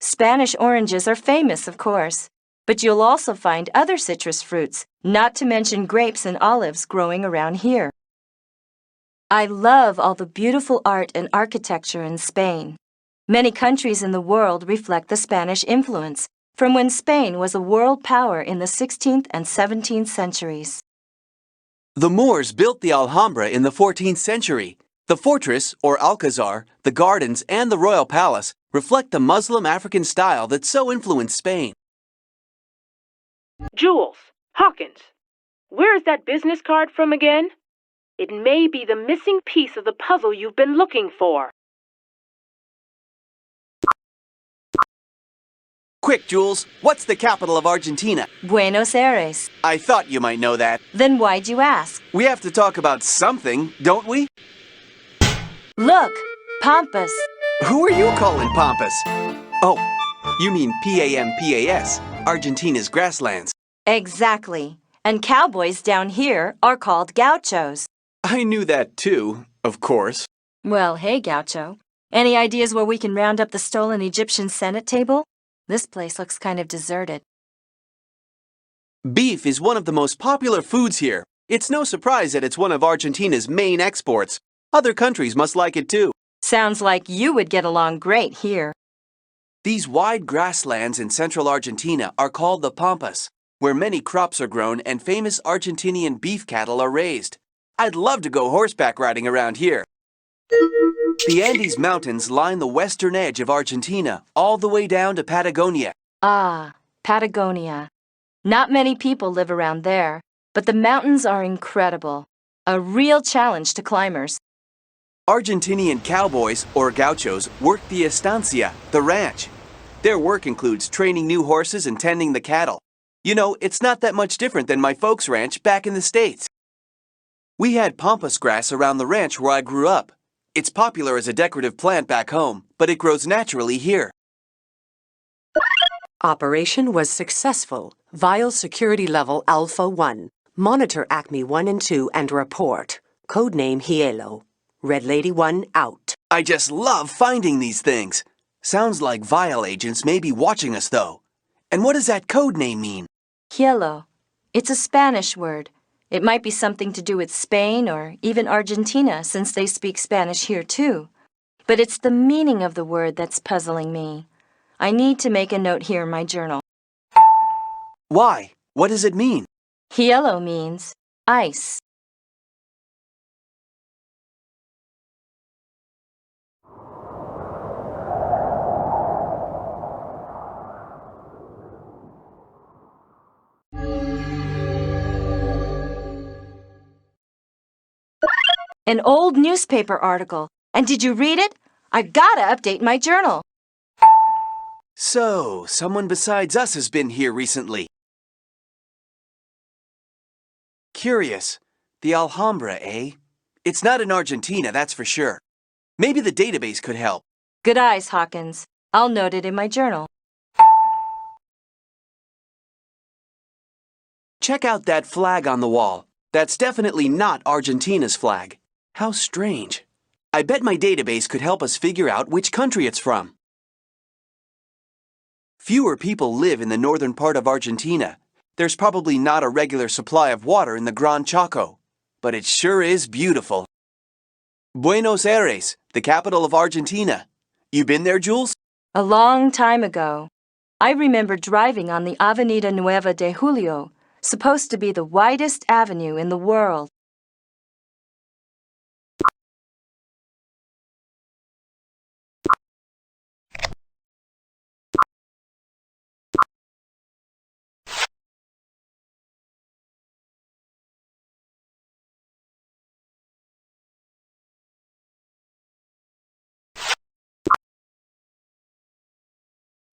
Spanish oranges are famous, of course. But you'll also find other citrus fruits, not to mention grapes and olives growing around here. I love all the beautiful art and architecture in Spain. Many countries in the world reflect the Spanish influence, from when Spain was a world power in the 16th and 17th centuries. The Moors built the Alhambra in the 14th century. The fortress, or Alcazar, the gardens, and the royal palace reflect the Muslim African style that so influenced Spain. Jules, Hawkins, where is that business card from again? It may be the missing piece of the puzzle you've been looking for. Quick, Jules, what's the capital of Argentina? Buenos Aires. I thought you might know that. Then why'd you ask? We have to talk about something, don't we? Look, Pampas. Who are you calling Pampas? Oh, you mean Pampas, Argentina's grasslands. Exactly. And cowboys down here are called gauchos. I knew that too, of course. Well, hey, gaucho. Any ideas where we can round up the stolen Egyptian Senate table? This place looks kind of deserted. Beef is one of the most popular foods here. It's no surprise that it's one of Argentina's main exports. Other countries must like it too. Sounds like you would get along great here. These wide grasslands in central Argentina are called the Pampas, where many crops are grown and famous Argentinian beef cattle are raised. I'd love to go horseback riding around here. The Andes Mountains line the western edge of Argentina, all the way down to Patagonia. Ah, Patagonia. Not many people live around there, but the mountains are incredible. A real challenge to climbers. Argentinian cowboys, or gauchos, work the estancia, the ranch. Their work includes training new horses and tending the cattle. You know, it's not that much different than my folks' ranch back in the States. We had pampas grass around the ranch where I grew up. It's popular as a decorative plant back home, but it grows naturally here. Operation was successful. Vial security level Alpha 1. Monitor Acme 1 and 2 and report. Codename Hielo. Red Lady 1 out. I just love finding these things. Sounds like Vial agents may be watching us, though. And what does that code name mean? Hielo. It's a Spanish word. It might be something to do with Spain or even Argentina, since they speak Spanish here too. But it's the meaning of the word that's puzzling me. I need to make a note here in my journal. Why? What does it mean? Hielo means ice. An old newspaper article. And did you read it? I gotta update my journal. So, someone besides us has been here recently. Curious. The Alhambra, eh? It's not in Argentina, that's for sure. Maybe the database could help. Good eyes, Hawkins. I'll note it in my journal. Check out that flag on the wall. That's definitely not Argentina's flag. How strange. I bet my database could help us figure out which country it's from. Fewer people live in the northern part of Argentina. There's probably not a regular supply of water in the Gran Chaco, but it sure is beautiful. Buenos Aires, the capital of Argentina. You been there, Jules? A long time ago. I remember driving on the Avenida Nueva de Julio, supposed to be the widest avenue in the world.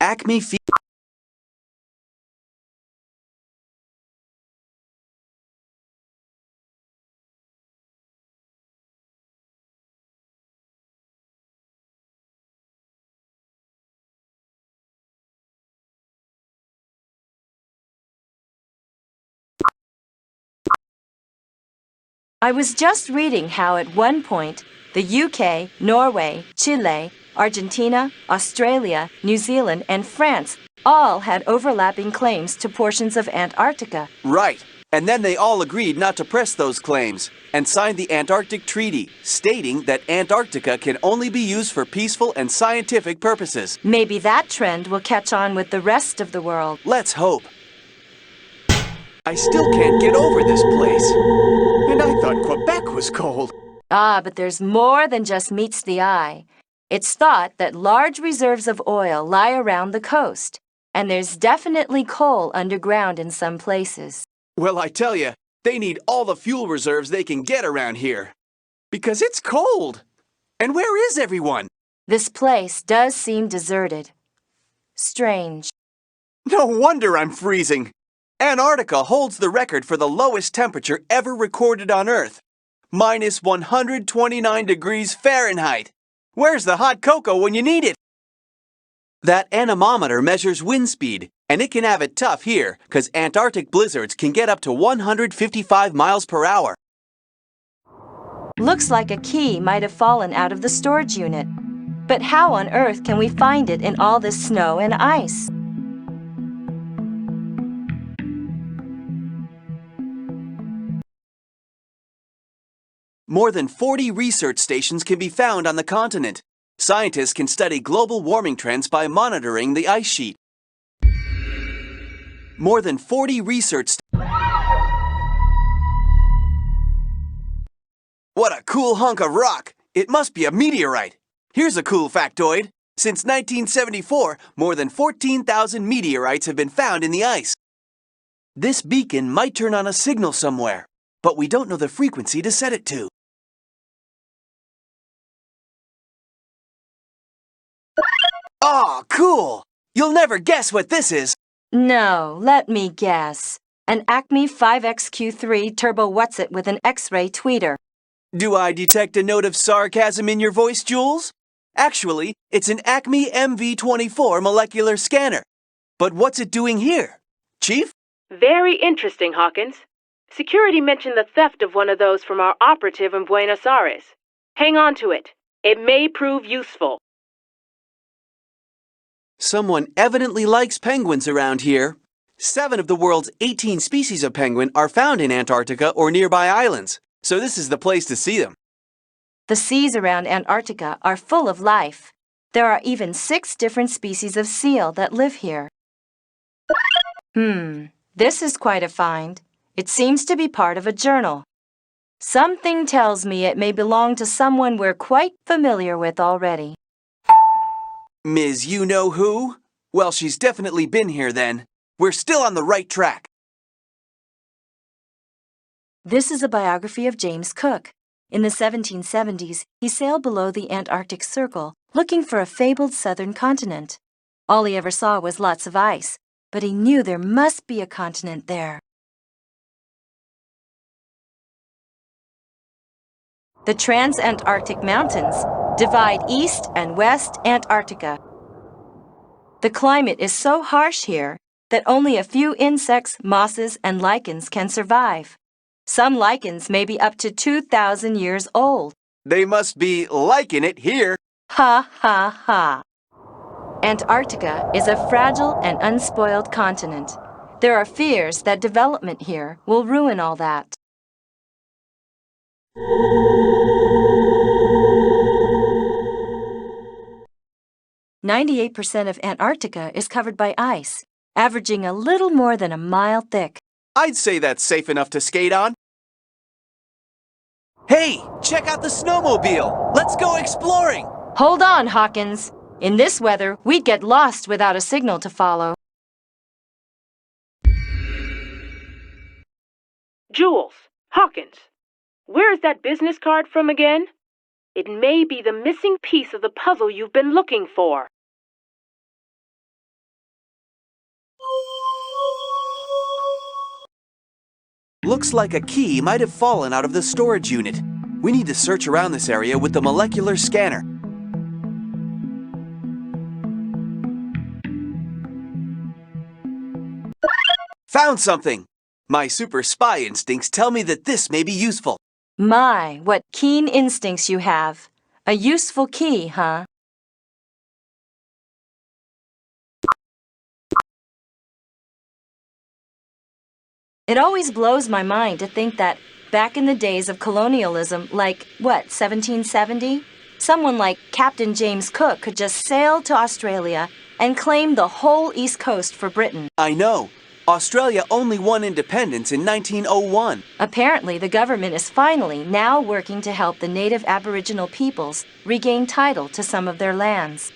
Acme I was just reading how at one point the UK, Norway, Chile, Argentina, Australia, New Zealand, and France all had overlapping claims to portions of Antarctica. Right. And then they all agreed not to press those claims and signed the Antarctic Treaty, stating that Antarctica can only be used for peaceful and scientific purposes. Maybe that trend will catch on with the rest of the world. Let's hope. I still can't get over this place. And I thought Quebec was cold. Ah, but there's more than just meets the eye. It's thought that large reserves of oil lie around the coast, and there's definitely coal underground in some places. Well, I tell you, they need all the fuel reserves they can get around here. Because it's cold. And where is everyone? This place does seem deserted. Strange. No wonder I'm freezing. Antarctica holds the record for the lowest temperature ever recorded on Earth. Minus 129 degrees Fahrenheit. Where's the hot cocoa when you need it? That anemometer measures wind speed, and it can have it tough here, because Antarctic blizzards can get up to 155 miles per hour. Looks like a key might have fallen out of the storage unit. But how on earth can we find it in all this snow and ice? More than 40 research stations can be found on the continent. Scientists can study global warming trends by monitoring the ice sheet. More than 40 research What a cool hunk of rock! It must be a meteorite. Here's a cool factoid. Since 1974, more than 14,000 meteorites have been found in the ice. This beacon might turn on a signal somewhere, but we don't know the frequency to set it to. Aw, cool! You'll never guess what this is. No, let me guess. An Acme 5XQ3 Turbo What's-It with an X-ray tweeter. Do I detect a note of sarcasm in your voice, Jules? Actually, it's an Acme MV24 molecular scanner. But what's it doing here? Chief? Very interesting, Hawkins. Security mentioned the theft of one of those from our operative in Buenos Aires. Hang on to it. It may prove useful. Someone evidently likes penguins around here. 7 of the world's 18 species of penguin are found in Antarctica or nearby islands, so this is the place to see them. The seas around Antarctica are full of life. There are even 6 different species of seal that live here. This is quite a find. It seems to be part of a journal. Something tells me it may belong to someone we're quite familiar with already. Ms. You-know-who? Well, she's definitely been here then. We're still on the right track. This is a biography of James Cook. In the 1770s, he sailed below the Antarctic Circle, looking for a fabled southern continent. All he ever saw was lots of ice, but he knew there must be a continent there. The Transantarctic Mountains divide East and West Antarctica. The climate is so harsh here that only a few insects, mosses, and lichens can survive. Some lichens may be up to 2,000 years old. They must be liking it here. Ha ha ha. Antarctica is a fragile and unspoiled continent. There are fears that development here will ruin all that. "98% of Antarctica is covered by ice, averaging a little more than a mile thick. I'd say that's safe enough to skate on. Hey, check out the snowmobile! Let's go exploring! Hold on, Hawkins. In this weather, we'd get lost without a signal to follow. Jules, Hawkins, where is that business card from again? It may be the missing piece of the puzzle you've been looking for. Looks like a key might have fallen out of the storage unit. We need to search around this area with the molecular scanner. Found something! My super spy instincts tell me that this may be useful. My, what keen instincts you have. A useful key, huh? It always blows my mind to think that back in the days of colonialism, like, 1770? Someone like Captain James Cook could just sail to Australia and claim the whole East Coast for Britain. I know. Australia only won independence in 1901. Apparently, the government is finally now working to help the native Aboriginal peoples regain title to some of their lands.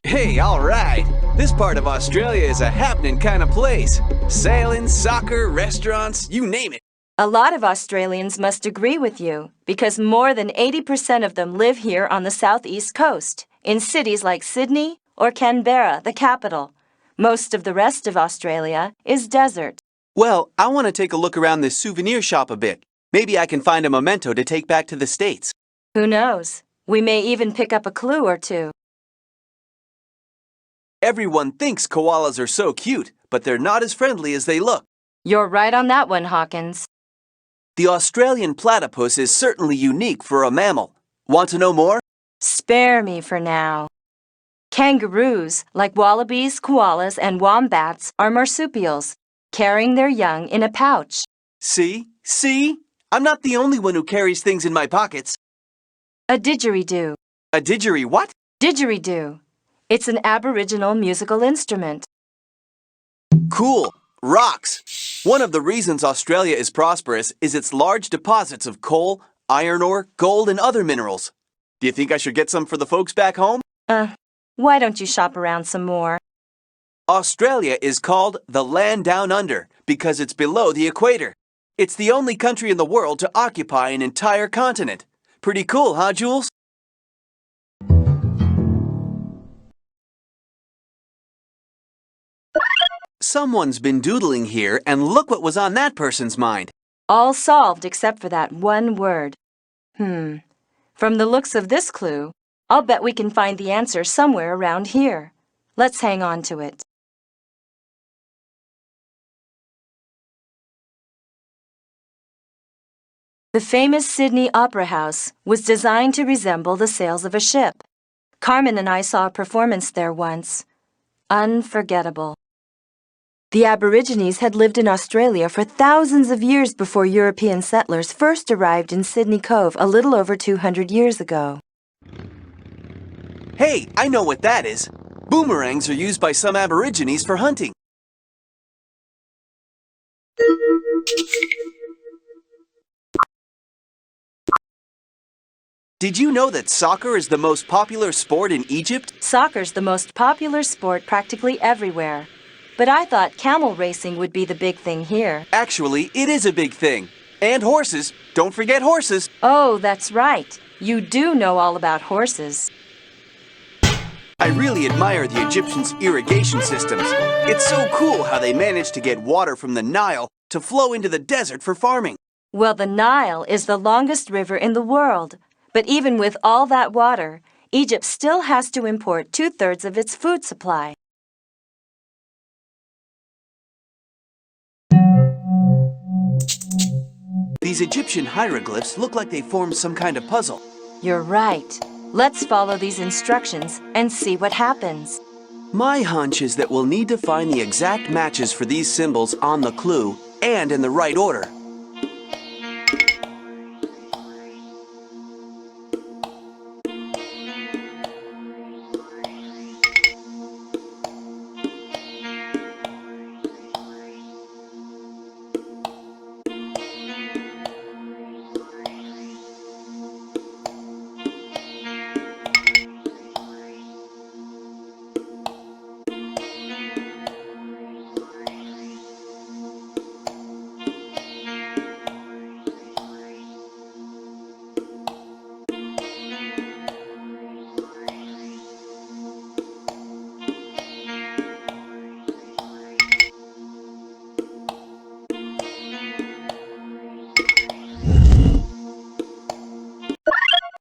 Hey, all right. This part of Australia is a happening kind of place. Sailing, soccer, restaurants, you name it. A lot of Australians must agree with you, because more than 80% of them live here on the southeast coast, in cities like Sydney or Canberra, the capital. Most of the rest of Australia is desert. Well, I want to take a look around this souvenir shop a bit. Maybe I can find a memento to take back to the States. Who knows? We may even pick up a clue or two. Everyone thinks koalas are so cute, but they're not as friendly as they look. You're right on that one, Hawkins. The Australian platypus is certainly unique for a mammal. Want to know more? Spare me for now. Kangaroos, like wallabies, koalas, and wombats, are marsupials, carrying their young in a pouch. See? I'm not the only one who carries things in my pockets. A didgeridoo. A didgeridoo what? Didgeridoo. It's an Aboriginal musical instrument. Cool. Rocks. One of the reasons Australia is prosperous is its large deposits of coal, iron ore, gold, and other minerals. Do you think I should get some for the folks back home? Why don't you shop around some more? Australia is called the land down under because it's below the equator. It's the only country in the world to occupy an entire continent. Pretty cool, huh, Jules? Someone's been doodling here, and look what was on that person's mind. All solved except for that one word. From the looks of this clue, I'll bet we can find the answer somewhere around here. Let's hang on to it. The famous Sydney Opera House was designed to resemble the sails of a ship. Carmen and I saw a performance there once. Unforgettable. The Aborigines had lived in Australia for thousands of years before European settlers first arrived in Sydney Cove a little over 200 years ago. Hey, I know what that is. Boomerangs are used by some Aborigines for hunting. Did you know that soccer is the most popular sport in Egypt? Soccer's the most popular sport practically everywhere. But I thought camel racing would be the big thing here. Actually, it is a big thing. And horses. Don't forget horses. Oh, that's right. You do know all about horses. I really admire the Egyptians' irrigation systems. It's so cool how they managed to get water from the Nile to flow into the desert for farming. Well, the Nile is the longest river in the world. But even with all that water, Egypt still has to import 2/3 of its food supply. These Egyptian hieroglyphs look like they formed some kind of puzzle. You're right. Let's follow these instructions and see what happens. My hunch is that we'll need to find the exact matches for these symbols on the clue and in the right order.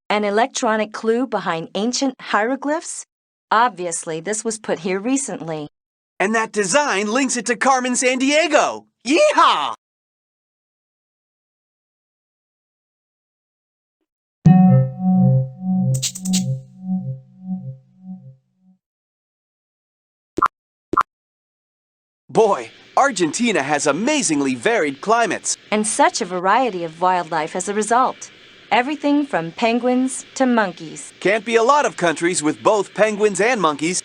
An electronic clue behind ancient hieroglyphs? Obviously, this was put here recently. And that design links it to Carmen Sandiego! Yeehaw! Boy, Argentina has amazingly varied climates. And such a variety of wildlife as a result. Everything from penguins to monkeys. Can't be a lot of countries with both penguins and monkeys.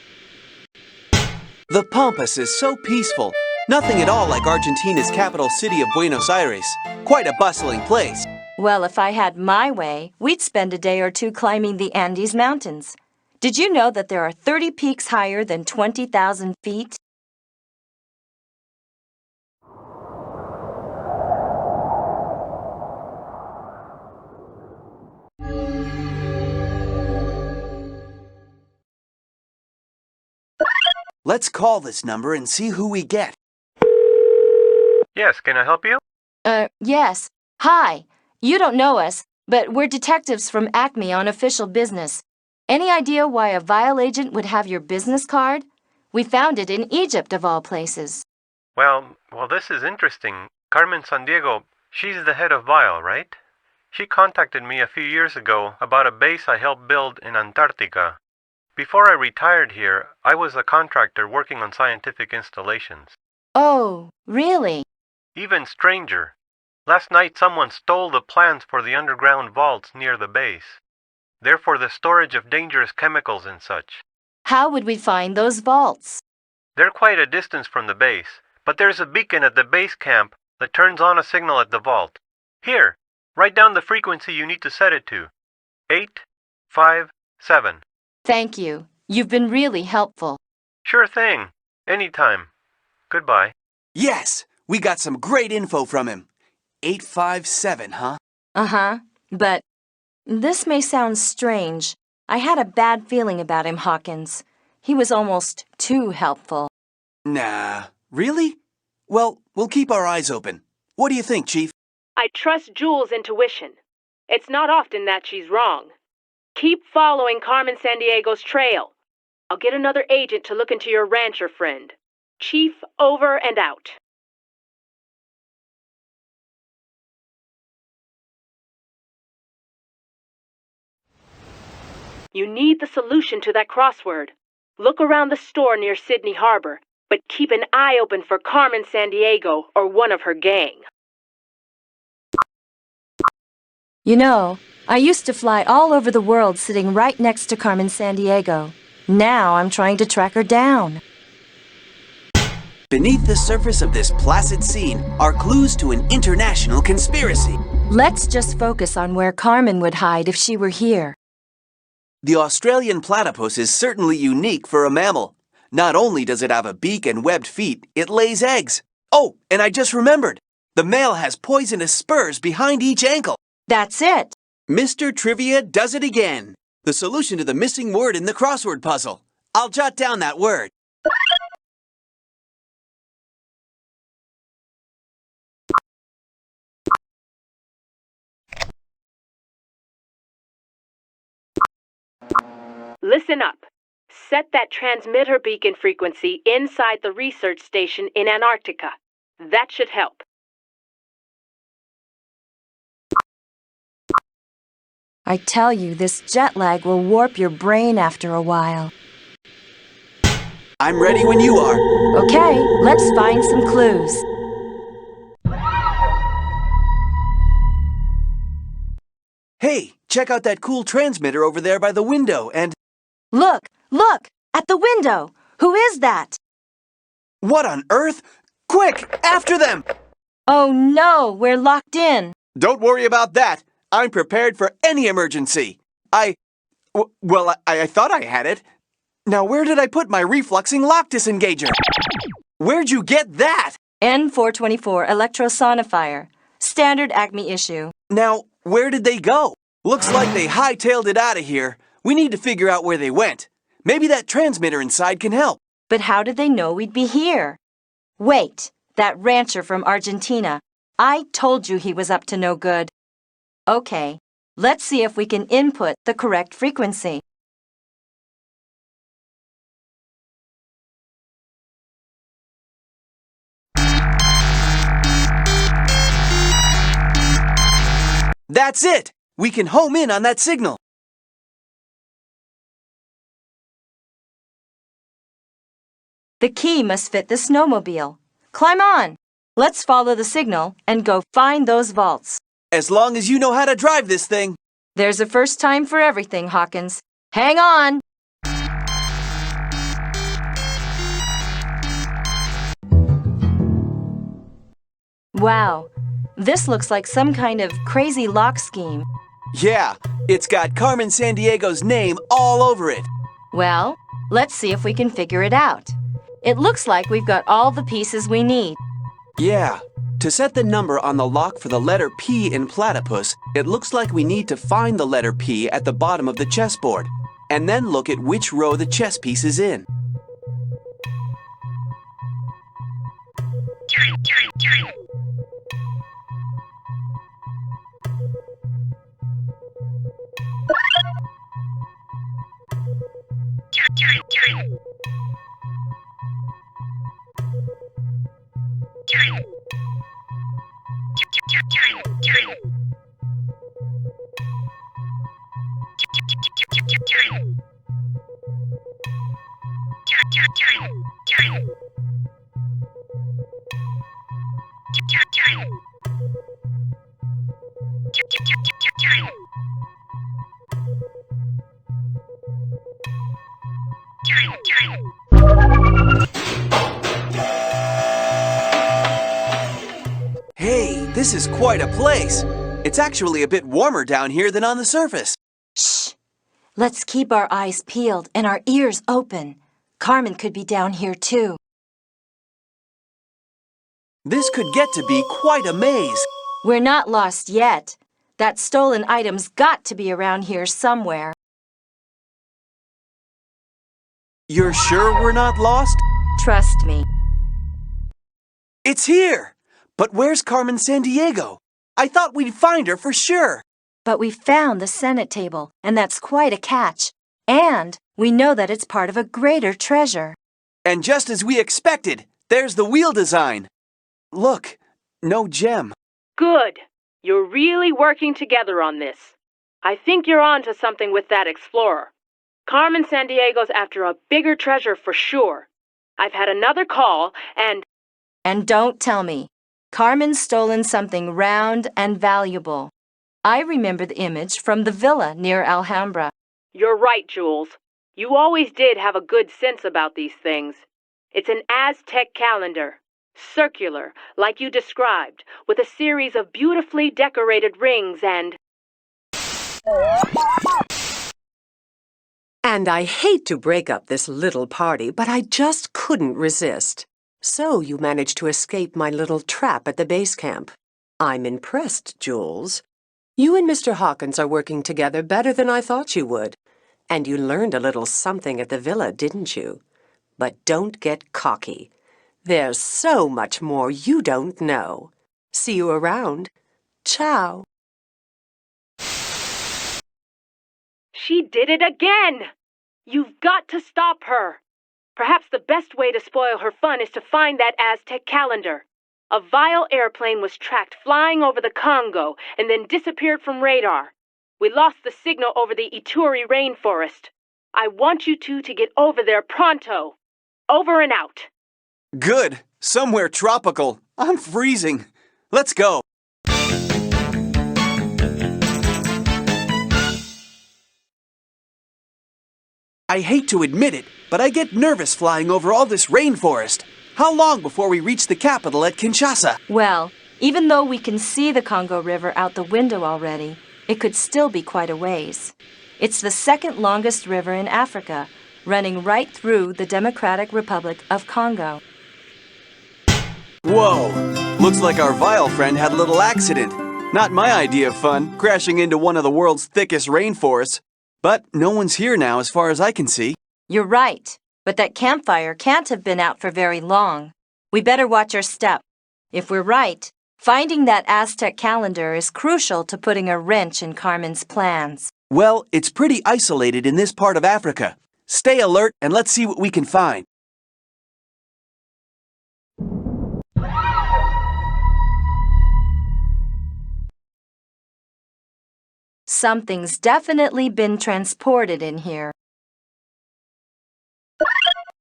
The Pampas is so peaceful. Nothing at all like Argentina's capital city of Buenos Aires. Quite a bustling place. Well, if I had my way, we'd spend a day or two climbing the Andes Mountains. Did you know that there are 30 peaks higher than 20,000 feet? Let's call this number and see who we get. Yes, can I help you? Yes. Hi. You don't know us, but we're detectives from Acme on official business. Any idea why a Vile agent would have your business card? We found it in Egypt, of all places. Well, this is interesting. Carmen Sandiego, she's the head of Vile, right? She contacted me a few years ago about a base I helped build in Antarctica. Before I retired here, I was a contractor working on scientific installations. Oh, really? Even stranger. Last night someone stole the plans for the underground vaults near the base. They're for the storage of dangerous chemicals and such. How would we find those vaults? They're quite a distance from the base, but there's a beacon at the base camp that turns on a signal at the vault. Here, write down the frequency you need to set it to. 857. Thank you. You've been really helpful. Sure thing. Anytime. Goodbye. Yes, we got some great info from him. 857, huh? Uh-huh. But this may sound strange. I had a bad feeling about him, Hawkins. He was almost too helpful. Nah, really? Well, we'll keep our eyes open. What do you think, Chief? I trust Jules' intuition. It's not often that she's wrong. Keep following Carmen Sandiego's trail. I'll get another agent to look into your rancher friend. Chief, over and out. You need the solution to that crossword. Look around the store near Sydney Harbor, but keep an eye open for Carmen Sandiego or one of her gang. You know, I used to fly all over the world sitting right next to Carmen Sandiego. Now I'm trying to track her down. Beneath the surface of this placid scene are clues to an international conspiracy. Let's just focus on where Carmen would hide if she were here. The Australian platypus is certainly unique for a mammal. Not only does it have a beak and webbed feet, it lays eggs. Oh, and I just remembered. The male has poisonous spurs behind each ankle. That's it. Mr. Trivia does it again. The solution to the missing word in the crossword puzzle. I'll jot down that word. Listen up. Set that transmitter beacon frequency inside the research station in Antarctica. That should help. I tell you, this jet lag will warp your brain after a while. I'm ready when you are. Okay, let's find some clues. Hey, check out that cool transmitter over there by the window and... Look! Look! At the window! Who is that? What on earth? Quick! After them! Oh no! We're locked in! Don't worry about that. I'm prepared for any emergency. I thought I had it. Now where did I put my refluxing lock disengager? Where'd you get that? N424 electrosonifier. Standard Acme issue. Now, where did they go? Looks like they hightailed it out of here. We need to figure out where they went. Maybe that transmitter inside can help. But how did they know we'd be here? Wait, that rancher from Argentina. I told you he was up to no good. Okay, let's see if we can input the correct frequency. That's it! We can home in on that signal. The key must fit the snowmobile. Climb on! Let's follow the signal and go find those vaults. As long as you know how to drive this thing. There's a first time for everything, Hawkins. Hang on! Wow, this looks like some kind of crazy lock scheme. Yeah, it's got Carmen Sandiego's name all over it. Well, let's see if we can figure it out. It looks like we've got all the pieces we need. Yeah. To set the number on the lock for the letter P in platypus, it looks like we need to find the letter P at the bottom of the chessboard, and then look at which row the chess piece is in. Hey, this is quite a place. It's actually a bit warmer down here than on the surface. Shh! Let's keep our eyes peeled and our ears open. Carmen could be down here too. This could get to be quite a maze. We're not lost yet. That stolen item's got to be around here somewhere. You're sure we're not lost? Trust me. It's here! But where's Carmen Sandiego? I thought we'd find her for sure. But we found the Senate table, and that's quite a catch. And we know that it's part of a greater treasure. And just as we expected, there's the wheel design. Look, no gem. Good. You're really working together on this. I think you're on to something with that explorer. Carmen Sandiego's after a bigger treasure for sure. I've had another call, and... And don't tell me. Carmen's stolen something round and valuable. I remember the image from the villa near Alhambra. You're right, Jules. You always did have a good sense about these things. It's an Aztec calendar. Circular, like you described, with a series of beautifully decorated rings and... And I hate to break up this little party, but I just couldn't resist. So you managed to escape my little trap at the base camp. I'm impressed, Jules. You and Mr. Hawkins are working together better than I thought you would. And you learned a little something at the villa, didn't you? But don't get cocky. There's so much more you don't know. See you around. Ciao. She did it again! You've got to stop her. Perhaps the best way to spoil her fun is to find that Aztec calendar. A vile airplane was tracked flying over the Congo and then disappeared from radar. We lost the signal over the Ituri rainforest. I want you two to get over there pronto. Over and out. Good. Somewhere tropical. I'm freezing. Let's go. I hate to admit it, but I get nervous flying over all this rainforest. How long before we reach the capital at Kinshasa? Well, even though we can see the Congo River out the window already, it could still be quite a ways. It's the second longest river in Africa, running right through the Democratic Republic of Congo. Whoa! Looks like our vile friend had a little accident. Not my idea of fun, crashing into one of the world's thickest rainforests. But no one's here now as far as I can see. You're right, but that campfire can't have been out for very long. We better watch our step. If we're right, finding that Aztec calendar is crucial to putting a wrench in Carmen's plans. Well, it's pretty isolated in this part of Africa. Stay alert and let's see what we can find. Something's definitely been transported in here.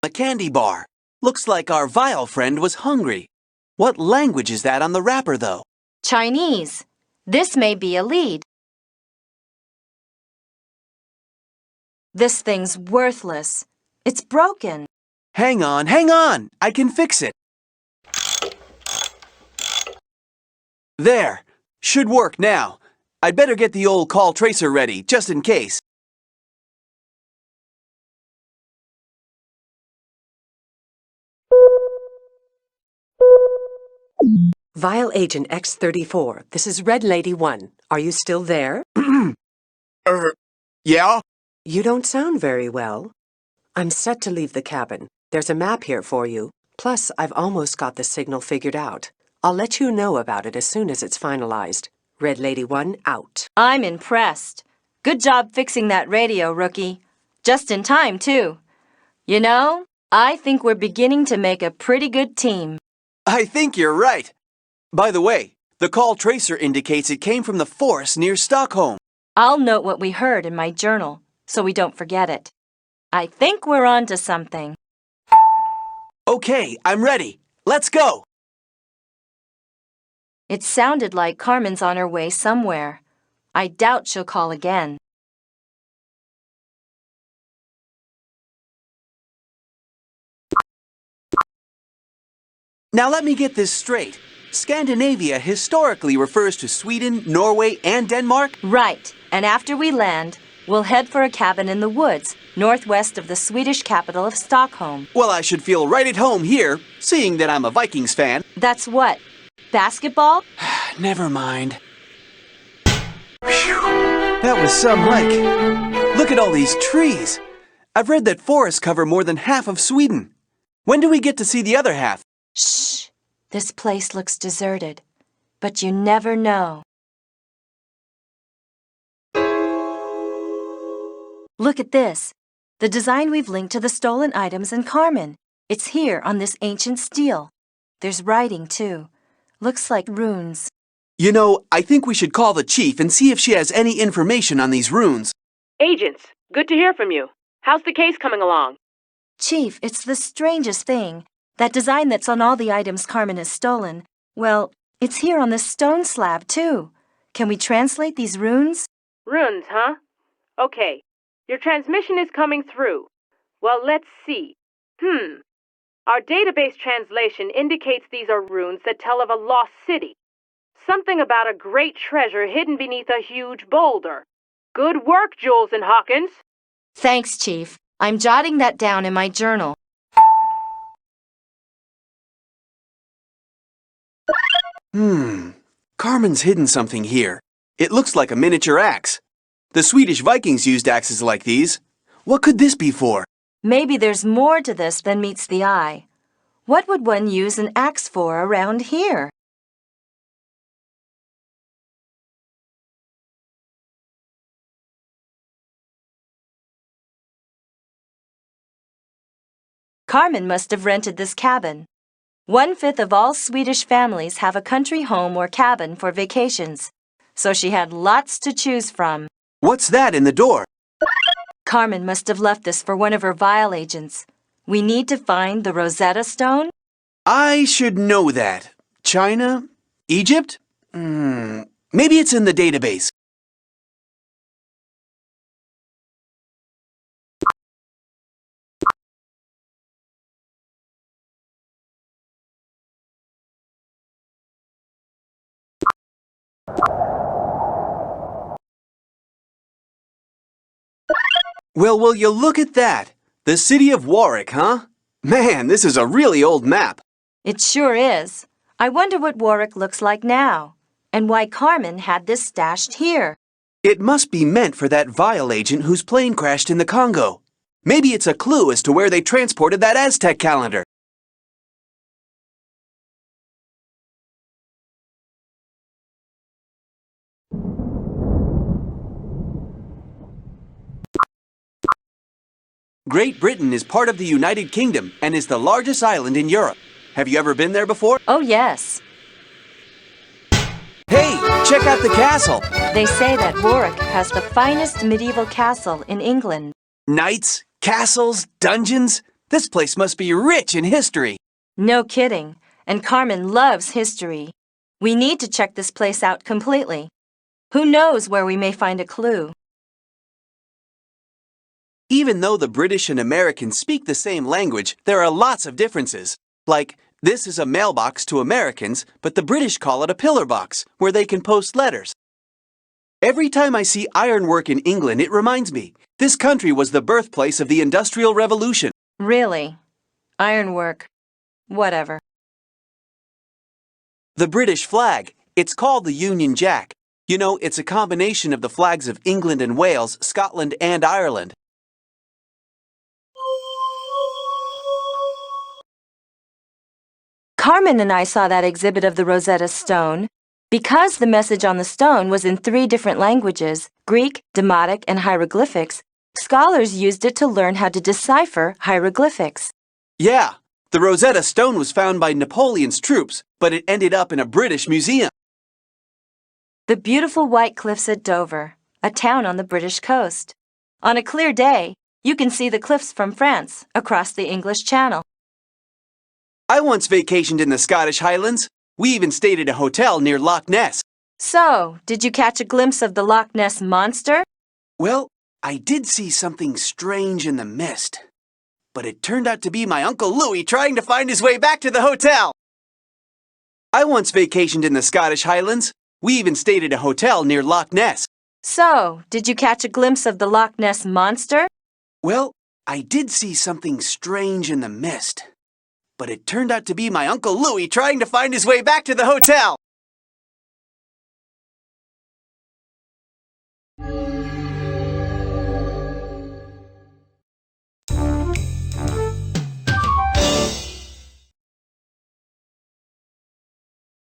A candy bar. Looks like our vile friend was hungry. What language is that on the wrapper, though? Chinese. This may be a lead. This thing's worthless. It's broken. Hang on. I can fix it. There. Should work now. I'd better get the old call tracer ready, just in case. Vile Agent X-34, this is Red Lady 1. Are you still there? Yeah? You don't sound very well. I'm set to leave the cabin. There's a map here for you. Plus, I've almost got the signal figured out. I'll let you know about it as soon as it's finalized. Red Lady 1 out. I'm impressed. Good job fixing that radio, rookie. Just in time, too. You know, I think we're beginning to make a pretty good team. I think you're right. By the way, the call tracer indicates it came from the forest near Stockholm. I'll note what we heard in my journal, so we don't forget it. I think we're on to something. Okay, I'm ready. Let's go. It sounded like Carmen's on her way somewhere. I doubt she'll call again. Now let me get this straight. Scandinavia historically refers to Sweden, Norway, and Denmark? Right, and after we land, we'll head for a cabin in the woods, northwest of the Swedish capital of Stockholm. Well, I should feel right at home here, seeing that I'm a Vikings fan. That's what? Basketball? Never mind. Whew. That was some hike. Look at all these trees. I've read that forests cover more than half of Sweden. When do we get to see the other half? Shh! This place looks deserted, but you never know. Look at this. The design we've linked to the stolen items in Carmen. It's here on this ancient steel. There's writing, too. Looks like runes. You know, I think we should call the chief and see if she has any information on these runes. Agents, good to hear from you. How's the case coming along? Chief, it's the strangest thing. That design that's on all the items Carmen has stolen, well, it's here on this stone slab, too. Can we translate these runes? Runes, huh? Okay. Your transmission is coming through. Well, let's see. Our database translation indicates these are runes that tell of a lost city. Something about a great treasure hidden beneath a huge boulder. Good work, Jules and Hawkins. Thanks, Chief. I'm jotting that down in my journal. Carmen's hidden something here. It looks like a miniature axe. The Swedish Vikings used axes like these. What could this be for? Maybe there's more to this than meets the eye. What would one use an axe for around here? Carmen must have rented this cabin. 1/5 of all Swedish families have a country home or cabin for vacations, so she had lots to choose from. What's that in the door? Carmen must have left this for one of her vial agents. We need to find the Rosetta Stone? I should know that. China? Egypt? Maybe it's in the database. Well, will you look at that? The city of Warwick, huh? Man, this is a really old map. It sure is. I wonder what Warwick looks like now, and why Carmen had this stashed here. It must be meant for that vial agent whose plane crashed in the Congo. Maybe it's a clue as to where they transported that Aztec calendar. Great Britain is part of the United Kingdom and is the largest island in Europe. Have you ever been there before? Oh, yes. Hey, check out the castle. They say that Warwick has the finest medieval castle in England. Knights, castles, dungeons. This place must be rich in history. No kidding. And Carmen loves history. We need to check this place out completely. Who knows where we may find a clue? Even though the British and Americans speak the same language, there are lots of differences. Like, this is a mailbox to Americans, but the British call it a pillar box, where they can post letters. Every time I see ironwork in England, it reminds me, this country was the birthplace of the Industrial Revolution. Really? Ironwork. Whatever. The British flag. It's called the Union Jack. You know, it's a combination of the flags of England and Wales, Scotland and Ireland. Carmen and I saw that exhibit of the Rosetta Stone. Because the message on the stone was in 3 different languages, Greek, Demotic, and hieroglyphics, scholars used it to learn how to decipher hieroglyphics. Yeah, the Rosetta Stone was found by Napoleon's troops, but it ended up in a British museum. The beautiful white cliffs at Dover, a town on the British coast. On a clear day, you can see the cliffs from France across the English Channel. I once vacationed in the Scottish Highlands. We even stayed at a hotel near Loch Ness. So, did you catch a glimpse of the Loch Ness Monster? Well, I did see something strange in the mist. But it turned out to be my Uncle Louis trying to find his way back to the hotel. I once vacationed in the Scottish Highlands. We even stayed at a hotel near Loch Ness. So, did you catch a glimpse of the Loch Ness Monster? Well, I did see something strange in the mist. But it turned out to be my Uncle Louis trying to find his way back to the hotel.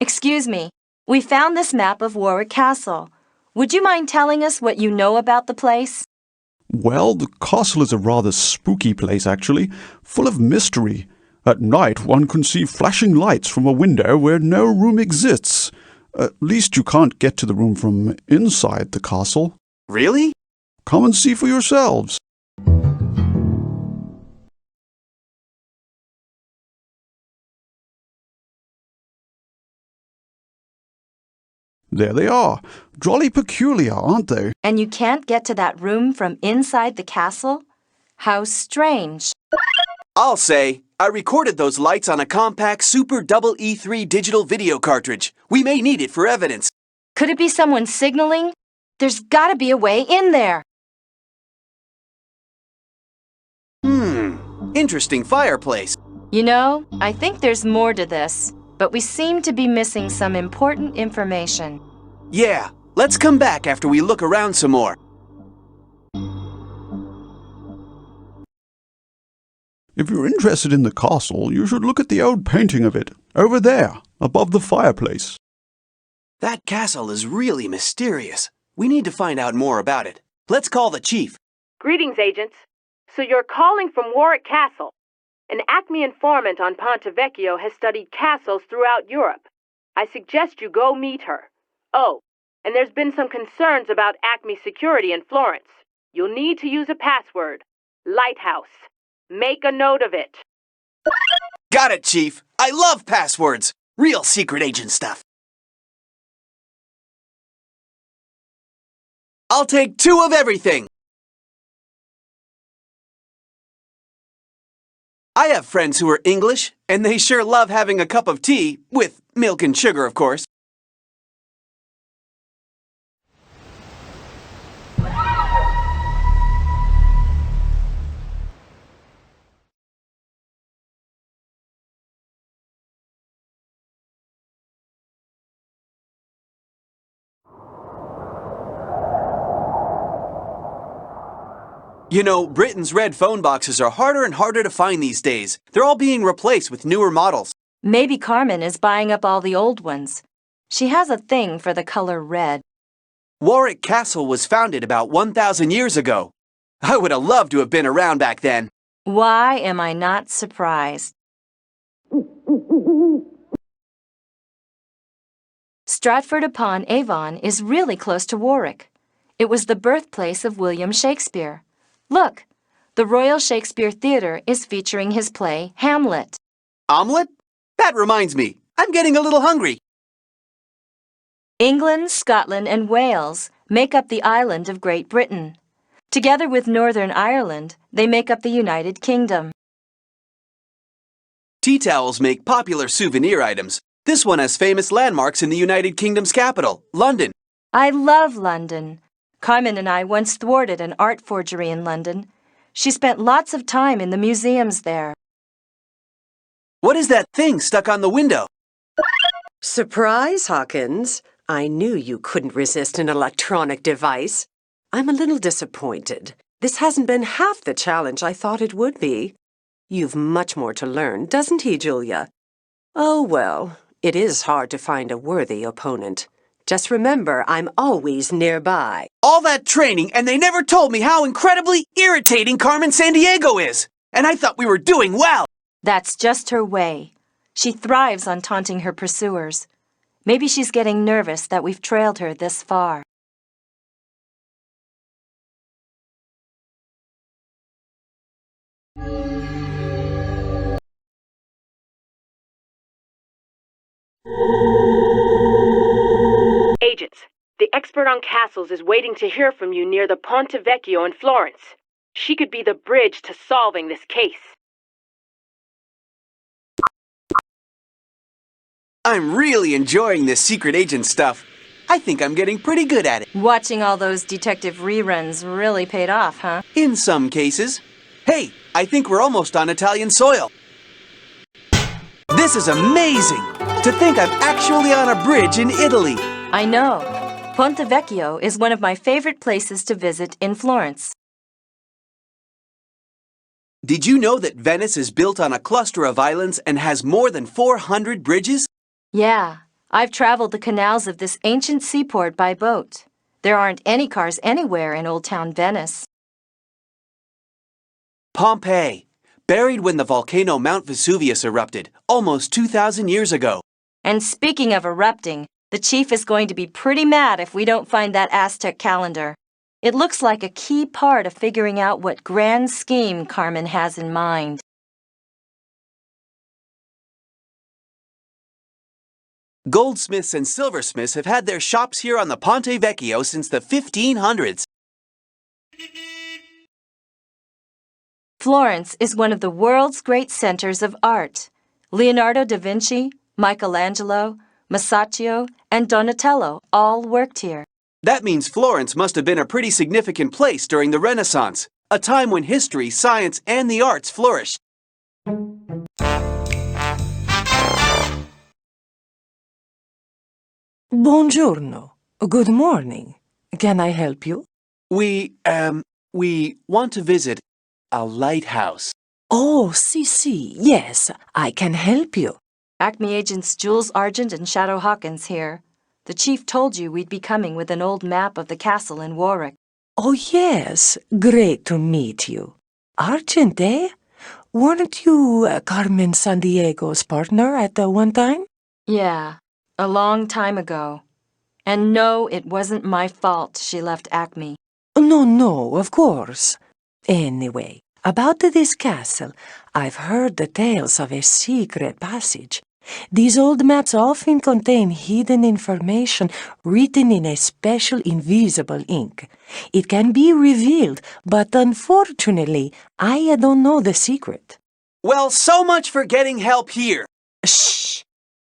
Excuse me. We found this map of Warwick Castle. Would you mind telling us what you know about the place? Well, the castle is a rather spooky place, actually, full of mystery. At night, one can see flashing lights from a window where no room exists. At least you can't get to the room from inside the castle. Really? Come and see for yourselves. There they are. Jolly peculiar, aren't they? And you can't get to that room from inside the castle? How strange. I'll say, I recorded those lights on a compact Super Double E3 digital video cartridge. We may need it for evidence. Could it be someone signaling? There's gotta be a way in there. Interesting fireplace. You know, I think there's more to this, but we seem to be missing some important information. Yeah, let's come back after we look around some more. If you're interested in the castle, you should look at the old painting of it, over there, above the fireplace. That castle is really mysterious. We need to find out more about it. Let's call the chief. Greetings, agents. So you're calling from Warwick Castle. An Acme informant on Ponte Vecchio has studied castles throughout Europe. I suggest you go meet her. Oh, and there's been some concerns about Acme security in Florence. You'll need to use a password. Lighthouse. Make a note of it. Got it, Chief. I love passwords. Real secret agent stuff. I'll take 2 of everything. I have friends who are English, and they sure love having a cup of tea, with milk and sugar, of course. You know, Britain's red phone boxes are harder and harder to find these days. They're all being replaced with newer models. Maybe Carmen is buying up all the old ones. She has a thing for the color red. Warwick Castle was founded about 1,000 years ago. I would have loved to have been around back then. Why am I not surprised? Stratford-upon-Avon is really close to Warwick. It was the birthplace of William Shakespeare. Look, the Royal Shakespeare Theatre is featuring his play, Hamlet. Omelette? That reminds me, I'm getting a little hungry. England, Scotland, and Wales make up the island of Great Britain. Together with Northern Ireland, they make up the United Kingdom. Tea towels make popular souvenir items. This one has famous landmarks in the United Kingdom's capital, London. I love London. Carmen and I once thwarted an art forgery in London. She spent lots of time in the museums there. What is that thing stuck on the window? Surprise, Hawkins. I knew you couldn't resist an electronic device. I'm a little disappointed. This hasn't been half the challenge I thought it would be. You've much more to learn, doesn't he, Julia? Oh, well, it is hard to find a worthy opponent. Just remember, I'm always nearby. All that training, and they never told me how incredibly irritating Carmen Sandiego is. And I thought we were doing well. That's just her way. She thrives on taunting her pursuers. Maybe she's getting nervous that we've trailed her this far. Agents, the expert on castles is waiting to hear from you near the Ponte Vecchio in Florence. She could be the bridge to solving this case. I'm really enjoying this secret agent stuff. I think I'm getting pretty good at it. Watching all those detective reruns really paid off, huh? In some cases. Hey, I think we're almost on Italian soil. This is amazing! To think I'm actually on a bridge in Italy. I know. Ponte Vecchio is one of my favorite places to visit in Florence. Did you know that Venice is built on a cluster of islands and has more than 400 bridges? Yeah, I've traveled the canals of this ancient seaport by boat. There aren't any cars anywhere in Old Town Venice. Pompeii, buried when the volcano Mount Vesuvius erupted, almost 2,000 years ago. And speaking of erupting, the chief is going to be pretty mad if we don't find that Aztec calendar. It looks like a key part of figuring out what grand scheme Carmen has in mind. Goldsmiths and silversmiths have had their shops here on the Ponte Vecchio since the 1500s. Florence is one of the world's great centers of art. Leonardo da Vinci, Michelangelo, Masaccio, and Donatello all worked here. That means Florence must have been a pretty significant place during the Renaissance, a time when history, science, and the arts flourished. Buongiorno. Good morning. Can I help you? We want to visit a lighthouse. Oh, si, yes, I can help you. Acme agents Jules Argent and Shadow Hawkins here. The chief told you we'd be coming with an old map of the castle in Warwick. Oh, yes, great to meet you. Argent, eh? Weren't you Carmen Sandiego's partner at one time? Yeah, a long time ago. And no, it wasn't my fault she left Acme. No, of course. Anyway, about this castle, I've heard the tales of a secret passage. These old maps often contain hidden information written in a special invisible ink. It can be revealed, but unfortunately, I don't know the secret. Well, so much for getting help here. Shh!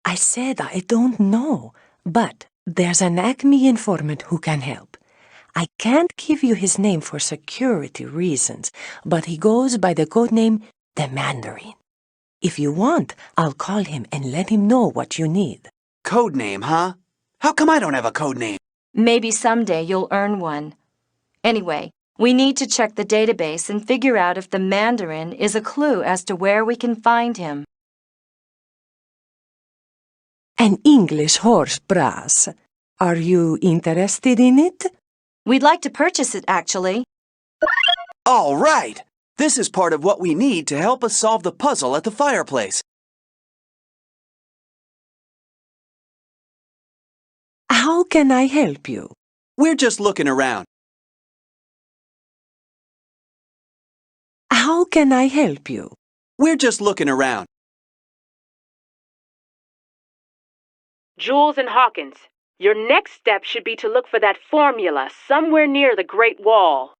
I said I don't know, but there's an Acme informant who can help. I can't give you his name for security reasons, but he goes by the codename the Mandarin. If you want, I'll call him and let him know what you need. Codename, huh? How come I don't have a codename? Maybe someday you'll earn one. Anyway, we need to check the database and figure out if the Mandarin is a clue as to where we can find him. An English horse brass. Are you interested in it? We'd like to purchase it, actually. All right! This is part of what we need to help us solve the puzzle at the fireplace. How can I help you? We're just looking around. How can I help you? We're just looking around. Jules and Hawkins, your next step should be to look for that formula somewhere near the Great Wall.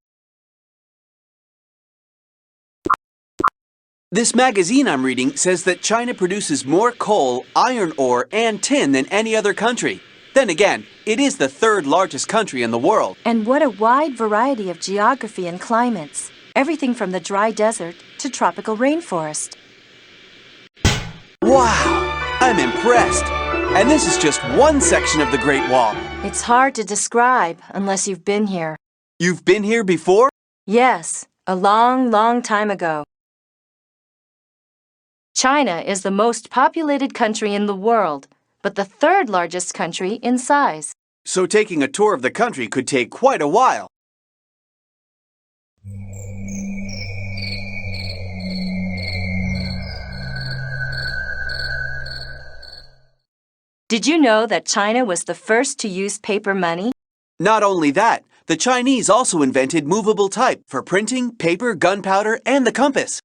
This magazine I'm reading says that China produces more coal, iron ore, and tin than any other country. Then again, it is the third largest country in the world. And what a wide variety of geography and climates. Everything from the dry desert to tropical rainforest. Wow! I'm impressed. And this is just one section of the Great Wall. It's hard to describe unless you've been here. You've been here before? Yes, a long, long time ago. China is the most populated country in the world, but the third largest country in size. So taking a tour of the country could take quite a while. Did you know that China was the first to use paper money? Not only that, the Chinese also invented movable type for printing, paper, gunpowder, and the compass.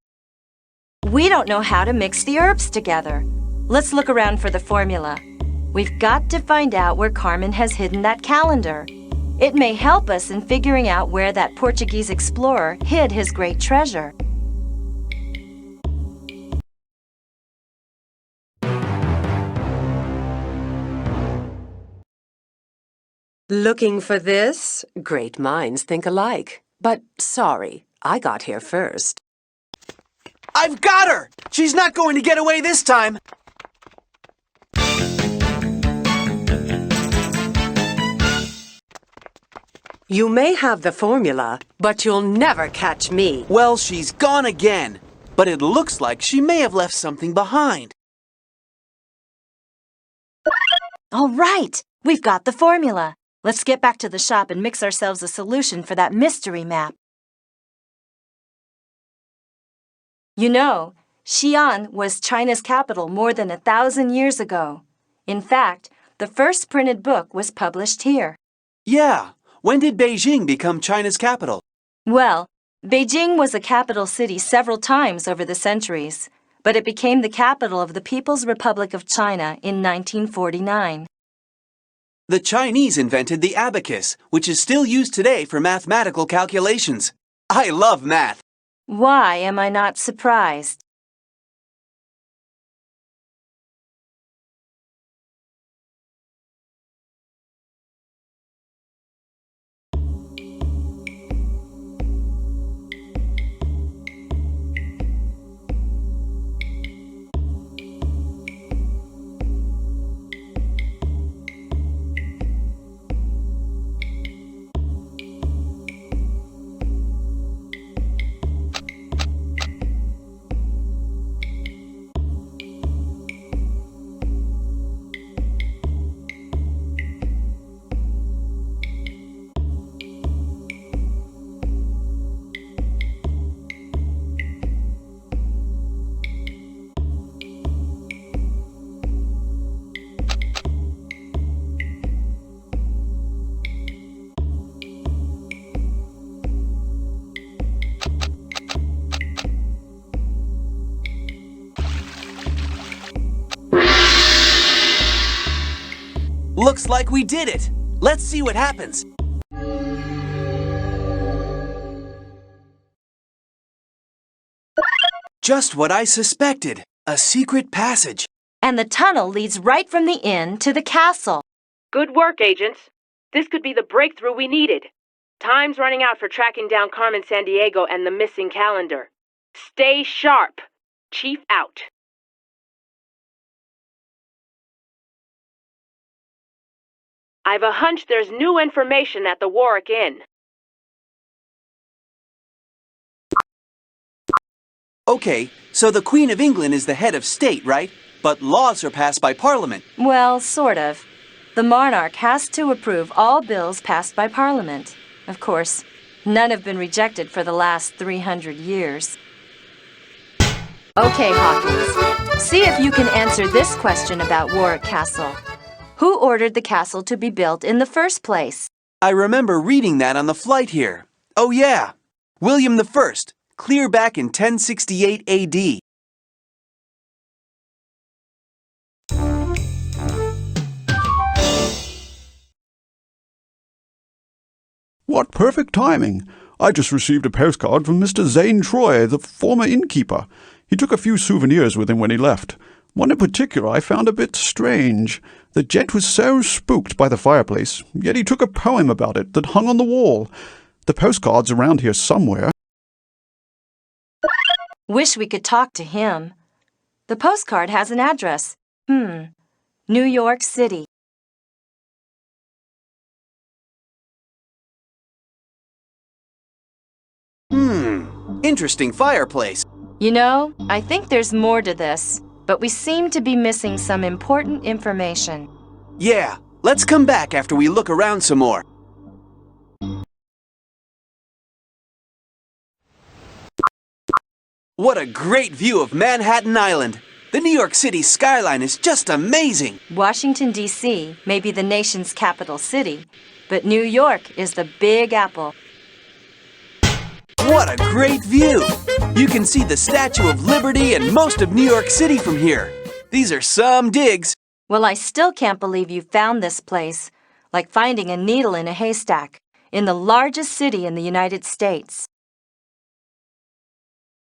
We don't know how to mix the herbs together. Let's look around for the formula. We've got to find out where Carmen has hidden that calendar. It may help us in figuring out where that Portuguese explorer hid his great treasure. Looking for this? Great minds think alike. But sorry, I got here first. I've got her! She's not going to get away this time! You may have the formula, but you'll never catch me. Well, she's gone again. But it looks like she may have left something behind. All right, we've got the formula. Let's get back to the shop and mix ourselves a solution for that mystery map. You know, Xi'an was China's capital more than 1,000 years ago. In fact, the first printed book was published here. Yeah. When did Beijing become China's capital? Well, Beijing was a capital city several times over the centuries, but it became the capital of the People's Republic of China in 1949. The Chinese invented the abacus, which is still used today for mathematical calculations. I love math. Why am I not surprised? Looks like we did it. Let's see what happens. Just what I suspected. A secret passage. And the tunnel leads right from the inn to the castle. Good work, agents. This could be the breakthrough we needed. Time's running out for tracking down Carmen Sandiego and the missing calendar. Stay sharp. Chief out. I've a hunch there's new information at the Warwick Inn. Okay, so the Queen of England is the head of state, right? But laws are passed by Parliament. Well, sort of. The monarch has to approve all bills passed by Parliament. Of course, none have been rejected for the last 300 years. Okay, Hawkins. See if you can answer this question about Warwick Castle. Who ordered the castle to be built in the first place? I remember reading that on the flight here. Oh yeah, William I, clear back in 1068 AD. What perfect timing! I just received a postcard from Mr. Zane Troy, the former innkeeper. He took a few souvenirs with him when he left. One in particular I found a bit strange. The gent was so spooked by the fireplace, yet he took a poem about it that hung on the wall. The postcard's around here somewhere. Wish we could talk to him. The postcard has an address. New York City. Interesting fireplace. You know, I think there's more to this, but we seem to be missing some important information. Yeah, let's come back after we look around some more. What a great view of Manhattan Island! The New York City skyline is just amazing! Washington, D.C. may be the nation's capital city, but New York is the Big Apple. What a great view! You can see the Statue of Liberty and most of New York City from here. These are some digs. Well, I still can't believe you found this place, like finding a needle in a haystack, in the largest city in the United States.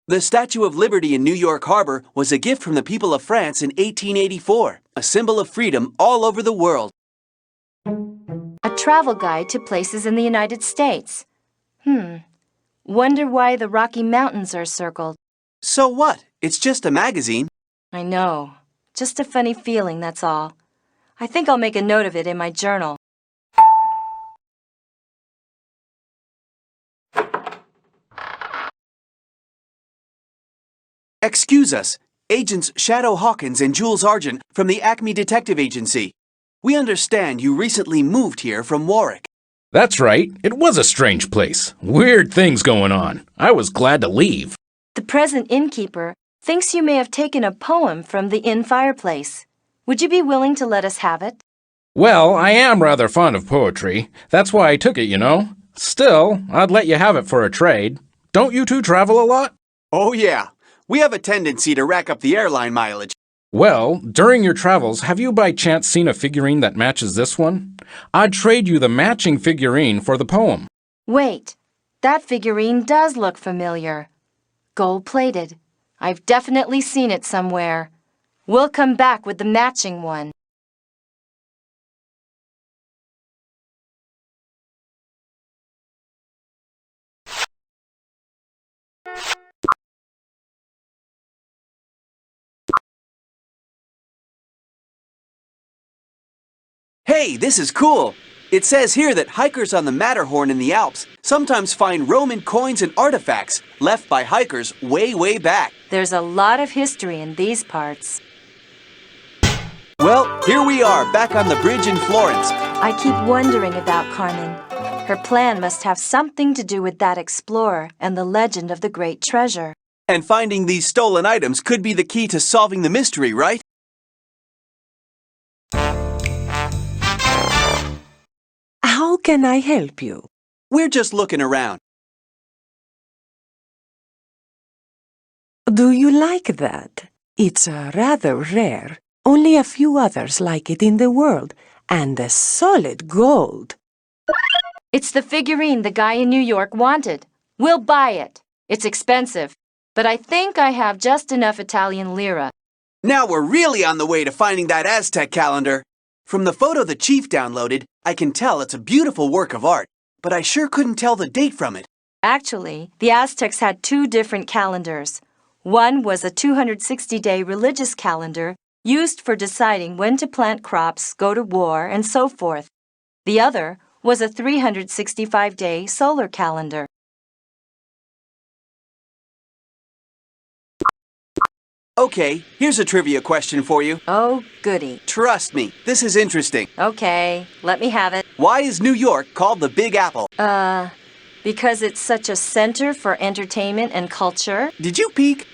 The Statue of Liberty in New York Harbor was a gift from the people of France in 1884, a symbol of freedom all over the world. A travel guide to places in the United States. Wonder why the Rocky Mountains are circled. So what? It's just a magazine. I know. Just a funny feeling, that's all. I think I'll make a note of it in my journal. Excuse us, Agents Shadow Hawkins and Jules Argent from the Acme Detective Agency. We understand you recently moved here from Warwick. That's right. It was a strange place. Weird things going on. I was glad to leave. The present innkeeper thinks you may have taken a poem from the inn fireplace. Would you be willing to let us have it? Well, I am rather fond of poetry. That's why I took it, you know. Still, I'd let you have it for a trade. Don't you two travel a lot? Oh yeah. We have a tendency to rack up the airline mileage. Well, during your travels, have you by chance seen a figurine that matches this one? I'd trade you the matching figurine for the poem. Wait, that figurine does look familiar. Gold-plated. I've definitely seen it somewhere. We'll come back with the matching one. Hey, this is cool! It says here that hikers on the Matterhorn in the Alps sometimes find Roman coins and artifacts left by hikers way, way back. There's a lot of history in these parts. Well, here we are, back on the bridge in Florence. I keep wondering about Carmen. Her plan must have something to do with that explorer and the legend of the great treasure. And finding these stolen items could be the key to solving the mystery, right? How can I help you? We're just looking around. Do you like that? It's rather rare. Only a few others like it in the world, and a solid gold. It's the figurine the guy in New York wanted. We'll buy it. It's expensive, but I think I have just enough Italian lira. Now we're really on the way to finding that Aztec calendar. From the photo the chief downloaded, I can tell it's a beautiful work of art, but I sure couldn't tell the date from it. Actually, the Aztecs had two different calendars. One was a 260-day religious calendar used for deciding when to plant crops, go to war, and so forth. The other was a 365-day solar calendar. Okay, here's a trivia question for you. Oh, goody. Trust me, this is interesting. Okay, let me have it. Why is New York called the Big Apple? Because it's such a center for entertainment and culture. Did you peek?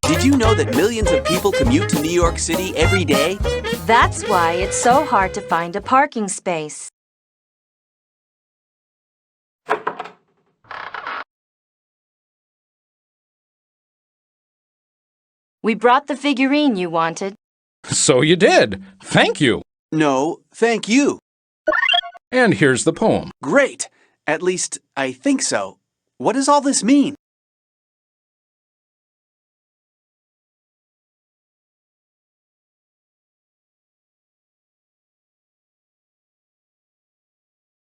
Did you know that millions of people commute to New York City every day? That's why it's so hard to find a parking space. We brought the figurine you wanted. So you did. Thank you. No, thank you. And here's the poem. Great. At least, I think so. What does all this mean?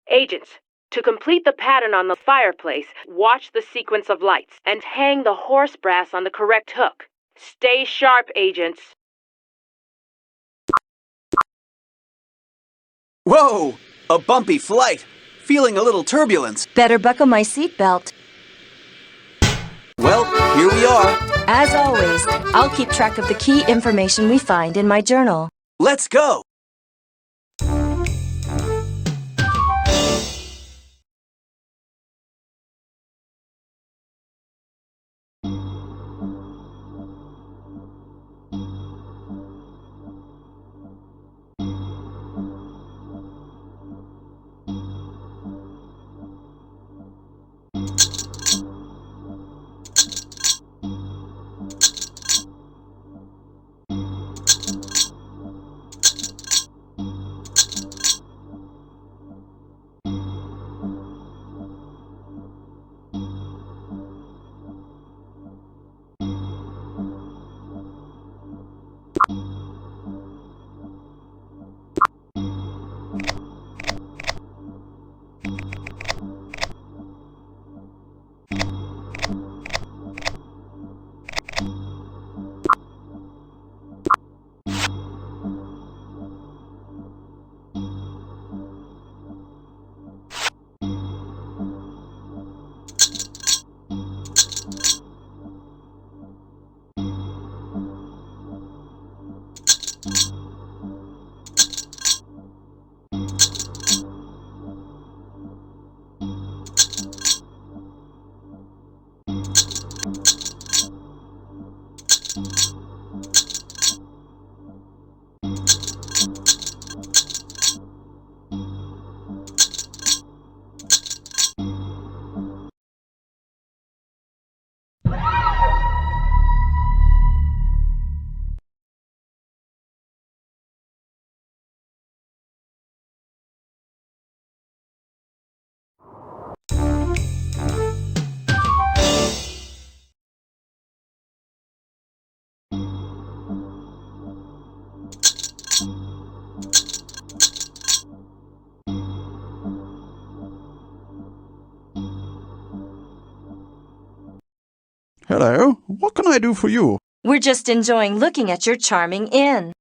Agents, to complete the pattern on the fireplace, watch the sequence of lights and hang the horse brass on the correct hook. Stay sharp, agents. Whoa! A bumpy flight. Feeling a little turbulence. Better buckle my seatbelt. Well, here we are. As always, I'll keep track of the key information we find in my journal. Let's go! Hello, what can I do for you? We're just enjoying looking at your charming inn.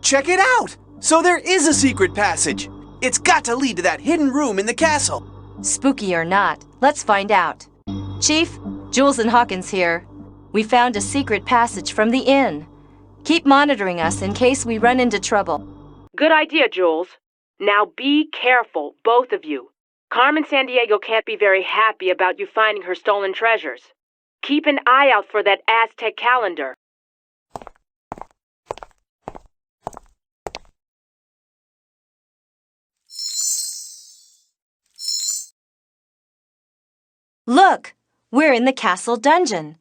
Check it out! So there is a secret passage. It's got to lead to that hidden room in the castle. Spooky or not, let's find out. Chief, Jules and Hawkins here. We found a secret passage from the inn. Keep monitoring us in case we run into trouble. Good idea, Jules. Now be careful, both of you. Carmen Sandiego can't be very happy about you finding her stolen treasures. Keep an eye out for that Aztec calendar. Look, we're in the castle dungeon.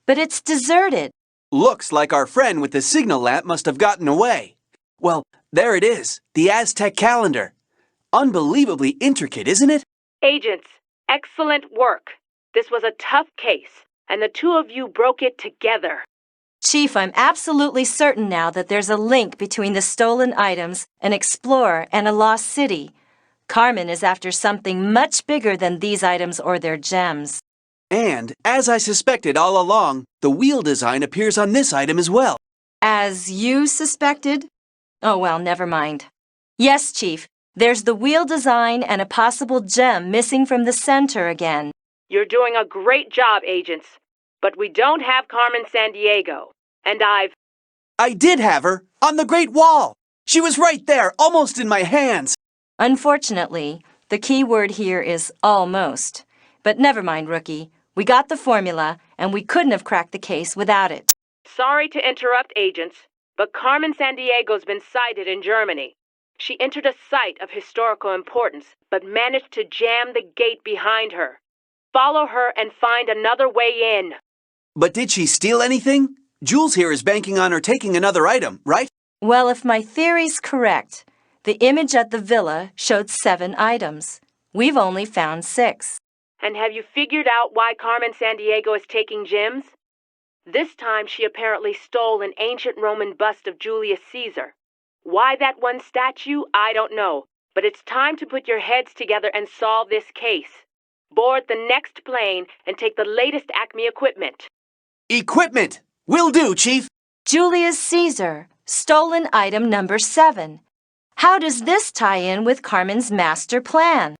But it's deserted. Looks like our friend with the signal lamp must have gotten away. Well, there it is, the Aztec calendar. Unbelievably intricate, isn't it? Agents, excellent work. This was a tough case, and the two of you broke it together. Chief, I'm absolutely certain now that there's a link between the stolen items, an explorer, and a lost city. Carmen is after something much bigger than these items or their gems. And, as I suspected all along, the wheel design appears on this item as well. As you suspected? Oh, well, never mind. Yes, Chief, there's the wheel design and a possible gem missing from the center again. You're doing a great job, agents. But we don't have Carmen Sandiego. And I did have her, on the Great Wall. She was right there, almost in my hands. Unfortunately, the key word here is almost. But never mind, Rookie. We got the formula, and we couldn't have cracked the case without it. Sorry to interrupt, agents, but Carmen Sandiego's been sighted in Germany. She entered a site of historical importance, but managed to jam the gate behind her. Follow her and find another way in. But did she steal anything? Jules here is banking on her taking another item, right? Well, if my theory's correct, the image at the villa showed 7 items. We've only found 6. And have you figured out why Carmen Sandiego is taking gems? This time she apparently stole an ancient Roman bust of Julius Caesar. Why that one statue, I don't know. But it's time to put your heads together and solve this case. Board the next plane and take the latest Acme equipment. Equipment! Will do, Chief. Julius Caesar, stolen item number 7. How does this tie in with Carmen's master plan?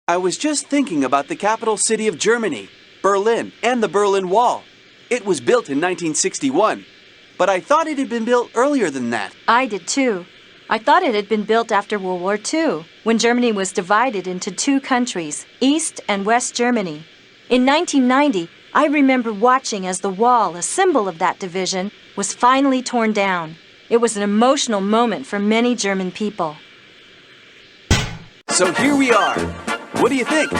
I was just thinking about the capital city of Germany, Berlin, and the Berlin Wall. It was built in 1961, but I thought it had been built earlier than that. I did too. I thought it had been built after World War II, when Germany was divided into 2 countries, East and West Germany. In 1990, I remember watching as the wall, a symbol of that division, was finally torn down. It was an emotional moment for many German people. So here we are. What do you think?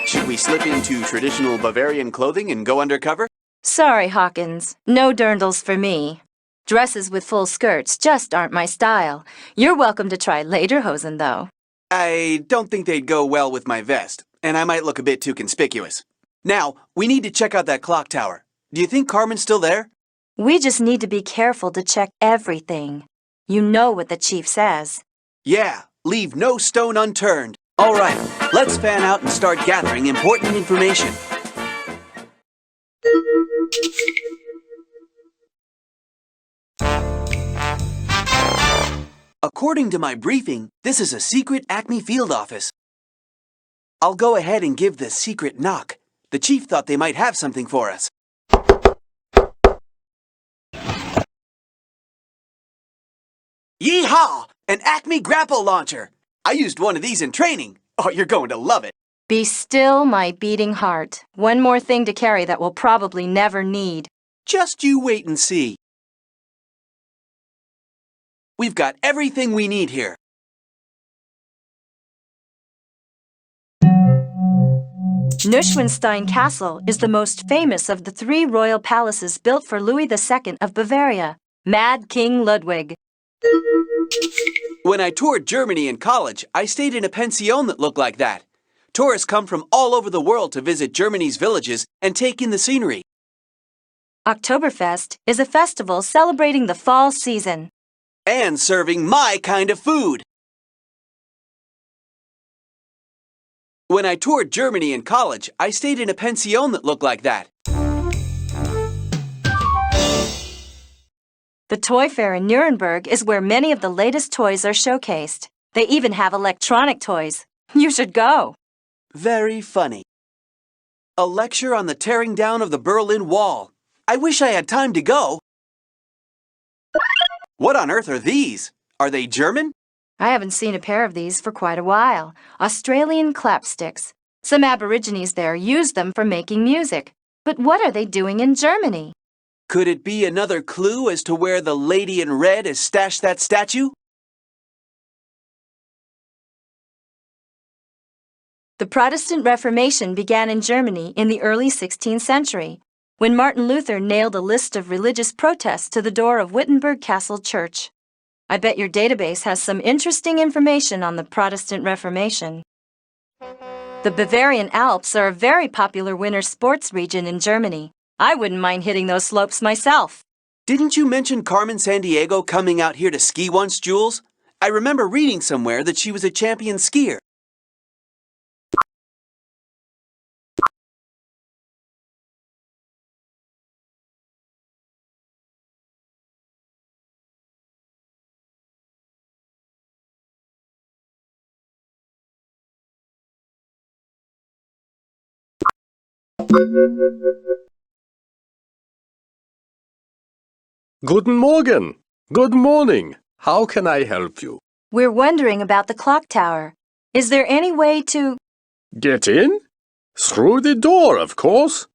Should we slip into traditional Bavarian clothing and go undercover? Sorry, Hawkins. No dirndls for me. Dresses with full skirts just aren't my style. You're welcome to try lederhosen, though. I don't think they'd go well with my vest, and I might look a bit too conspicuous. Now, we need to check out that clock tower. Do you think Carmen's still there? We just need to be careful to check everything. You know what the chief says. Yeah, leave no stone unturned. All right, let's fan out and start gathering important information. According to my briefing, this is a secret Acme field office. I'll go ahead and give the secret knock. The chief thought they might have something for us. Yeehaw! An Acme grapple launcher! I used one of these in training. Oh, you're going to love it. Be still, my beating heart. One more thing to carry that we'll probably never need. Just you wait and see. We've got everything we need here. Neuschwanstein Castle is the most famous of the 3 royal palaces built for Louis II of Bavaria, Mad King Ludwig. When I toured Germany in college, I stayed in a pension that looked like that. Tourists come from all over the world to visit Germany's villages and take in the scenery. Oktoberfest is a festival celebrating the fall season. And serving my kind of food. When I toured Germany in college, I stayed in a pension that looked like that. The Toy Fair in Nuremberg is where many of the latest toys are showcased. They even have electronic toys. You should go. Very funny. A lecture on the tearing down of the Berlin Wall. I wish I had time to go. What on earth are these? Are they German? I haven't seen a pair of these for quite a while. Australian clapsticks. Some Aborigines there use them for making music. But what are they doing in Germany? Could it be another clue as to where the lady in red has stashed that statue? The Protestant Reformation began in Germany in the early 16th century, when Martin Luther nailed a list of religious protests to the door of Wittenberg Castle Church. I bet your database has some interesting information on the Protestant Reformation. The Bavarian Alps are a very popular winter sports region in Germany. I wouldn't mind hitting those slopes myself. Didn't you mention Carmen Sandiego coming out here to ski once, Jules? I remember reading somewhere that she was a champion skier. Guten Morgen. Good morning. How can I help you? We're wondering about the clock tower. Is there any way to... Get in? Through the door, of course.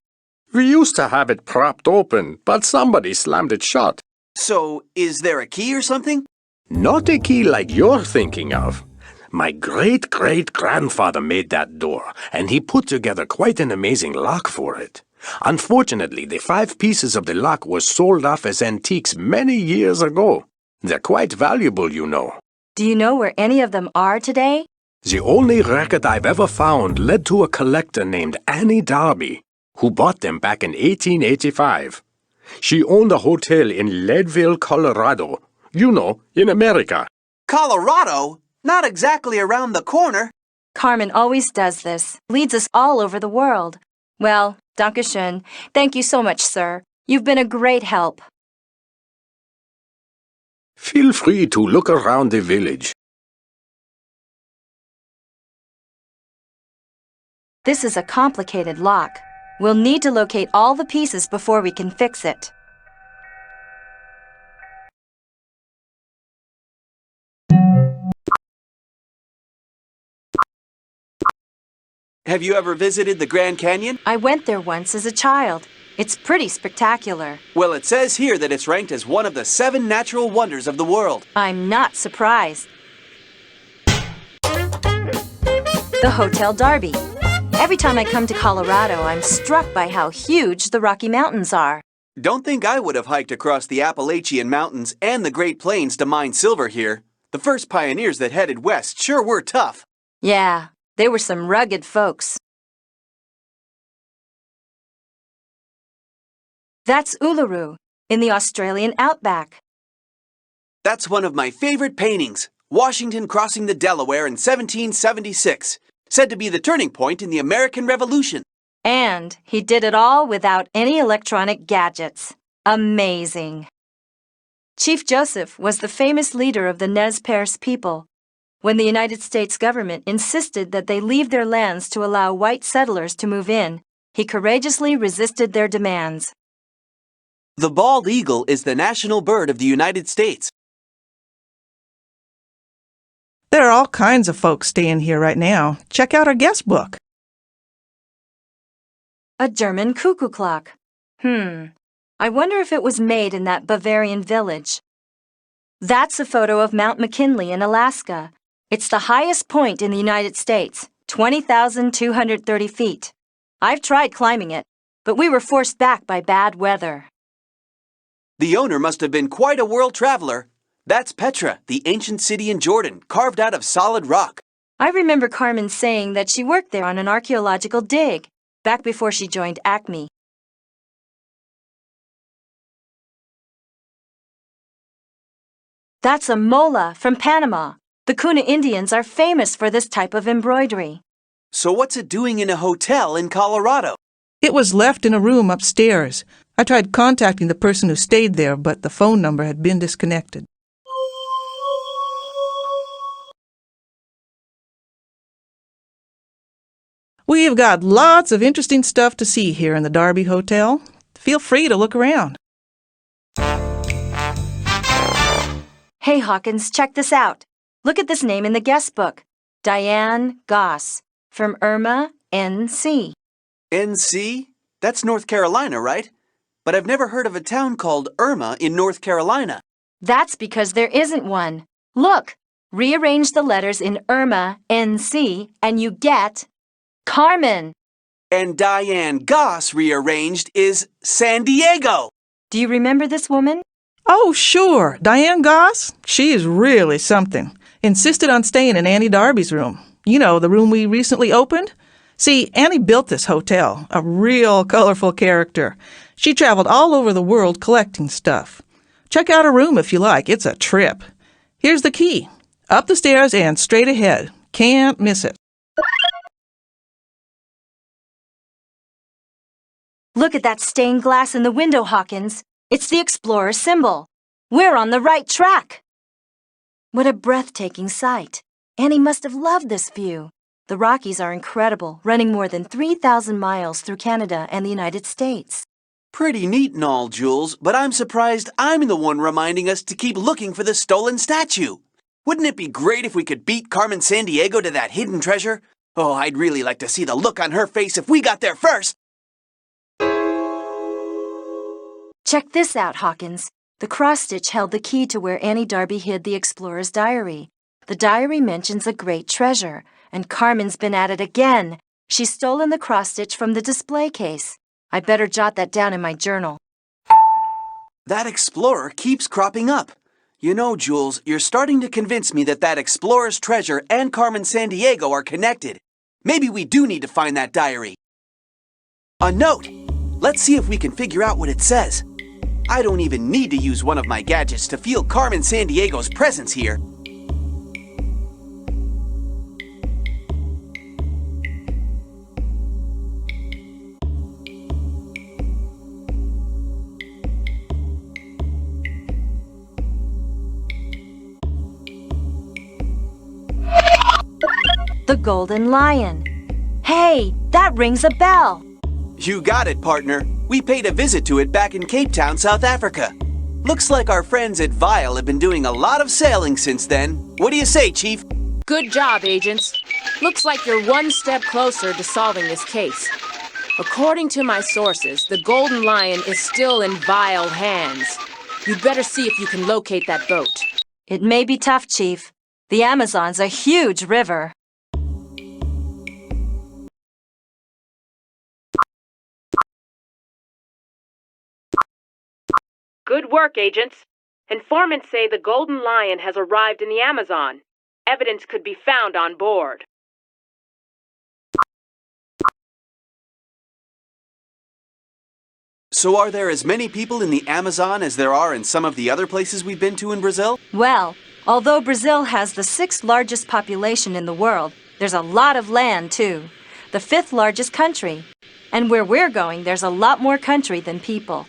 We used to have it propped open, but somebody slammed it shut. So, is there a key or something? Not a key like you're thinking of. My great-great-grandfather made that door, and he put together quite an amazing lock for it. Unfortunately, the 5 pieces of the lock were sold off as antiques many years ago. They're quite valuable, you know. Do you know where any of them are today? The only record I've ever found led to a collector named Annie Darby, who bought them back in 1885. She owned a hotel in Leadville, Colorado. You know, in America. Colorado? Not exactly around the corner. Carmen always does this. Leads us all over the world. Well, Dankeschön. Thank you so much, sir. You've been a great help. Feel free to look around the village. This is a complicated lock. We'll need to locate all the pieces before we can fix it. Have you ever visited the Grand Canyon? I went there once as a child. It's pretty spectacular. Well, it says here that it's ranked as one of the 7 natural wonders of the world. I'm not surprised. The Hotel Darby. Every time I come to Colorado, I'm struck by how huge the Rocky Mountains are. Don't think I would have hiked across the Appalachian Mountains and the Great Plains to mine silver here. The first pioneers that headed west sure were tough. Yeah, they were some rugged folks. That's Uluru, in the Australian outback. That's one of my favorite paintings. Washington crossing the Delaware in 1776. Said to be the turning point in the American Revolution. And he did it all without any electronic gadgets. Amazing. Chief Joseph was the famous leader of the Nez Perce people. When the United States government insisted that they leave their lands to allow white settlers to move in, he courageously resisted their demands. The bald eagle is the national bird of the United States. There are all kinds of folks staying here right now. Check out our guest book. A German cuckoo clock. I wonder if it was made in that Bavarian village. That's a photo of Mount McKinley in Alaska. It's the highest point in the United States, 20,230 feet. I've tried climbing it, but we were forced back by bad weather. The owner must have been quite a world traveler. That's Petra, the ancient city in Jordan, carved out of solid rock. I remember Carmen saying that she worked there on an archaeological dig, back before she joined Acme. That's a mola from Panama. The Kuna Indians are famous for this type of embroidery. So what's it doing in a hotel in Colorado? It was left in a room upstairs. I tried contacting the person who stayed there, but the phone number had been disconnected. We've got lots of interesting stuff to see here in the Darby Hotel. Feel free to look around. Hey, Hawkins, check this out. Look at this name in the guest book. Diane Goss, from Irma, N.C. NC? That's North Carolina, right? But I've never heard of a town called Irma in North Carolina. That's because there isn't one. Look, rearrange the letters in Irma, N.C., and you get Carmen. And Diane Goss rearranged is San Diego. Do you remember this woman? Oh, sure. Diane Goss? She is really something. Insisted on staying in Annie Darby's room. You know, the room we recently opened? See, Annie built this hotel, a real colorful character. She traveled all over the world collecting stuff. Check out her room if you like. It's a trip. Here's the key. Up the stairs and straight ahead. Can't miss it. Look at that stained glass in the window, Hawkins. It's the Explorer symbol. We're on the right track. What a breathtaking sight. Annie must have loved this view. The Rockies are incredible, running more than 3,000 miles through Canada and the United States. Pretty neat and all, Jules, but I'm surprised I'm the one reminding us to keep looking for the stolen statue. Wouldn't it be great if we could beat Carmen Sandiego to that hidden treasure? Oh, I'd really like to see the look on her face if we got there first. Check this out, Hawkins. The cross-stitch held the key to where Annie Darby hid the explorer's diary. The diary mentions a great treasure, and Carmen's been at it again. She's stolen the cross-stitch from the display case. I better jot that down in my journal. That explorer keeps cropping up. You know, Jules, you're starting to convince me that explorer's treasure and Carmen Sandiego are connected. Maybe we do need to find that diary. A note! Let's see if we can figure out what it says. I don't even need to use one of my gadgets to feel Carmen Sandiego's presence here. The Golden Lion. Hey, that rings a bell. You got it, partner. We paid a visit to it back in Cape Town, South Africa. Looks like our friends at Vial have been doing a lot of sailing since then. What do you say, Chief? Good job, agents. Looks like you're one step closer to solving this case. According to my sources, the Golden Lion is still in Vial hands. You'd better see if you can locate that boat. It may be tough, Chief. The Amazon's a huge river. Good work, agents. Informants say the Golden Lion has arrived in the Amazon. Evidence could be found on board. So are there as many people in the Amazon as there are in some of the other places we've been to in Brazil? Well, although Brazil has the 6th largest population in the world, there's a lot of land, too. The 5th largest country. And where we're going, there's a lot more country than people.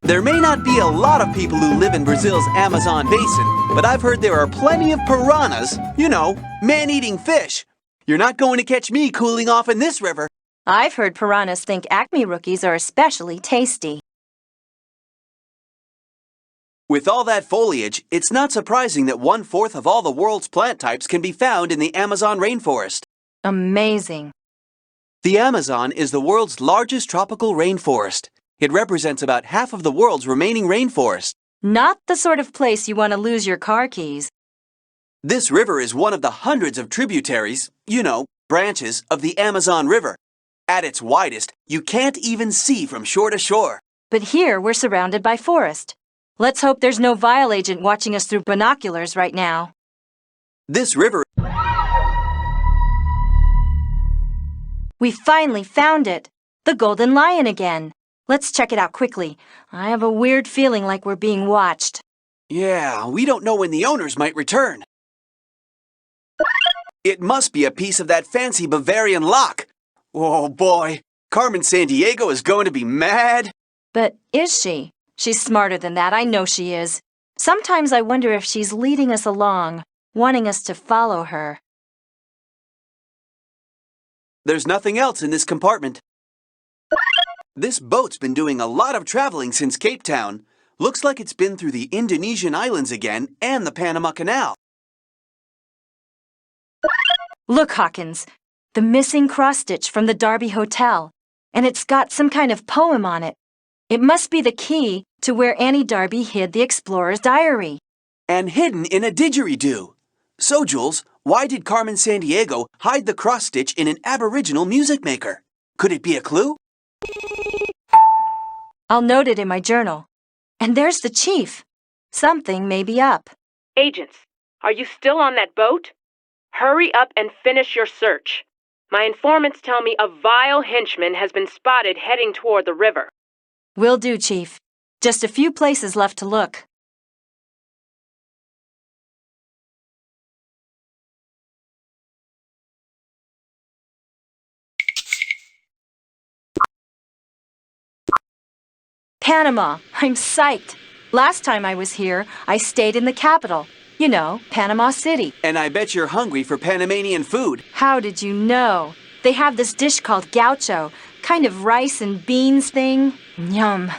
There may not be a lot of people who live in Brazil's Amazon basin, but I've heard there are plenty of piranhas, you know, man-eating fish. You're not going to catch me cooling off in this river. I've heard piranhas think Acme rookies are especially tasty. With all that foliage, it's not surprising that 1/4 of all the world's plant types can be found in the Amazon rainforest. Amazing. The Amazon is the world's largest tropical rainforest. It represents about half of the world's remaining rainforest. Not the sort of place you want to lose your car keys. This river is one of the hundreds of tributaries, branches of the Amazon River. At its widest, you can't even see from shore to shore. But here we're surrounded by forest. Let's hope there's no Vile agent watching us through binoculars right now. This river... We finally found it! The Golden Lion again. Let's check it out quickly. I have a weird feeling like we're being watched. Yeah, we don't know when the owners might return. It must be a piece of that fancy Bavarian lock. Oh boy, Carmen Sandiego is going to be mad. But is she? She's smarter than that, I know she is. Sometimes I wonder if she's leading us along, wanting us to follow her. There's nothing else in this compartment. This boat's been doing a lot of traveling since Cape Town. Looks like it's been through the Indonesian islands again and the Panama Canal. Look, Hawkins, the missing cross-stitch from the Darby Hotel. And it's got some kind of poem on it. It must be the key to where Annie Darby hid the explorer's diary. And hidden in a didgeridoo. So, Jules, why did Carmen Sandiego hide the cross-stitch in an Aboriginal music maker? Could it be a clue? I'll note it in my journal. And there's the chief. Something may be up. Agents, are you still on that boat? Hurry up and finish your search. My informants tell me a vile henchman has been spotted heading toward the river. Will do, Chief. Just a few places left to look. Panama. I'm psyched. Last time I was here, I stayed in the capital. You know, Panama City. And I bet you're hungry for Panamanian food. How did you know? They have this dish called gaucho, kind of rice and beans thing. Yum.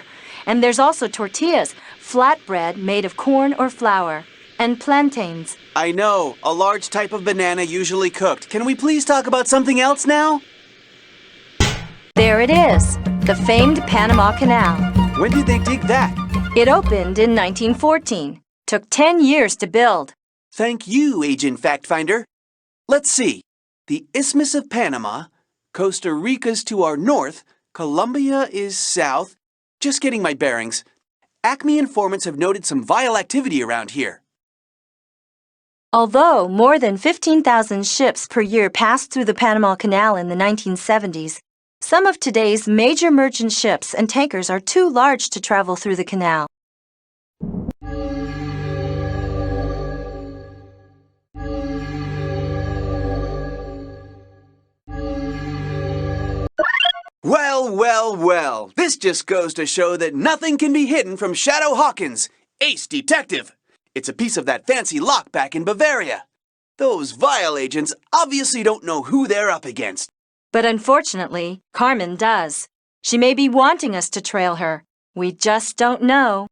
And there's also tortillas, flatbread made of corn or flour, and plantains. I know, a large type of banana usually cooked. Can we please talk about something else now? There it is, the famed Panama Canal. When did they dig that? It opened in 1914. Took 10 years to build. Thank you, Agent Fact Finder. Let's see. The Isthmus of Panama, Costa Rica's to our north, Colombia is south. Just getting my bearings. Acme informants have noted some vile activity around here. Although more than 15,000 ships per year passed through the Panama Canal in the 1970s, some of today's major merchant ships and tankers are too large to travel through the canal. Well, well, well. This just goes to show that nothing can be hidden from Shadow Hawkins, ace detective. It's a piece of that fancy lock back in Bavaria. Those vile agents obviously don't know who they're up against. But unfortunately, Carmen does. She may be wanting us to trail her. We just don't know.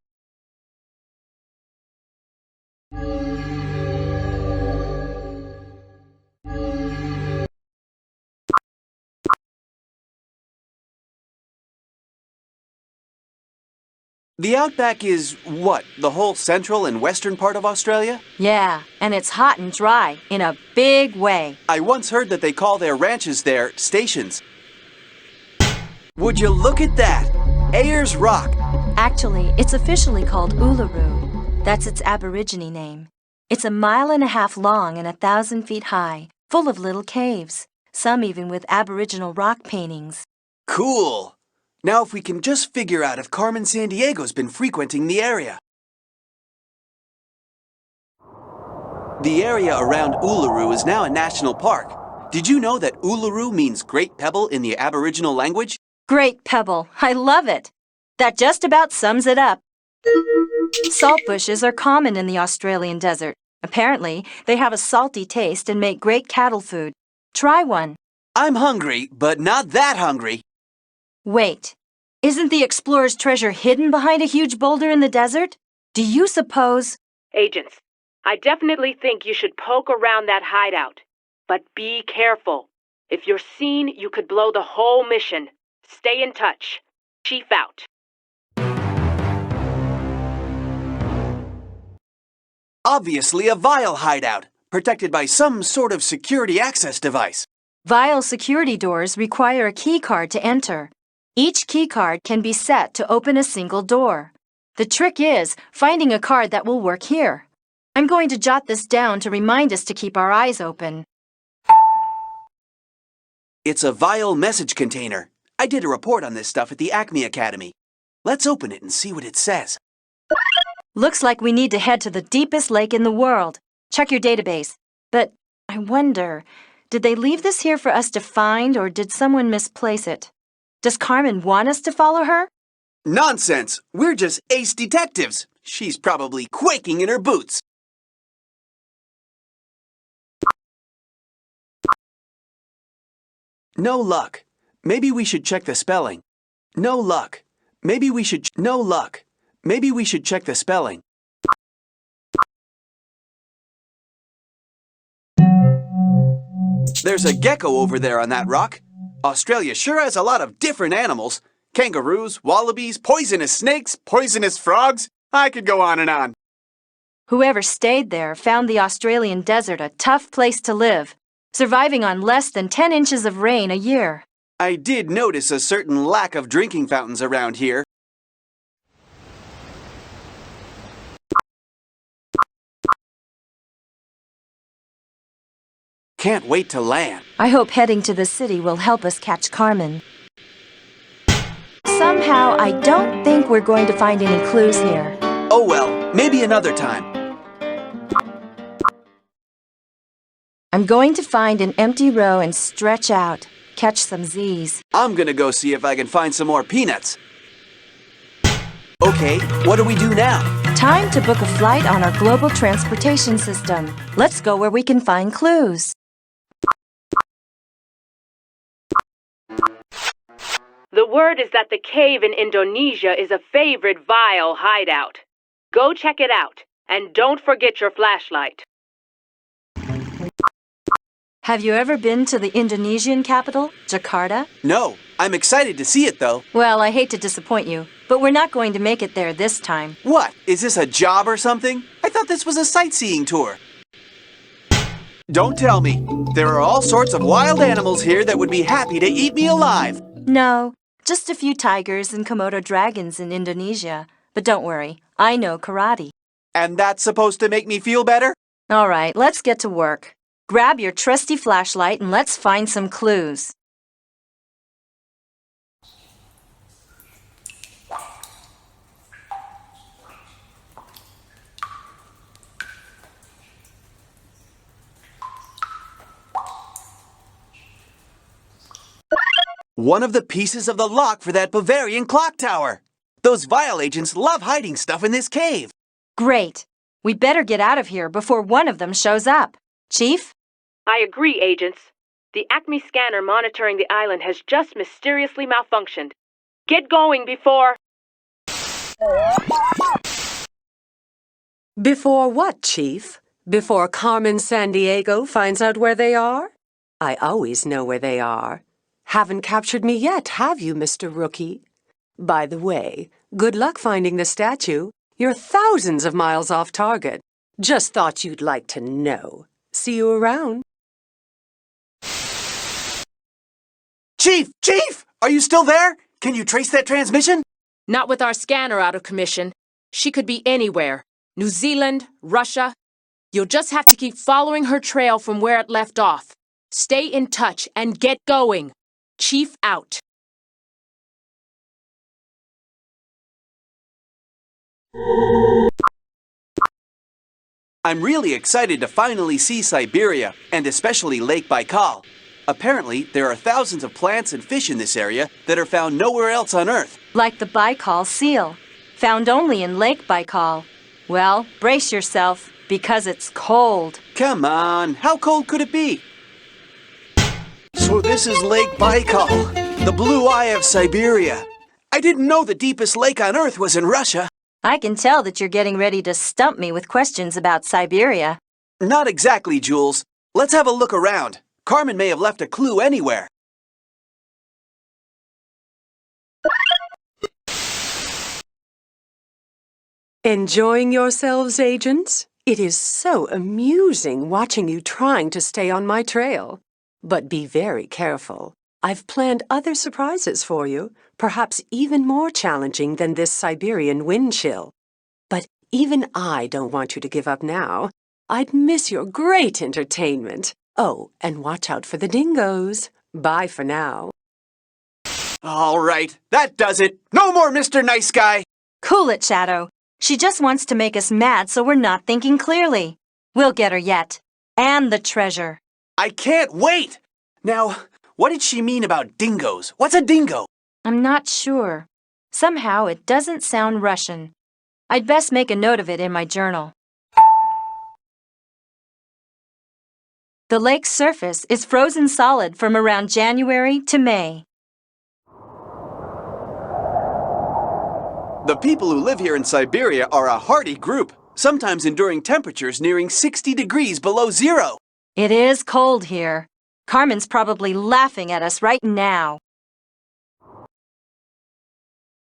The outback is, what, the whole central and western part of Australia? Yeah, and it's hot and dry, in a big way. I once heard that they call their ranches there stations. Would you look at that? Ayers Rock. Actually, it's officially called Uluru. That's its Aborigine name. It's 1.5 miles long and 1,000 feet high, full of little caves, some even with Aboriginal rock paintings. Cool. Now if we can just figure out if Carmen Sandiego's been frequenting the area. The area around Uluru is now a national park. Did you know that Uluru means Great Pebble in the Aboriginal language? Great Pebble. I love it. That just about sums it up. Salt bushes are common in the Australian desert. Apparently, they have a salty taste and make great cattle food. Try one. I'm hungry, but not that hungry. Wait, isn't the explorer's treasure hidden behind a huge boulder in the desert? Do you suppose... Agents, I definitely think you should poke around that hideout. But be careful. If you're seen, you could blow the whole mission. Stay in touch. Chief out. Obviously a Vile hideout, protected by some sort of security access device. Vile security doors require a key card to enter. Each key card can be set to open a single door. The trick is finding a card that will work here. I'm going to jot this down to remind us to keep our eyes open. It's a Vile message container. I did a report on this stuff at the Acme Academy. Let's open it and see what it says. Looks like we need to head to the deepest lake in the world. Check your database. But I wonder, did they leave this here for us to find or did someone misplace it? Does Carmen want us to follow her? Nonsense! We're just ace detectives. She's probably quaking in her boots. No luck. Maybe we should check the spelling. No luck. Maybe we should check the spelling. There's a gecko over there on that rock. Australia sure has a lot of different animals. Kangaroos, wallabies, poisonous snakes, poisonous frogs. I could go on and on. Whoever stayed there found the Australian desert a tough place to live, surviving on less than 10 inches of rain a year. I did notice a certain lack of drinking fountains around here. Can't wait to land. I hope heading to the city will help us catch Carmen. Somehow, I don't think we're going to find any clues here. Oh well, maybe another time. I'm going to find an empty row and stretch out, catch some Z's. I'm gonna go see if I can find some more peanuts. Okay, what do we do now? Time to book a flight on our global transportation system. Let's go where we can find clues. The word is that the cave in Indonesia is a favorite Vile hideout. Go check it out, and don't forget your flashlight. Have you ever been to the Indonesian capital, Jakarta? No, I'm excited to see it though. Well, I hate to disappoint you, but we're not going to make it there this time. What? Is this a job or something? I thought this was a sightseeing tour. Don't tell me. There are all sorts of wild animals here that would be happy to eat me alive. No, just a few tigers and Komodo dragons in Indonesia. But don't worry, I know karate. And that's supposed to make me feel better? All right, let's get to work. Grab your trusty flashlight and let's find some clues. One of the pieces of the lock for that Bavarian clock tower. Those Vile agents love hiding stuff in this cave. Great. We better get out of here before one of them shows up. Chief? I agree, agents. The Acme scanner monitoring the island has just mysteriously malfunctioned. Get going before... Before what, Chief? Before Carmen Sandiego finds out where they are? I always know where they are. Haven't captured me yet, have you, Mr. Rookie? By the way, good luck finding the statue. You're thousands of miles off target. Just thought you'd like to know. See you around. Chief! Chief! Are you still there? Can you trace that transmission? Not with our scanner out of commission. She could be anywhere. New Zealand, Russia. You'll just have to keep following her trail from where it left off. Stay in touch and get going. Chief out. I'm really excited to finally see Siberia, and especially Lake Baikal. Apparently, there are thousands of plants and fish in this area that are found nowhere else on Earth. Like the Baikal seal, found only in Lake Baikal. Well, brace yourself, because it's cold. Come on, how cold could it be? So this is Lake Baikal, the blue eye of Siberia. I didn't know the deepest lake on Earth was in Russia. I can tell that you're getting ready to stump me with questions about Siberia. Not exactly, Jules. Let's have a look around. Carmen may have left a clue anywhere. Enjoying yourselves, agents? It is so amusing watching you trying to stay on my trail. But be very careful. I've planned other surprises for you, perhaps even more challenging than this Siberian wind chill. But even I don't want you to give up now. I'd miss your great entertainment. Oh, and watch out for the dingoes. Bye for now. All right, that does it. No more Mr. Nice Guy. Cool it, Shadow. She just wants to make us mad so we're not thinking clearly. We'll get her yet. And the treasure. I can't wait. Now, what did she mean about dingoes? What's a dingo? I'm not sure. Somehow it doesn't sound Russian. I'd best make a note of it in my journal. The lake's surface is frozen solid from around January to May. The people who live here in Siberia are a hardy group, sometimes enduring temperatures nearing 60 degrees below zero. It is cold here. Carmen's probably laughing at us right now.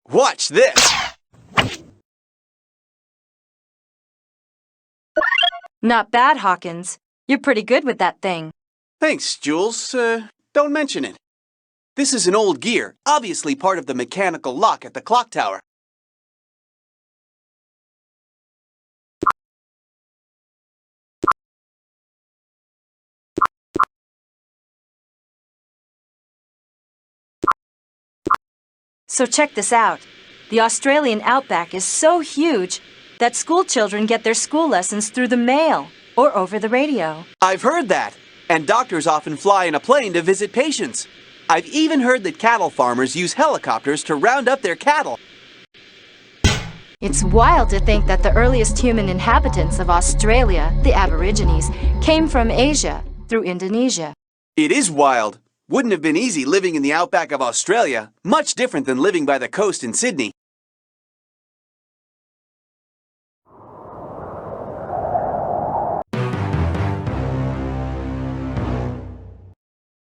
Watch this. Not bad, Hawkins. You're pretty good with that thing. Thanks, Jules. Don't mention it. This is an old gear, obviously part of the mechanical lock at the clock tower. So check this out. The Australian outback is so huge that school children get their school lessons through the mail or over the radio. I've heard that. And doctors often fly in a plane to visit patients. I've even heard that cattle farmers use helicopters to round up their cattle. It's wild to think that the earliest human inhabitants of Australia, the Aborigines, came from Asia through Indonesia. It is wild. Wouldn't have been easy living in the outback of Australia, much different than living by the coast in Sydney.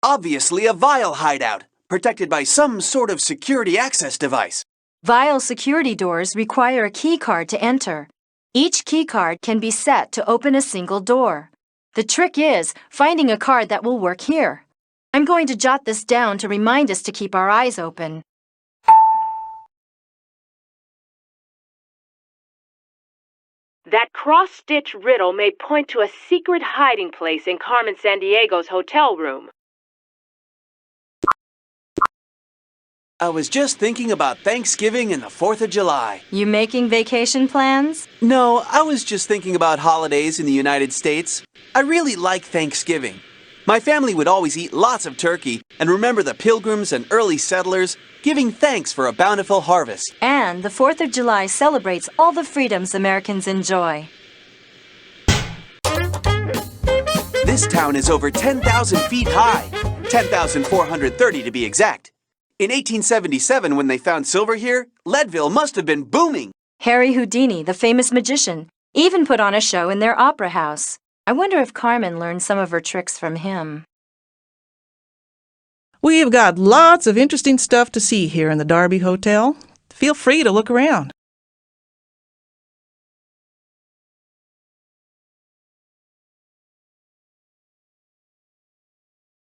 Obviously a vial hideout, protected by some sort of security access device. Vial security doors require a key card to enter. Each key card can be set to open a single door. The trick is finding a card that will work here. I'm going to jot this down to remind us to keep our eyes open. That cross-stitch riddle may point to a secret hiding place in Carmen Sandiego's hotel room. I was just thinking about Thanksgiving and the 4th of July. You making vacation plans? No, I was just thinking about holidays in the United States. I really like Thanksgiving. My family would always eat lots of turkey and remember the pilgrims and early settlers, giving thanks for a bountiful harvest. And the 4th of July celebrates all the freedoms Americans enjoy. This town is over 10,000 feet high, 10,430 to be exact. In 1877, when they found silver here, Leadville must have been booming. Harry Houdini, the famous magician, even put on a show in their opera house. I wonder if Carmen learned some of her tricks from him. We've got lots of interesting stuff to see here in the Darby Hotel. Feel free to look around.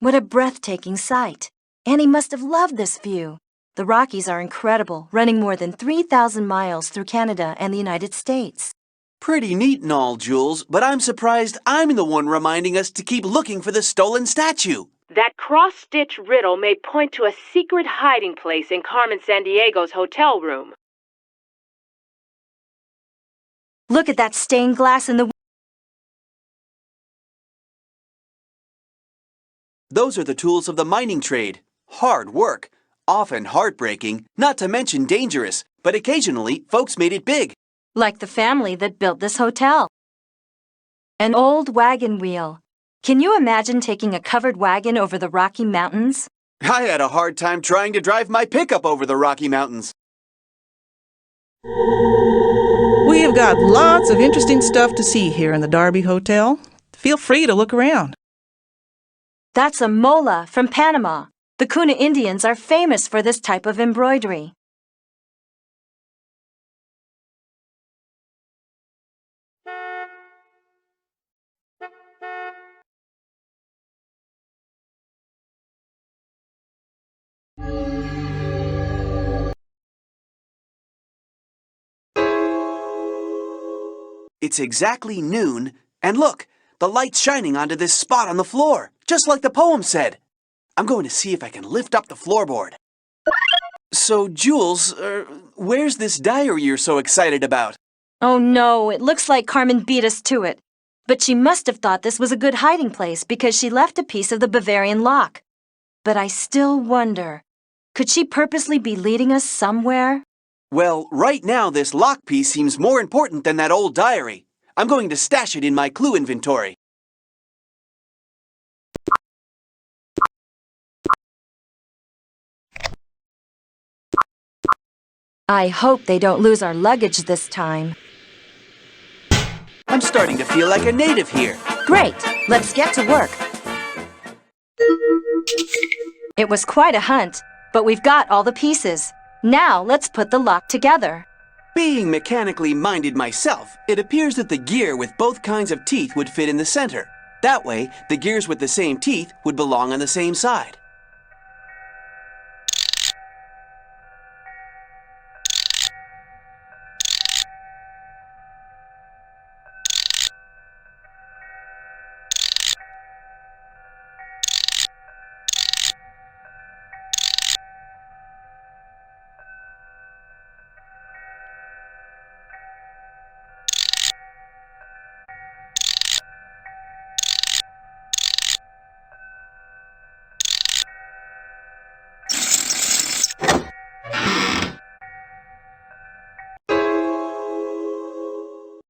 What a breathtaking sight. Annie must have loved this view. The Rockies are incredible, running more than 3,000 miles through Canada and the United States. Pretty neat and all, Jules, but I'm surprised I'm the one reminding us to keep looking for the stolen statue. That cross-stitch riddle may point to a secret hiding place in Carmen Sandiego's hotel room. Look at that stained glass in the... Those are the tools of the mining trade. Hard work, often heartbreaking, not to mention dangerous, but occasionally folks made it big. Like the family that built this hotel. An old wagon wheel. Can you imagine taking a covered wagon over the Rocky Mountains? I had a hard time trying to drive my pickup over the Rocky Mountains. We've got lots of interesting stuff to see here in the Darby Hotel. Feel free to look around. That's a mola from Panama. The Kuna Indians are famous for this type of embroidery. It's exactly noon, and look, the light's shining onto this spot on the floor, just like the poem said. I'm going to see if I can lift up the floorboard. So, Jules, where's this diary you're so excited about? Oh no, it looks like Carmen beat us to it. But she must have thought this was a good hiding place because she left a piece of the Bavarian lock. But I still wonder, could she purposely be leading us somewhere? Well, right now this lock piece seems more important than that old diary. I'm going to stash it in my clue inventory. I hope they don't lose our luggage this time. I'm starting to feel like a native here. Great, let's get to work. It was quite a hunt, but we've got all the pieces. Now let's put the lock together. Being mechanically minded myself, it appears that the gear with both kinds of teeth would fit in the center. That way, the gears with the same teeth would belong on the same side.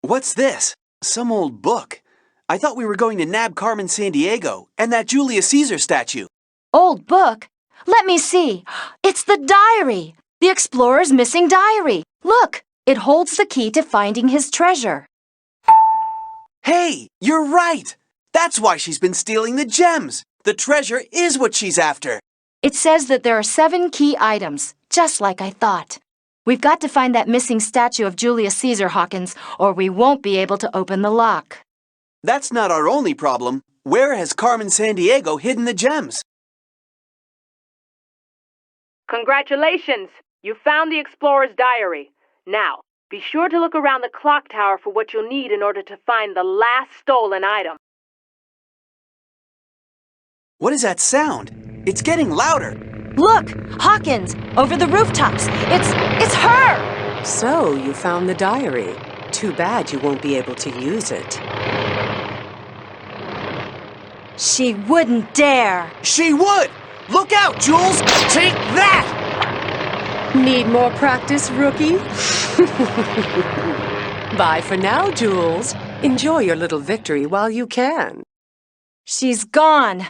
What's this? Some old book. I thought we were going to nab Carmen Sandiego and that Julius Caesar statue. Old book? Let me see. It's the diary! The explorer's missing diary. Look, it holds the key to finding his treasure. Hey, you're right! That's why she's been stealing the gems. The treasure is what she's after. It says that there are 7 key items, just like I thought. We've got to find that missing statue of Julius Caesar, Hawkins, or we won't be able to open the lock. That's not our only problem. Where has Carmen Sandiego hidden the gems? Congratulations! You found the explorer's diary. Now, be sure to look around the clock tower for what you'll need in order to find the last stolen item. What is that sound? It's getting louder. Look! Hawkins! Over the rooftops! It's her! So, you found the diary. Too bad you won't be able to use it. She wouldn't dare! She would! Look out, Jules! Take that! Need more practice, rookie? Bye for now, Jules. Enjoy your little victory while you can. She's gone!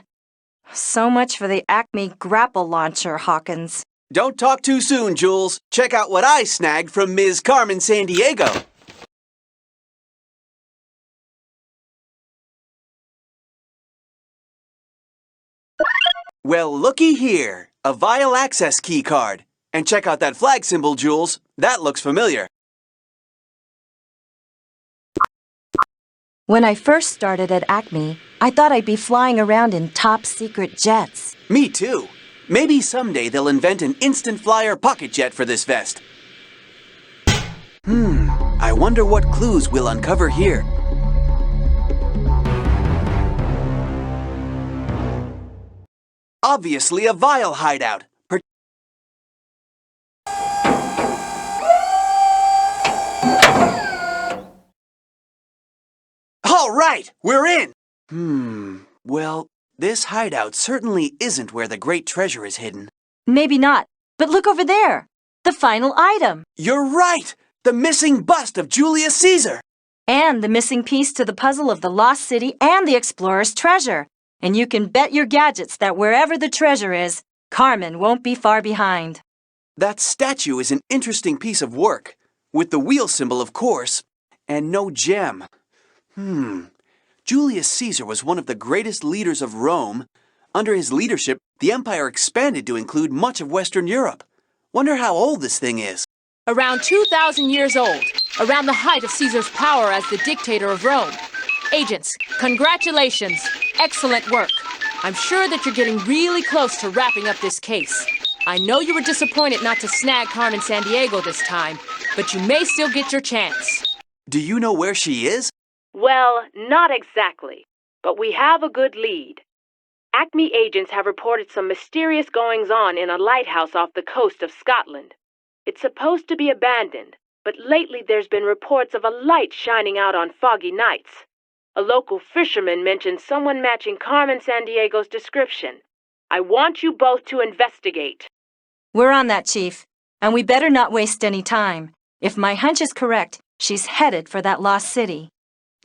So much for the Acme grapple launcher, Hawkins. Don't talk too soon, Jules. Check out what I snagged from Ms. Carmen Sandiego. Well, looky here. A vial access key card. And check out that flag symbol, Jules. That looks familiar. When I first started at Acme, I thought I'd be flying around in top-secret jets. Me too. Maybe someday they'll invent an instant flyer pocket jet for this vest. I wonder what clues we'll uncover here. Obviously a vial hideout. All right, we're in! Well, this hideout certainly isn't where the great treasure is hidden. Maybe not, but look over there. The final item. You're right! The missing bust of Julius Caesar! And the missing piece to the puzzle of the lost city and the explorer's treasure. And you can bet your gadgets that wherever the treasure is, Carmen won't be far behind. That statue is an interesting piece of work, with the wheel symbol, of course, and no gem. Julius Caesar was one of the greatest leaders of Rome. Under his leadership, the empire expanded to include much of Western Europe. Wonder how old this thing is. Around 2,000 years old, around the height of Caesar's power as the dictator of Rome. Agents, congratulations. Excellent work. I'm sure that you're getting really close to wrapping up this case. I know you were disappointed not to snag Carmen Sandiego this time, but you may still get your chance. Do you know where she is? Well, not exactly, but we have a good lead. Acme agents have reported some mysterious goings-on in a lighthouse off the coast of Scotland. It's supposed to be abandoned, but lately there's been reports of a light shining out on foggy nights. A local fisherman mentioned someone matching Carmen Sandiego's description. I want you both to investigate. We're on that, Chief. And we better not waste any time. If my hunch is correct, she's headed for that lost city.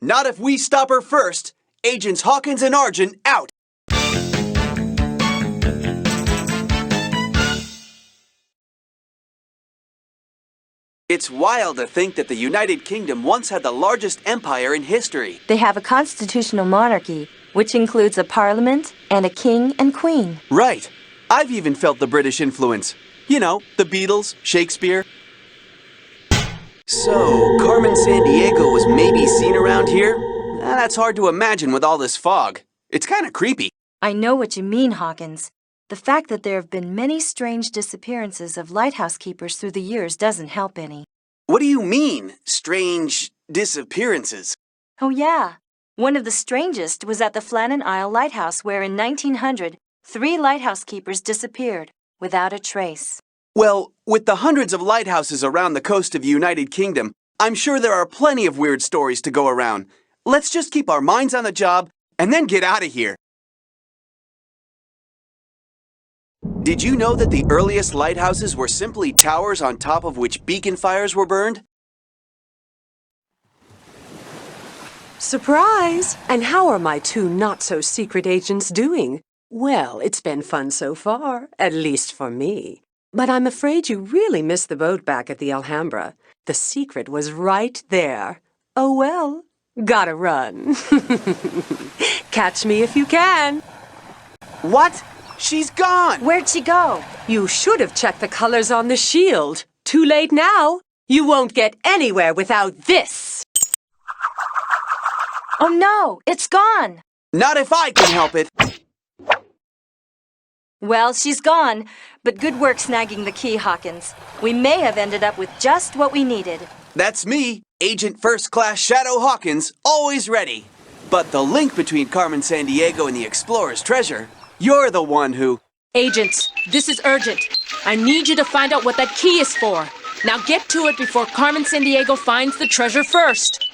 Not if we stop her first. Agents Hawkins and Argent out. It's wild to think that the United Kingdom once had the largest empire in history. They have a constitutional monarchy, which includes a parliament and a king and queen. Right. I've even felt the British influence. You know, the Beatles, Shakespeare. So, Carmen Sandiego was maybe seen around here? That's hard to imagine with all this fog. It's kind of creepy. I know what you mean, Hawkins. The fact that there have been many strange disappearances of lighthouse keepers through the years doesn't help any. What do you mean, strange disappearances? Oh, yeah. One of the strangest was at the Flannan Isle Lighthouse, where in 1900, 3 lighthouse keepers disappeared without a trace. Well, with the hundreds of lighthouses around the coast of the United Kingdom, I'm sure there are plenty of weird stories to go around. Let's just keep our minds on the job and then get out of here. Did you know that the earliest lighthouses were simply towers on top of which beacon fires were burned? Surprise! And how are my 2 not-so-secret agents doing? Well, it's been fun so far, at least for me. But I'm afraid you really missed the boat back at the Alhambra. The secret was right there. Oh well, gotta run. Catch me if you can. What? She's gone! Where'd she go? You should have checked the colors on the shield. Too late now. You won't get anywhere without this. Oh no, it's gone! Not if I can help it! Well, she's gone, but good work snagging the key, Hawkins. We may have ended up with just what we needed. That's me, Agent First Class Shadow Hawkins, always ready. But the link between Carmen Sandiego and the Explorer's treasure, you're the one who... Agents, this is urgent. I need you to find out what that key is for. Now get to it before Carmen Sandiego finds the treasure first.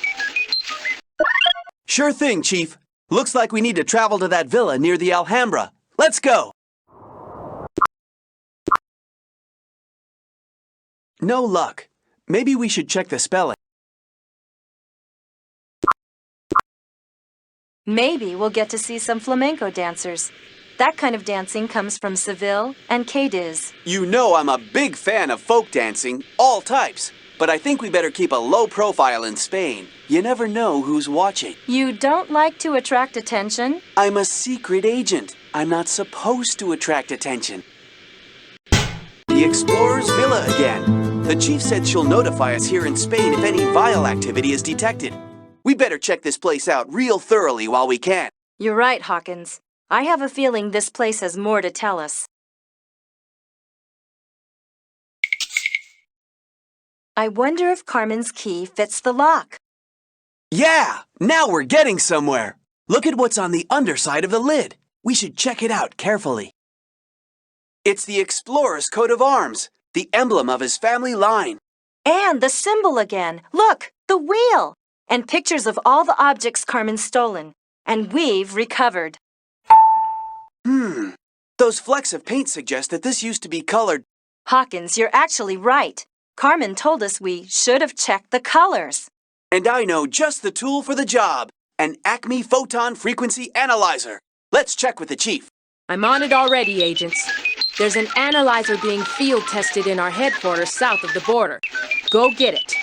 Sure thing, Chief. Looks like we need to travel to that villa near the Alhambra. Let's go! No luck. Maybe we should check the spelling. Maybe we'll get to see some flamenco dancers. That kind of dancing comes from Seville and Cadiz. You know I'm a big fan of folk dancing, all types. But I think we better keep a low profile in Spain. You never know who's watching. You don't like to attract attention? I'm a secret agent. I'm not supposed to attract attention. The Explorer's Villa again. The chief said she'll notify us here in Spain if any vile activity is detected. We better check this place out real thoroughly while we can. You're right, Hawkins. I have a feeling this place has more to tell us. I wonder if Carmen's key fits the lock. Yeah! Now we're getting somewhere! Look at what's on the underside of the lid. We should check it out carefully. It's the Explorer's coat of arms, the emblem of his family line. And the symbol again. Look, the wheel! And pictures of all the objects Carmen's stolen. And we've recovered. Those flecks of paint suggest that this used to be colored. Hawkins, you're actually right. Carmen told us we should have checked the colors. And I know just the tool for the job. An Acme Photon Frequency Analyzer. Let's check with the chief. I'm on it already, agents. There's an analyzer being field tested in our headquarters south of the border. Go get it.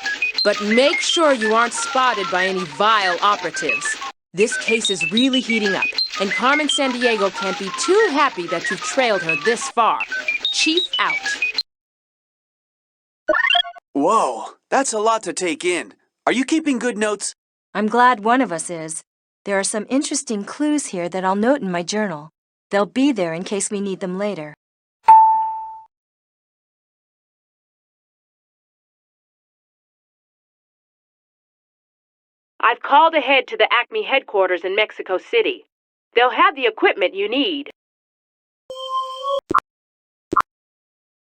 But make sure you aren't spotted by any vile operatives. This case is really heating up, and Carmen Sandiego can't be too happy that you've trailed her this far. Chief out. Whoa, that's a lot to take in. Are you keeping good notes? I'm glad one of us is. There are some interesting clues here that I'll note in my journal. They'll be there in case we need them later. I've called ahead to the Acme headquarters in Mexico City. They'll have the equipment you need.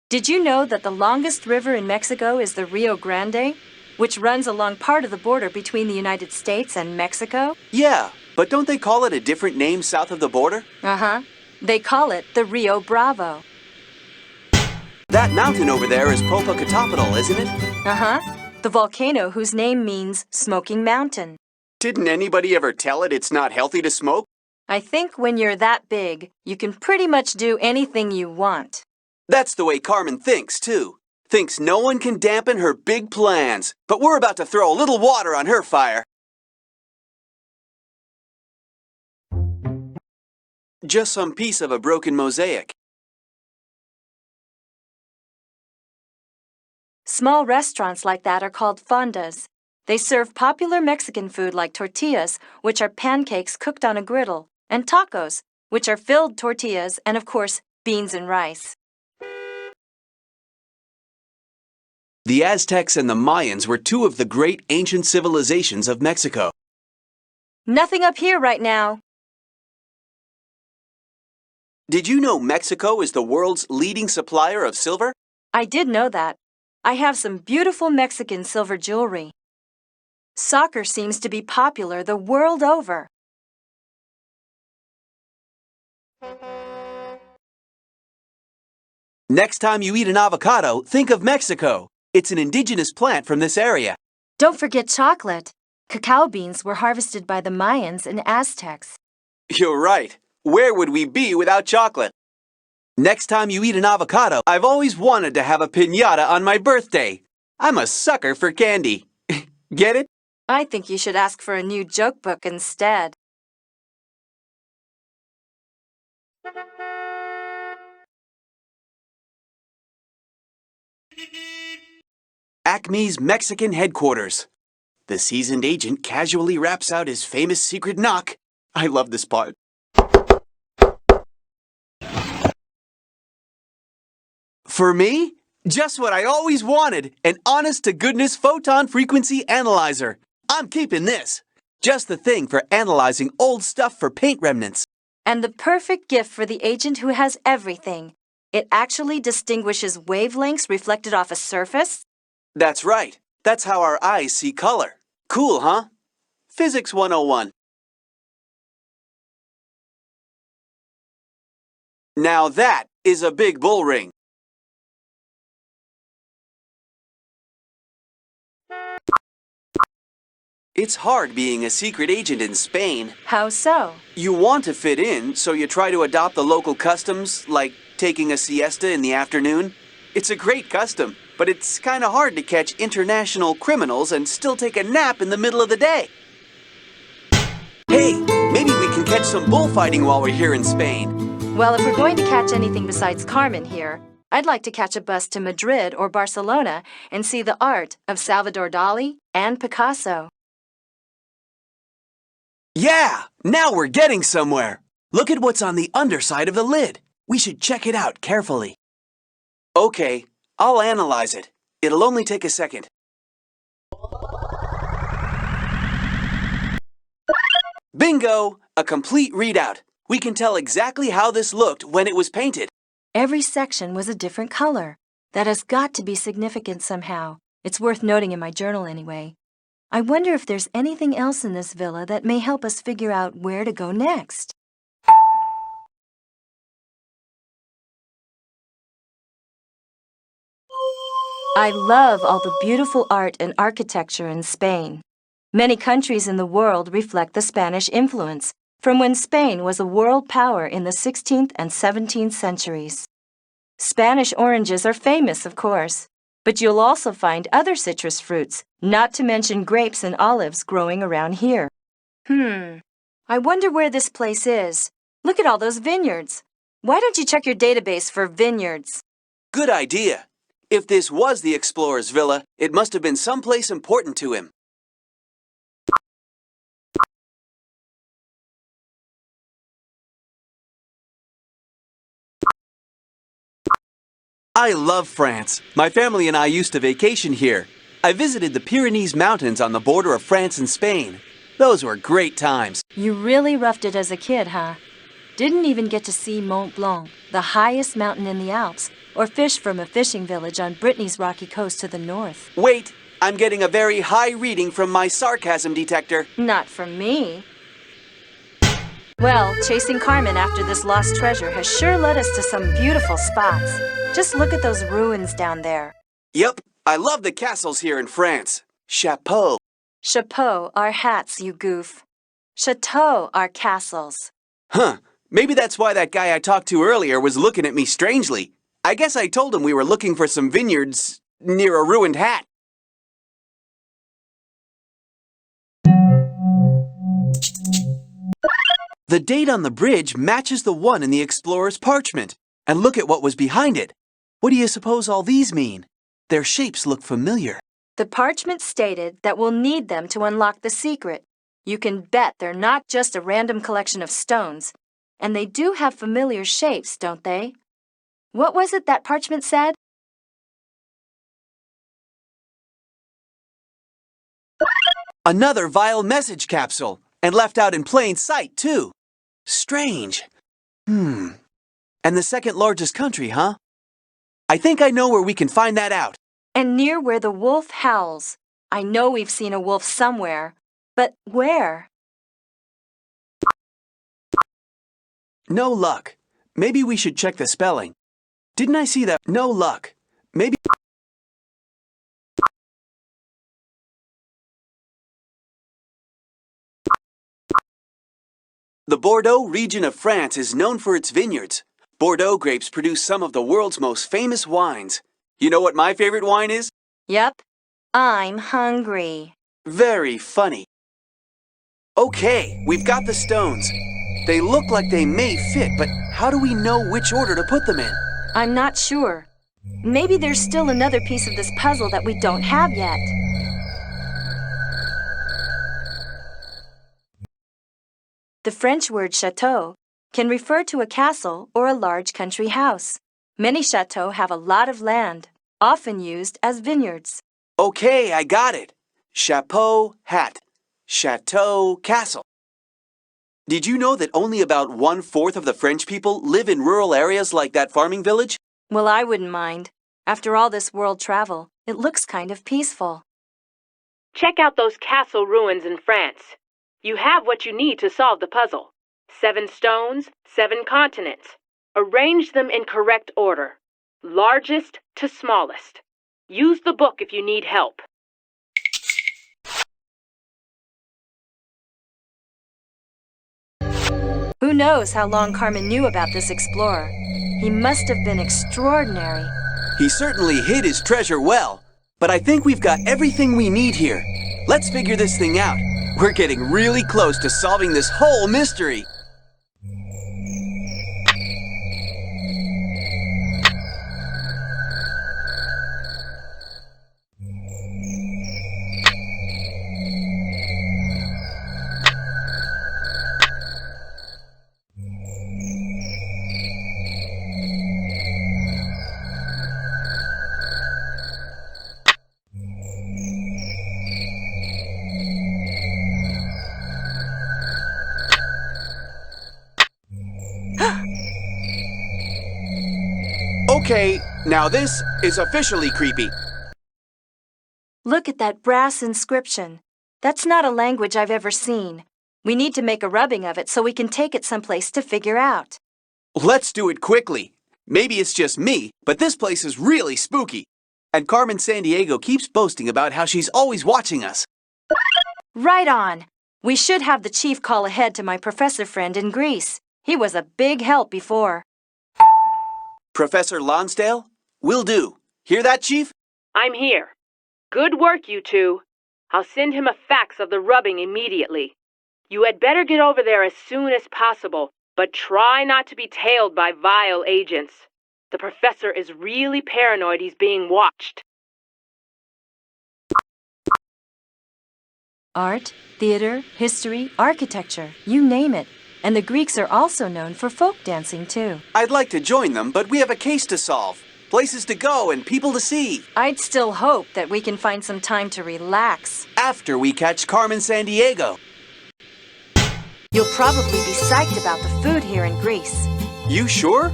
Did you know that the longest river in Mexico is the Rio Grande, which runs along part of the border between the United States and Mexico? Yeah, but don't they call it a different name south of the border? Uh-huh. They call it the Rio Bravo. That mountain over there is Popocatépetl, isn't it? Uh-huh. The volcano whose name means Smoking Mountain. Didn't anybody ever tell it it's not healthy to smoke? I think when you're that big, you can pretty much do anything you want. That's the way Carmen thinks, too. Thinks no one can dampen her big plans. But we're about to throw a little water on her fire. Just some piece of a broken mosaic. Small restaurants like that are called fondas. They serve popular Mexican food like tortillas, which are pancakes cooked on a griddle, and tacos, which are filled tortillas and, of course, beans and rice. The Aztecs and the Mayans were two of the great ancient civilizations of Mexico. Nothing up here right now. Did you know Mexico is the world's leading supplier of silver? I did know that. I have some beautiful Mexican silver jewelry. Soccer seems to be popular the world over. Next time you eat an avocado, think of Mexico. It's an indigenous plant from this area. Don't forget chocolate. Cacao beans were harvested by the Mayans and Aztecs. You're right. Where would we be without chocolate? Next time you eat an avocado, I've always wanted to have a piñata on my birthday. I'm a sucker for candy. Get it? I think you should ask for a new joke book instead. Acme's Mexican headquarters. The seasoned agent casually raps out his famous secret knock. I love this part. For me? Just what I always wanted, an honest-to-goodness photon frequency analyzer. I'm keeping this. Just the thing for analyzing old stuff for paint remnants. And the perfect gift for the agent who has everything. It actually distinguishes wavelengths reflected off a surface. That's right. That's how our eyes see color. Cool, huh? Physics 101. Now that is a big bull ring. It's hard being a secret agent in Spain. How so? You want to fit in, so you try to adopt the local customs, like taking a siesta in the afternoon. It's a great custom, but it's kind of hard to catch international criminals and still take a nap in the middle of the day. Hey, maybe we can catch some bullfighting while we're here in Spain. Well, if we're going to catch anything besides Carmen here, I'd like to catch a bus to Madrid or Barcelona and see the art of Salvador Dali and Picasso. Yeah, now we're getting somewhere. Look at what's on the underside of the lid. We should check it out carefully. Okay, I'll analyze it. It'll only take a second. Bingo! A complete readout. We can tell exactly how this looked when it was painted. Every section was a different color. That has got to be significant somehow. It's worth noting in my journal anyway. I wonder if there's anything else in this villa that may help us figure out where to go next. I love all the beautiful art and architecture in Spain. Many countries in the world reflect the Spanish influence, from when Spain was a world power in the 16th and 17th centuries. Spanish oranges are famous, of course, but you'll also find other citrus fruits, not to mention grapes and olives growing around here. I wonder where this place is. Look at all those vineyards. Why don't you check your database for vineyards? Good idea. If this was the explorer's villa, it must have been someplace important to him. I love France. My family and I used to vacation here. I visited the Pyrenees Mountains on the border of France and Spain. Those were great times. You really roughed it as a kid, huh? Didn't even get to see Mont Blanc, the highest mountain in the Alps, or fish from a fishing village on Brittany's rocky coast to the north. Wait, I'm getting a very high reading from my sarcasm detector. Not from me. Well, chasing Carmen after this lost treasure has sure led us to some beautiful spots. Just look at those ruins down there. Yep, I love the castles here in France. Chapeau. Chapeau are hats, you goof. Chateaux are castles. Huh. Maybe that's why that guy I talked to earlier was looking at me strangely. I guess I told him we were looking for some vineyards near a ruined hat. The date on the bridge matches the one in the explorer's parchment. And look at what was behind it. What do you suppose all these mean? Their shapes look familiar. The parchment stated that we'll need them to unlock the secret. You can bet they're not just a random collection of stones. And they do have familiar shapes, don't they? What was it that parchment said? Another vile message capsule, and left out in plain sight, too. Strange. And the second largest country, huh? I think I know where we can find that out. And near where the wolf howls. I know we've seen a wolf somewhere, but where? No luck. Maybe we should check the spelling. Didn't I see that? No luck. Maybe... The Bordeaux region of France is known for its vineyards. Bordeaux grapes produce some of the world's most famous wines. You know what my favorite wine is? Yep. I'm hungry. Very funny. Okay, we've got the stones. They look like they may fit, but how do we know which order to put them in? I'm not sure. Maybe there's still another piece of this puzzle that we don't have yet. The French word chateau can refer to a castle or a large country house. Many chateaux have a lot of land, often used as vineyards. Okay, I got it. Chapeau, hat. Chateau, castle. Did you know that only about 1/4 of the French people live in rural areas like that farming village? Well, I wouldn't mind. After all this world travel, it looks kind of peaceful. Check out those castle ruins in France. You have what you need to solve the puzzle. 7 stones, 7 continents. Arrange them in correct order, largest to smallest. Use the book if you need help. Who knows how long Carmen knew about this explorer? He must have been extraordinary. He certainly hid his treasure well, but I think we've got everything we need here. Let's figure this thing out. We're getting really close to solving this whole mystery. Okay, now this is officially creepy. Look at that brass inscription. That's not a language I've ever seen. We need to make a rubbing of it so we can take it someplace to figure out. Let's do it quickly. Maybe it's just me, but this place is really spooky. And Carmen Sandiego keeps boasting about how she's always watching us. Right on. We should have the chief call ahead to my professor friend in Greece. He was a big help before. Professor Lonsdale? Will do. Hear that, Chief? I'm here. Good work, you two. I'll send him a fax of the rubbing immediately. You had better get over there as soon as possible, but try not to be tailed by vile agents. The professor is really paranoid he's being watched. Art, theater, history, architecture, you name it. And the Greeks are also known for folk dancing, too. I'd like to join them, but we have a case to solve. places to go and people to see. I'd still hope that we can find some time to relax. After we catch Carmen Sandiego. You'll probably be psyched about the food here in Greece. You sure?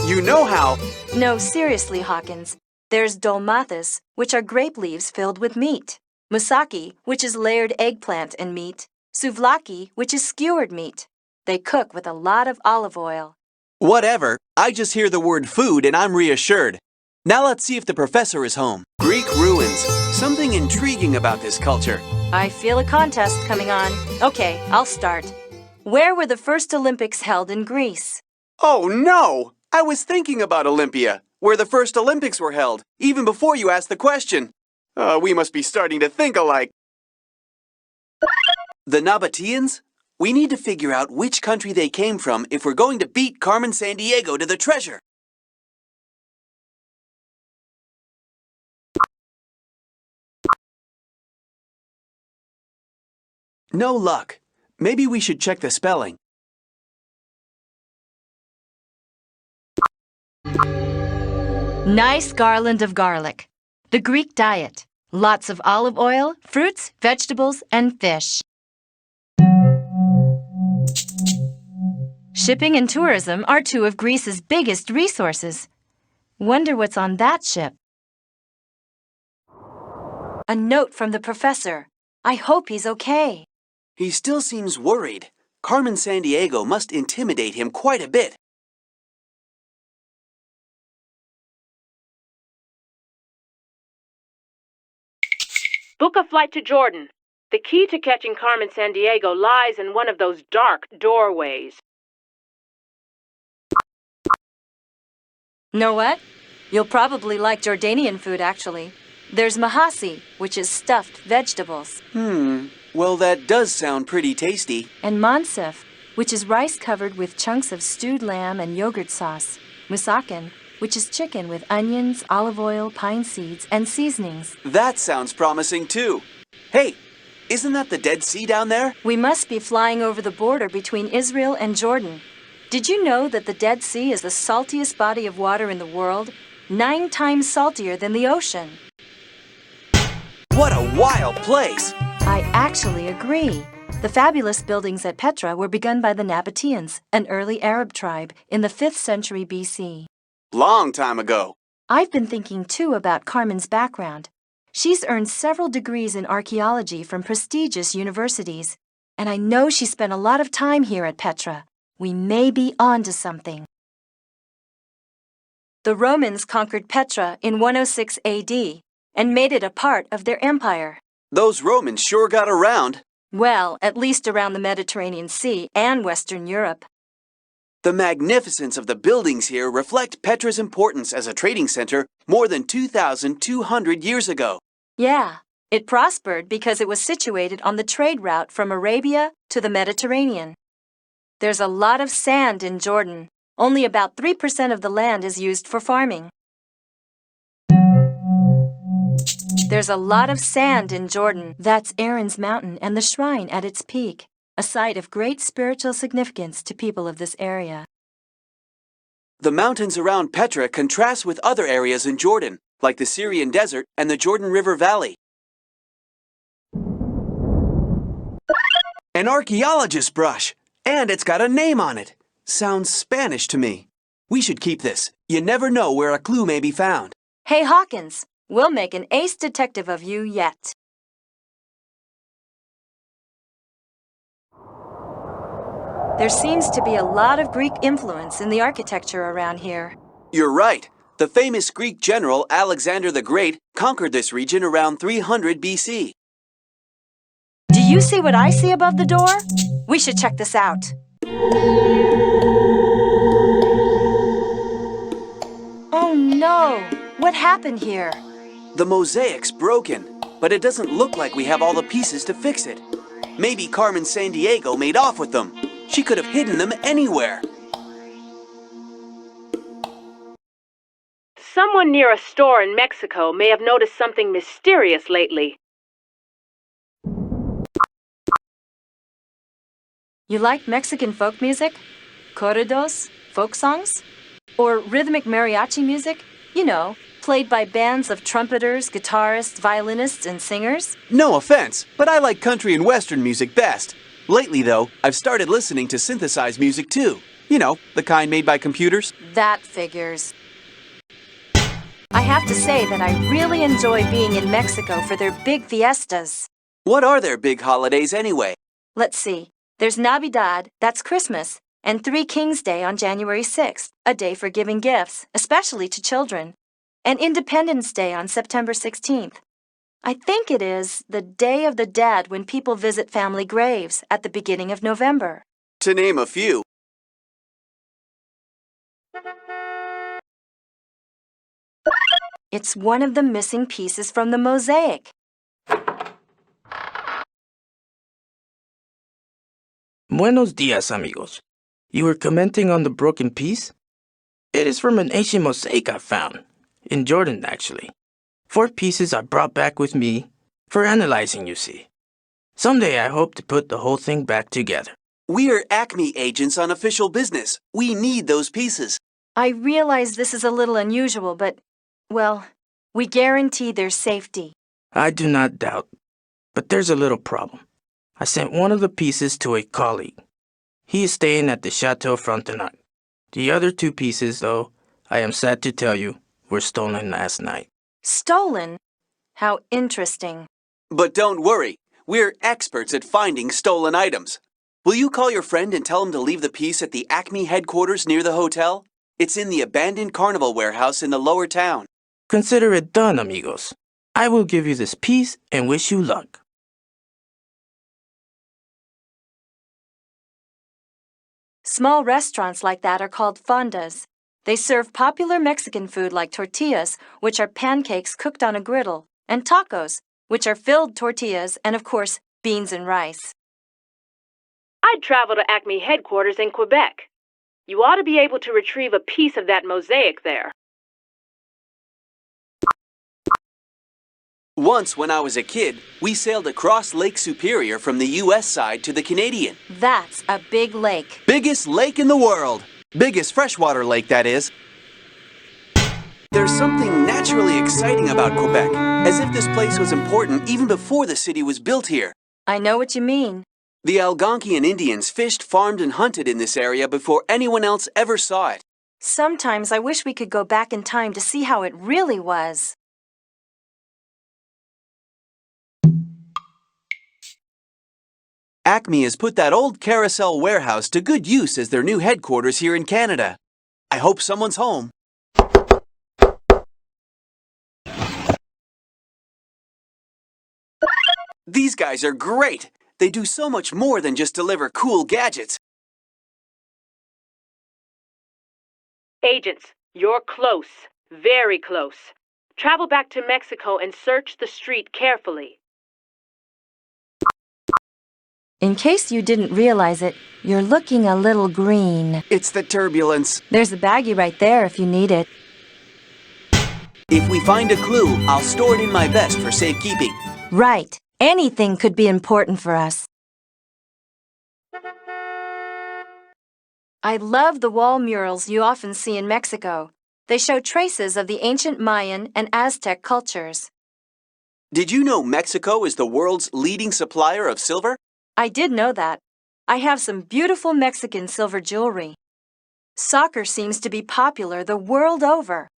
You know how. No, seriously, Hawkins. There's dolmathus, which are grape leaves filled with meat. Moussaki, which is layered eggplant and meat. Souvlaki, which is skewered meat. They cook with a lot of olive oil. Whatever. I just hear the word food and I'm reassured. Now let's see if the professor is home. Greek ruins. Something intriguing about this culture. I feel a contest coming on. Okay, I'll start. Where were the first Olympics held in Greece? Oh no! I was thinking about Olympia, where the first Olympics were held, even before you asked the question. We must be starting to think alike. The Nabateans? We need to figure out which country they came from if we're going to beat Carmen Sandiego to the treasure. No luck. Maybe we should check the spelling. Nice garland of garlic. The Greek diet. Lots of olive oil, fruits, vegetables, and fish. Shipping and tourism are two of Greece's biggest resources. Wonder what's on that ship. A note from the professor. I hope he's okay. He still seems worried. Carmen Sandiego must intimidate him quite a bit. Book a flight to Jordan. The key to catching Carmen Sandiego lies in one of those dark doorways. Know what? You'll probably like Jordanian food, actually. There's mahasi, which is stuffed vegetables. Well, that does sound pretty tasty. And mansef, which is rice covered with chunks of stewed lamb and yogurt sauce. Musaken, which is chicken with onions, olive oil, pine seeds, and seasonings. That sounds promising, too. Hey, isn't that the Dead Sea down there? We must be flying over the border between Israel and Jordan. Did you know that the Dead Sea is the saltiest body of water in the world? 9 times saltier than the ocean. What a wild place! I actually agree. The fabulous buildings at Petra were begun by the Nabateans, an early Arab tribe, in the 5th century BC. Long time ago. I've been thinking, too, about Carmen's background. She's earned several degrees in archaeology from prestigious universities, and I know she spent a lot of time here at Petra. We may be on to something. The Romans conquered Petra in 106 AD and made it a part of their empire. Those Romans sure got around. Well, at least around the Mediterranean Sea and Western Europe. The magnificence of the buildings here reflect Petra's importance as a trading center more than 2,200 years ago. Yeah, it prospered because it was situated on the trade route from Arabia to the Mediterranean. There's a lot of sand in Jordan. Only about 3% of the land is used for farming. There's a lot of sand in Jordan. That's Aaron's mountain and the shrine at its peak, a site of great spiritual significance to people of this area. The mountains around Petra contrast with other areas in Jordan, like the Syrian desert and the Jordan River Valley. An archaeologist's brush, and it's got a name on it. Sounds Spanish to me. We should keep this. You never know where a clue may be found. Hey, Hawkins, we'll make an ace detective of you yet. There seems to be a lot of Greek influence in the architecture around here. You're right. The famous Greek general Alexander the Great conquered this region around 300 BC. Do you see what I see above the door? We should check this out. Oh no! What happened here? The mosaic's broken, but it doesn't look like we have all the pieces to fix it. Maybe Carmen Sandiego made off with them. She could have hidden them anywhere. Someone near a store in Mexico may have noticed something mysterious lately. You like Mexican folk music? Corridos? Folk songs? Or rhythmic mariachi music? You know, played by bands of trumpeters, guitarists, violinists, and singers. No offense, but I like country and western music best. Lately, though, I've started listening to synthesized music too. You know, the kind made by computers. That figures. I have to say that I really enjoy being in Mexico for their big fiestas. What are their big holidays anyway? Let's see. There's Navidad, that's Christmas, and Three Kings Day on January 6th, a day for giving gifts, especially to children, and Independence Day on September 16th. I think it is the Day of the Dead when people visit family graves at the beginning of November. To name a few. It's one of the missing pieces from the mosaic. Buenos dias, amigos. You were commenting on the broken piece? It is from an ancient mosaic I found. In Jordan, actually. 4 pieces I brought back with me for analyzing, you see. Someday I hope to put the whole thing back together. We're Acme agents on official business. We need those pieces. I realize this is a little unusual, but, well, we guarantee their safety. I do not doubt. But there's a little problem. I sent one of the pieces to a colleague. He is staying at the Chateau Frontenac. The other 2 pieces, though, I am sad to tell you, were stolen last night. Stolen? How interesting. But don't worry. We're experts at finding stolen items. Will you call your friend and tell him to leave the piece at the Acme headquarters near the hotel? It's in the abandoned carnival warehouse in the lower town. Consider it done, amigos. I will give you this piece and wish you luck. Small restaurants like that are called fondas. They serve popular Mexican food like tortillas, which are pancakes cooked on a griddle, and tacos, which are filled tortillas and, of course, beans and rice. I'd travel to Acme headquarters in Quebec. You ought to be able to retrieve a piece of that mosaic there. Once, when I was a kid, we sailed across Lake Superior from the U.S. side to the Canadian. That's a big lake. Biggest lake in the world. Biggest freshwater lake, that is. There's something naturally exciting about Quebec, as if this place was important even before the city was built here. I know what you mean. The Algonquian Indians fished, farmed, and hunted in this area before anyone else ever saw it. Sometimes I wish we could go back in time to see how it really was. Acme has put that old carousel warehouse to good use as their new headquarters here in Canada. I hope someone's home. These guys are great! They do so much more than just deliver cool gadgets. Agents, you're close. Very close. Travel back to Mexico and search the street carefully. In case you didn't realize it, you're looking a little green. It's the turbulence. There's a baggie right there if you need it. If we find a clue, I'll store it in my vest for safekeeping. Right. Anything could be important for us. I love the wall murals you often see in Mexico. They show traces of the ancient Mayan and Aztec cultures. Did you know Mexico is the world's leading supplier of silver? I did know that. I have some beautiful Mexican silver jewelry. Soccer seems to be popular the world over.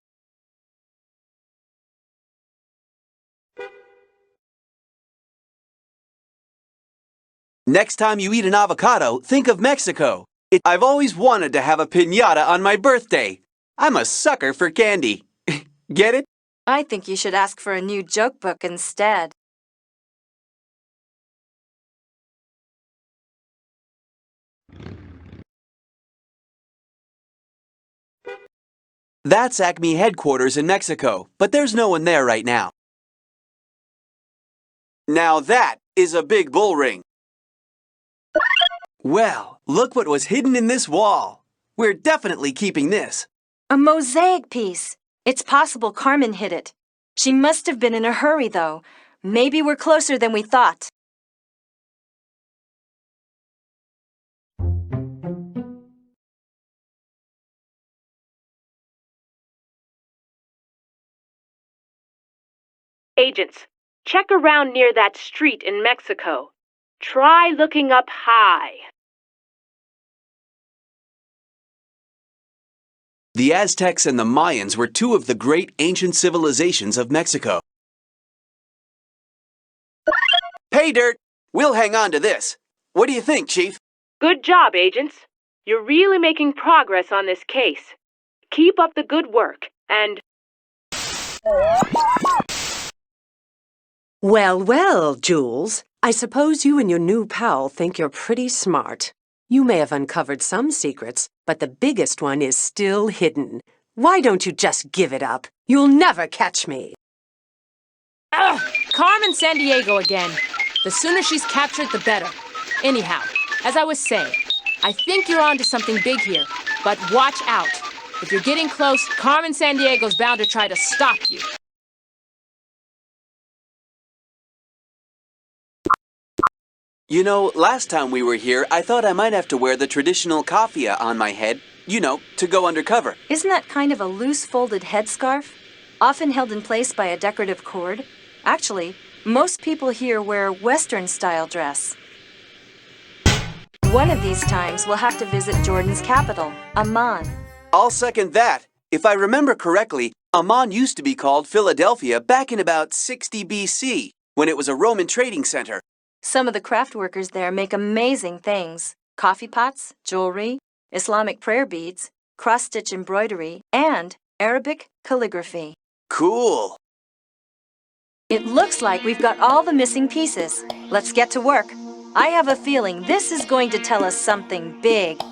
Next time you eat an avocado, think of Mexico. I've always wanted to have a piñata on my birthday. I'm a sucker for candy. Get it? I think you should ask for a new joke book instead. That's Acme headquarters in Mexico, but there's no one there right now. Now that is a big bull ring. Well, look what was hidden in this wall. We're definitely keeping this. A mosaic piece. It's possible Carmen hid it. She must have been in a hurry, though. Maybe we're closer than we thought. Agents, check around near that street in Mexico. Try looking up high. The Aztecs and the Mayans were two of the great ancient civilizations of Mexico. Pay dirt! We'll hang on to this. What do you think, Chief? Good job, agents. You're really making progress on this case. Keep up the good work, and... Well, well, Jules. I suppose you and your new pal think you're pretty smart. You may have uncovered some secrets, but the biggest one is still hidden. Why don't you just give it up? You'll never catch me. Ugh! Carmen Sandiego again. The sooner she's captured, the better. Anyhow, as I was saying, I think you're onto something big here, but watch out. If you're getting close, Carmen Sandiego's bound to try to stop you. You know, last time we were here, I thought I might have to wear the traditional kafia on my head, you know, to go undercover. Isn't that kind of a loose folded headscarf? Often held in place by a decorative cord? Actually, most people here wear Western-style dress. One of these times, we'll have to visit Jordan's capital, Amman. I'll second that. If I remember correctly, Amman used to be called Philadelphia back in about 60 BC, when it was a Roman trading center. Some of the craft workers there make amazing things. Coffee pots, jewelry, Islamic prayer beads, cross-stitch embroidery, and Arabic calligraphy. Cool. It looks like we've got all the missing pieces. Let's get to work. I have a feeling this is going to tell us something big.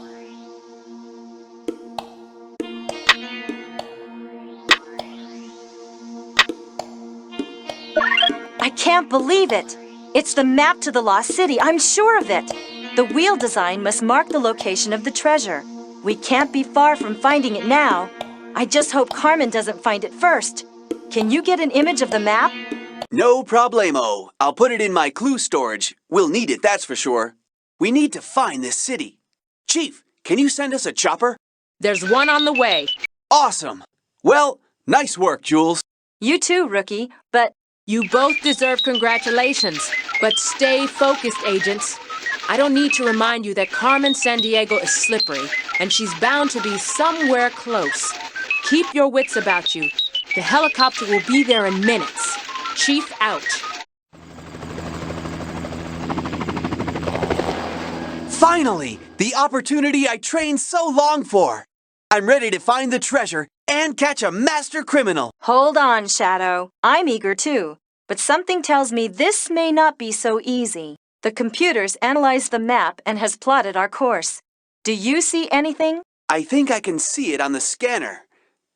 I can't believe it! It's the map to the lost city, I'm sure of it! The wheel design must mark the location of the treasure. We can't be far from finding it now. I just hope Carmen doesn't find it first. Can you get an image of the map? No problemo. I'll put it in my clue storage. We'll need it, that's for sure. We need to find this city. Chief, can you send us a chopper? There's one on the way. Awesome. Well, nice work, Jules. You too, Rookie, but... You both deserve congratulations, but stay focused, agents. I don't need to remind you that Carmen Sandiego is slippery, and she's bound to be somewhere close. Keep your wits about you. The helicopter will be there in minutes. Chief out. Finally! The opportunity I trained so long for! I'm ready to find the treasure and catch a master criminal! Hold on, Shadow. I'm eager too. But something tells me this may not be so easy. The computer's analyzed the map and has plotted our course. Do you see anything? I think I can see it on the scanner.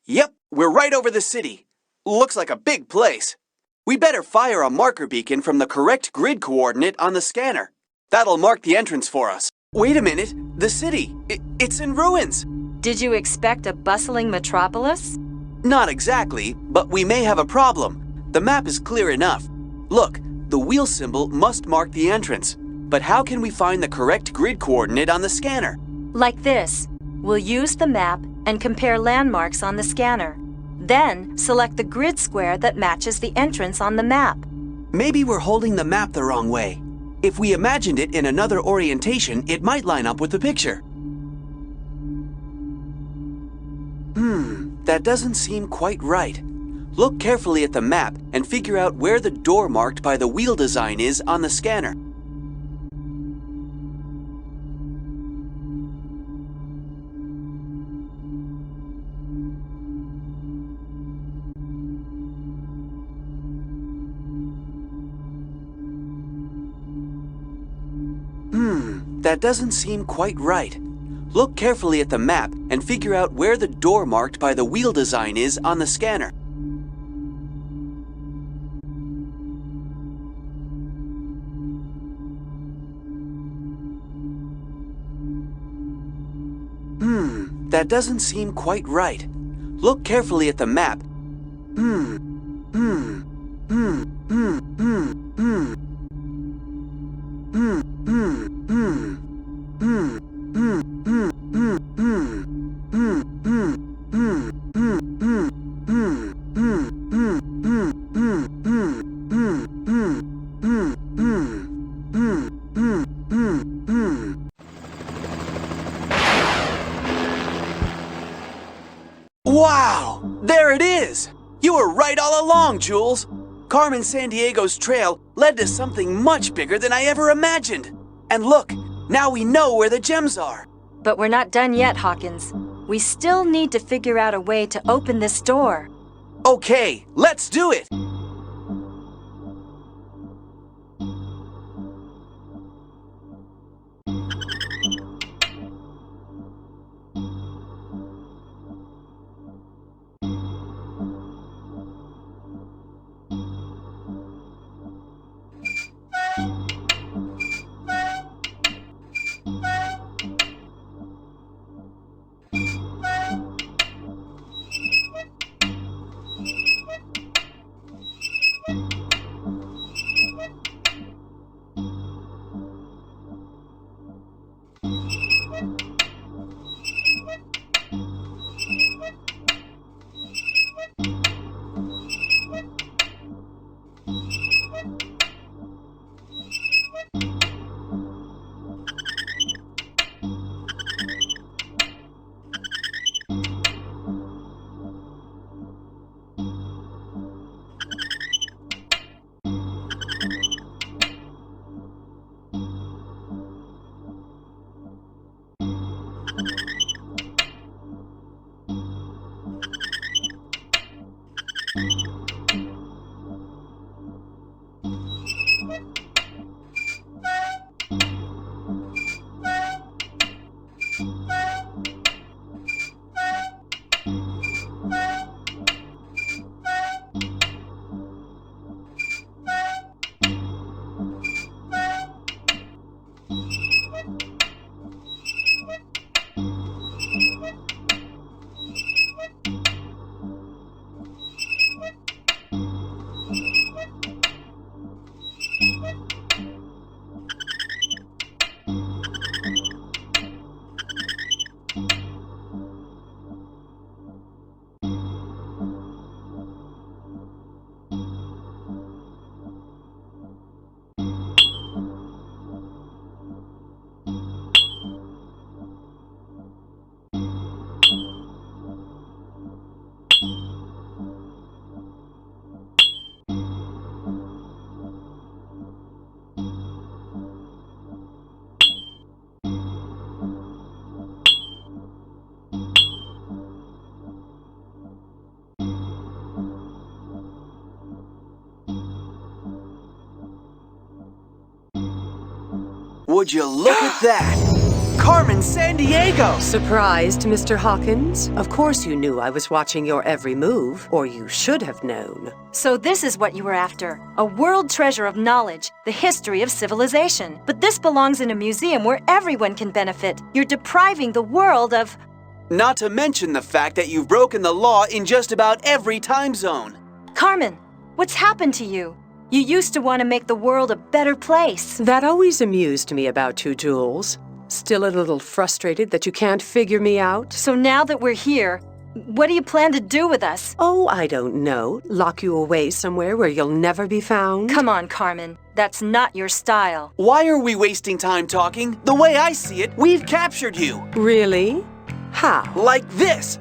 Yep, we're right over the city. Looks like a big place. We better fire a marker beacon from the correct grid coordinate on the scanner. That'll mark the entrance for us. Wait a minute, the city, it's in ruins. Did you expect a bustling metropolis? Not exactly, but we may have a problem. The map is clear enough. Look, the wheel symbol must mark the entrance. But how can we find the correct grid coordinate on the scanner? Like this. We'll use the map and compare landmarks on the scanner. Then, select the grid square that matches the entrance on the map. Maybe we're holding the map the wrong way. If we imagined it in another orientation, it might line up with the picture. That doesn't seem quite right. Look carefully at the map and figure out where the door marked by the wheel design is on the scanner. That doesn't seem quite right. Look carefully at the map and figure out where the door marked by the wheel design is on the scanner. That doesn't seem quite right. Look carefully at the map. Wow! There it is! You were right all along, Jules. Carmen Sandiego's trail led to something much bigger than I ever imagined. And look, now we know where the gems are. But we're not done yet, Hawkins. We still need to figure out a way to open this door. Okay, let's do it! Would you look at that? Carmen Sandiego! Surprised, Mr. Hawkins? Of course you knew I was watching your every move, or you should have known. So this is what you were after. A world treasure of knowledge, the history of civilization. But this belongs in a museum where everyone can benefit. You're depriving the world of... Not to mention the fact that you've broken the law in just about every time zone. Carmen, what's happened to you? You used to want to make the world a better place. That always amused me about you, Jules. Still a little frustrated that you can't figure me out? So now that we're here, what do you plan to do with us? Oh, I don't know. Lock you away somewhere where you'll never be found? Come on, Carmen. That's not your style. Why are we wasting time talking? The way I see it, we've captured you. Really? How? Like this.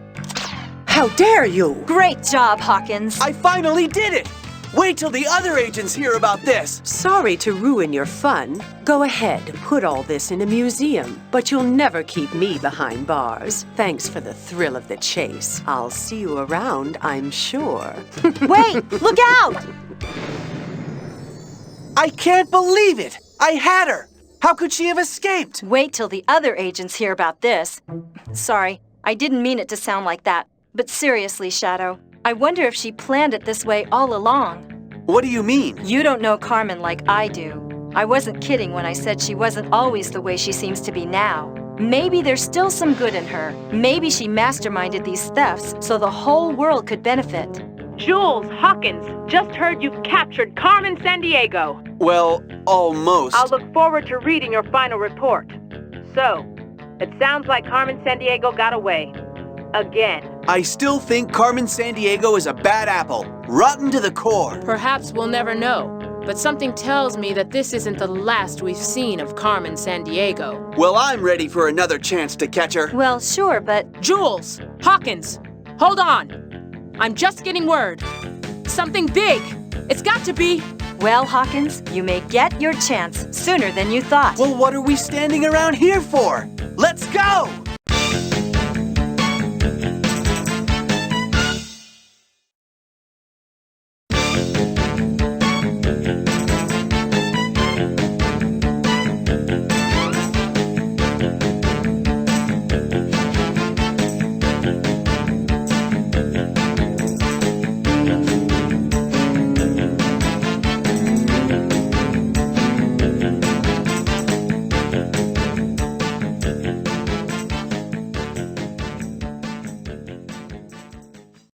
How dare you? Great job, Hawkins. I finally did it. Wait till the other agents hear about this. Sorry to ruin your fun. Go ahead, put all this in a museum. But you'll never keep me behind bars. Thanks for the thrill of the chase. I'll see you around, I'm sure. Wait! Look out! I can't believe it! I had her! How could she have escaped? Wait till the other agents hear about this. Sorry, I didn't mean it to sound like that. But seriously, Shadow, I wonder if she planned it this way all along. What do you mean? You don't know Carmen like I do. I wasn't kidding when I said she wasn't always the way she seems to be now. Maybe there's still some good in her. Maybe she masterminded these thefts so the whole world could benefit. Jules, Hawkins, just heard you've captured Carmen Sandiego. Well, almost. I'll look forward to reading your final report. So, it sounds like Carmen Sandiego got away. Again. I still think Carmen Sandiego is a bad apple, rotten to the core. Perhaps we'll never know, but something tells me that this isn't the last we've seen of Carmen Sandiego. Well, I'm ready for another chance to catch her. Well, sure, but... Jules! Hawkins! Hold on. I'm just getting word. Something big. It's got to be. Well, Hawkins, you may get your chance sooner than you thought. Well, what are we standing around here for? Let's go!